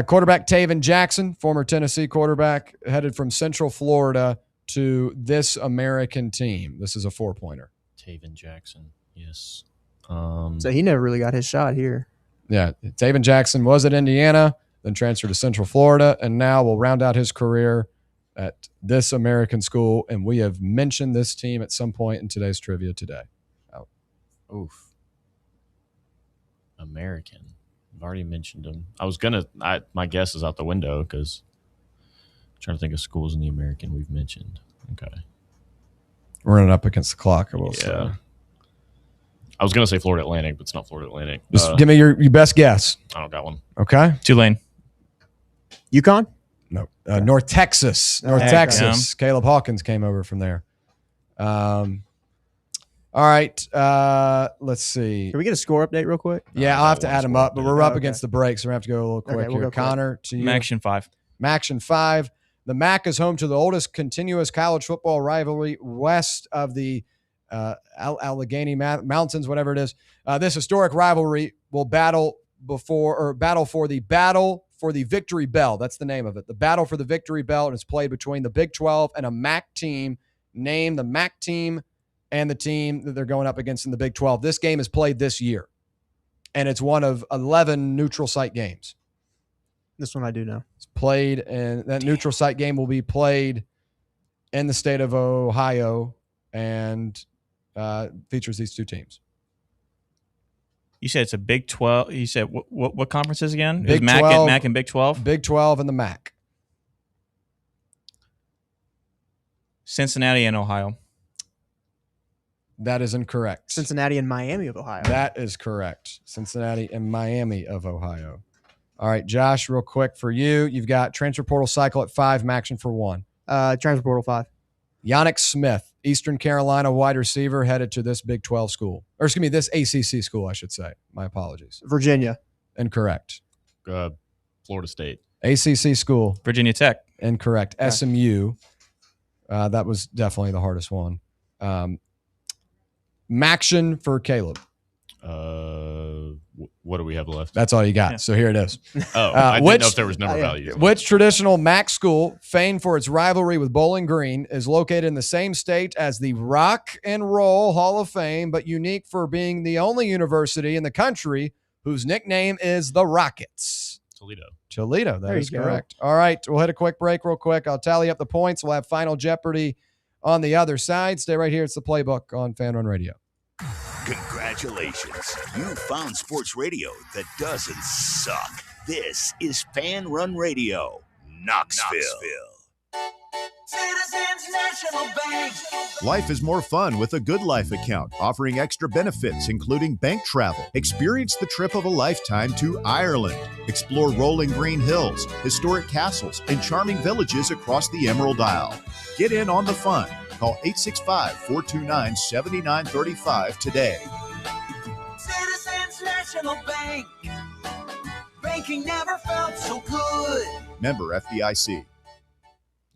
Quarterback Taven Jackson, former Tennessee quarterback, headed from Central Florida to this American team. This is a 4-pointer. Taven Jackson, yes. So he never really got his shot here. Yeah, Taven Jackson was at Indiana, then transferred to Central Florida, and now will round out his career at this American school. And we have mentioned this team at some point in today's trivia today. Oof. American. I've already mentioned them. My guess is out the window because I'm trying to think of schools in the American we've mentioned. Okay. Running up against the clock, I will say. I was going to say Florida Atlantic, but it's not Florida Atlantic. Just give me your best guess. I don't got one. Okay. Tulane. UConn? No. North Texas. North Texas. Caleb Hawkins came over from there. All right. Let's see. Can we get a score update real quick? Yeah, I'll have to add them up, but we're up against the break, so we have to go a little quick here. We'll go Connor, to you. Maction 5. Maction 5. The MAC is home to the oldest continuous college football rivalry west of the Allegheny Mountains, whatever it is. This historic rivalry will battle for the Victory Bell. That's the name of it. The Battle for the Victory Bell, and it's played between the Big 12 and a MAC team named the MAC team and the team that they're going up against in the Big 12. This game is played this year, and it's one of 11 neutral site games. This one I do know. It's played, and that neutral site game will be played in the state of Ohio and features these two teams. You said it's a Big 12. You said what conferences again? Big MAC, 12, MAC and Big 12? Big 12 and the MAC. Cincinnati and Ohio. That is incorrect. Cincinnati and Miami of Ohio. That is correct. Cincinnati and Miami of Ohio. All right, Josh, real quick for you. You've got transfer portal cycle at 5, Maction for 1. Transfer portal 5. Yannick Smith, Eastern Carolina wide receiver, headed to this Big 12 school. Or excuse me, this ACC school, I should say. My apologies. Virginia. Incorrect. Florida State. ACC school. Virginia Tech. Incorrect. Okay. SMU. That was definitely the hardest one. Maction for Caleb. What do we have left? That's all you got. Yeah. So here it is. I didn't know if there was number values. Which traditional MAC school, famed for its rivalry with Bowling Green, is located in the same state as the Rock and Roll Hall of Fame, but unique for being the only university in the country whose nickname is the Rockets? Toledo. That is correct. All right. We'll hit a quick break real quick. I'll tally up the points. We'll have Final Jeopardy on the other side. Stay right here. It's the Playbook on Fan Run Radio. Congratulations. You found sports radio that doesn't suck. This is Fan Run Radio, Knoxville. Citizens National Bank. Life is more fun with a Good Life account, offering extra benefits, including bank travel. Experience the trip of a lifetime to Ireland. Explore rolling green hills, historic castles, and charming villages across the Emerald Isle. Get in on the fun. Call 865-429-7935 today. Citizens National Bank. Banking never felt so good. Member FDIC.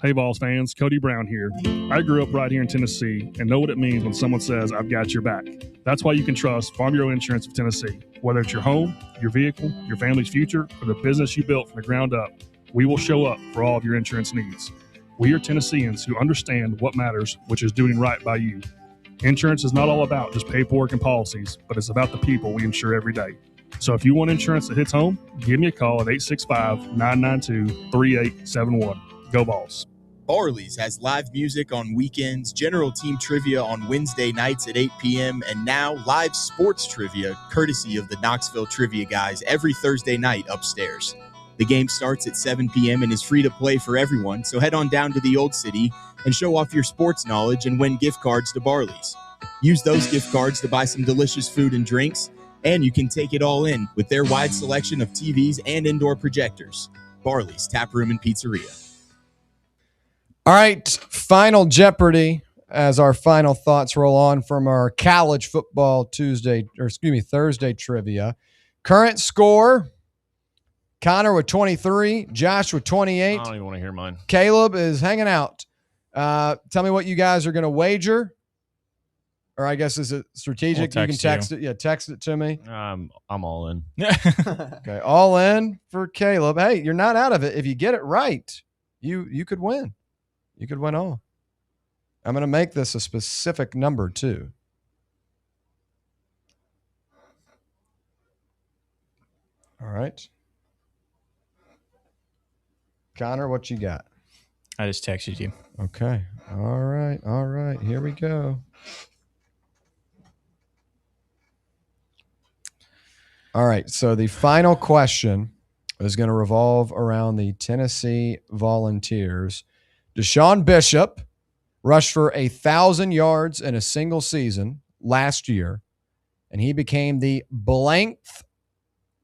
Hey, Vols fans, Cody Brown here. I grew up right here in Tennessee and know what it means when someone says, I've got your back. That's why you can trust Farm Bureau Insurance of Tennessee. Whether it's your home, your vehicle, your family's future, or the business you built from the ground up, we will show up for all of your insurance needs. We are Tennesseans who understand what matters, which is doing right by you. Insurance is not all about just paperwork and policies, but it's about the people we insure every day. So if you want insurance that hits home, give me a call at 865-992-3871. Go Vols. Barley's has live music on weekends, general team trivia on Wednesday nights at 8 p.m., and now live sports trivia courtesy of the Knoxville Trivia Guys every Thursday night upstairs. The game starts at 7 p.m. and is free to play for everyone, so head on down to the Old City and show off your sports knowledge and win gift cards to Barley's. Use those gift cards to buy some delicious food and drinks, and you can take it all in with their wide selection of TVs and indoor projectors. Barley's Tap Room and Pizzeria. All right, Final Jeopardy. as our final thoughts roll on from our college football Thursday trivia. Current score, Connor with 23, Josh with 28. I don't even want to hear mine. Caleb is hanging out. Tell me what you guys are going to wager. Or I guess, is it strategic? You can text it. Yeah, text it to me. I'm all in. Okay, all in for Caleb. Hey, you're not out of it. If you get it right, you could win. You could win all. I'm going to make this a specific number too. All right. Connor, what you got? I just texted you. Okay. All right. Here we go. All right. So the final question is going to revolve around the Tennessee Volunteers. Deshaun Bishop rushed for 1,000 yards in a single season last year, and he became the blank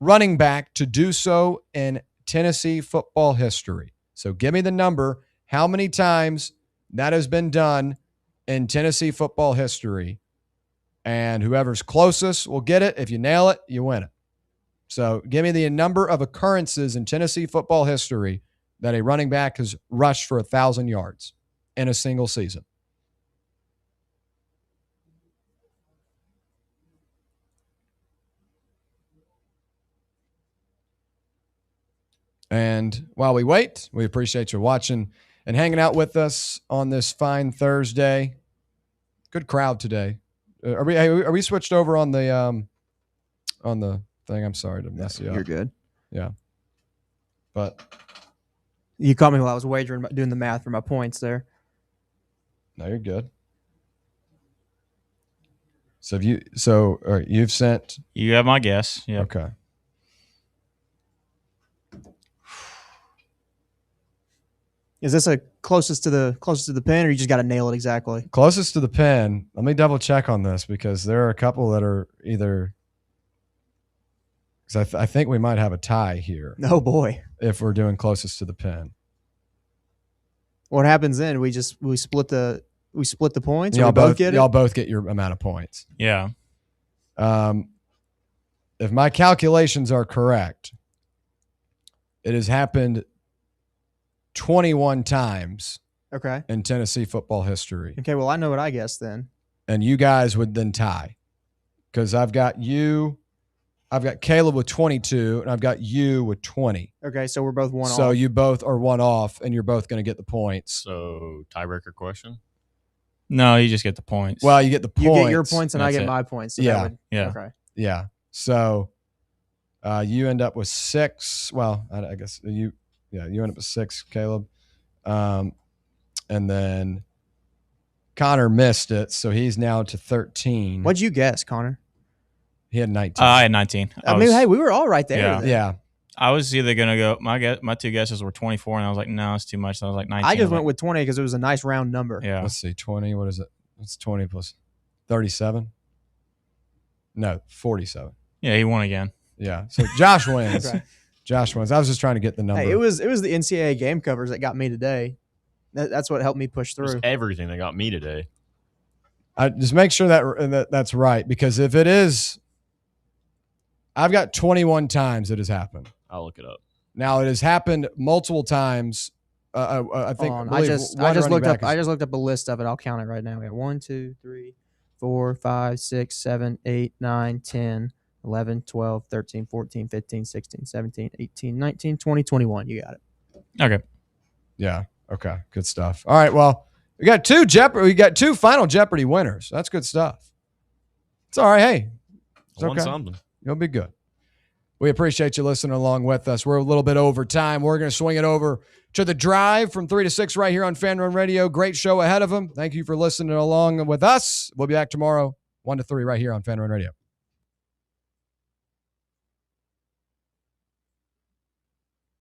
running back to do so in Tennessee football history. So give me the number, how many times that has been done in Tennessee football history, and whoever's closest will get it. If you nail it, you win it. So give me the number of occurrences in Tennessee football history that a running back has rushed for 1,000 yards in a single season. And while we wait, we appreciate you watching and hanging out with us on this fine Thursday. Good crowd today. Are we switched over on the thing? I'm sorry to mess you up. You're good. Yeah. But you caught me while I was wagering, doing the math for my points there. No, you're good. So all right, you've sent. You have my guess. Yeah. Okay. Is this a closest to the pin, or you just got to nail it exactly? Closest to the pin. Let me double check on this because there are a couple that are either. Because I think we might have a tie here. Oh boy! If we're doing closest to the pin. What happens then? We split the points. Y'all both get it. Y'all both get your amount of points. Yeah. If my calculations are correct, it has happened 21 times. Okay. In Tennessee football history. Okay. Well, I know what I guess then. And you guys would then tie, because I've got Caleb with 22, and I've got you with 20. Okay, so we're both one off. So you both are one off, and you're both going to get the points. So tiebreaker question? No, you just get the points. Well, you get the points. You get your points, and I get my points. So yeah. Okay. Yeah. So you end up with 6. Well, I guess you end up with 6, Caleb. And then Connor missed it, so he's now to 13. What'd you guess, Connor? He had 19. I had 19. Hey, we were all right there. Yeah. Yeah. I was either going to go, my two guesses were 24, and I was like, no, it's too much. So I was like 19. I just went with 20 because it was a nice round number. Yeah. Let's see, 20. What is it? It's 20 plus 37. No, 47. Yeah, he won again. Yeah. So Josh wins. Okay. Josh wins. I was just trying to get the number. Hey, it was the NCAA game covers that got me today. That's what helped me push through. It's everything that got me today. I just make sure that's right, because if it is, I've got 21 times it has happened. I'll look it up. Now it has happened multiple times. I think I just looked up. I just looked up a list of it. I'll count it right now. We got 1, 2, 3, 4, 5, 6, 7, 8, 9, 10, 11, 12, 13, 14, 15, 16, 17, 18, 19, 20, 21. You got it. Okay. Yeah. Okay. Good stuff. All right. Well, we got 2 final Jeopardy winners. That's good stuff. It's all right. Hey, it's I won okay. something. You'll be good. We appreciate you listening along with us. We're a little bit over time. We're going to swing it over to The Drive from 3 to 6 right here on Fan Run Radio. Great show ahead of them. Thank you for listening along with us. We'll be back tomorrow, 1 to 3 right here on Fan Run Radio.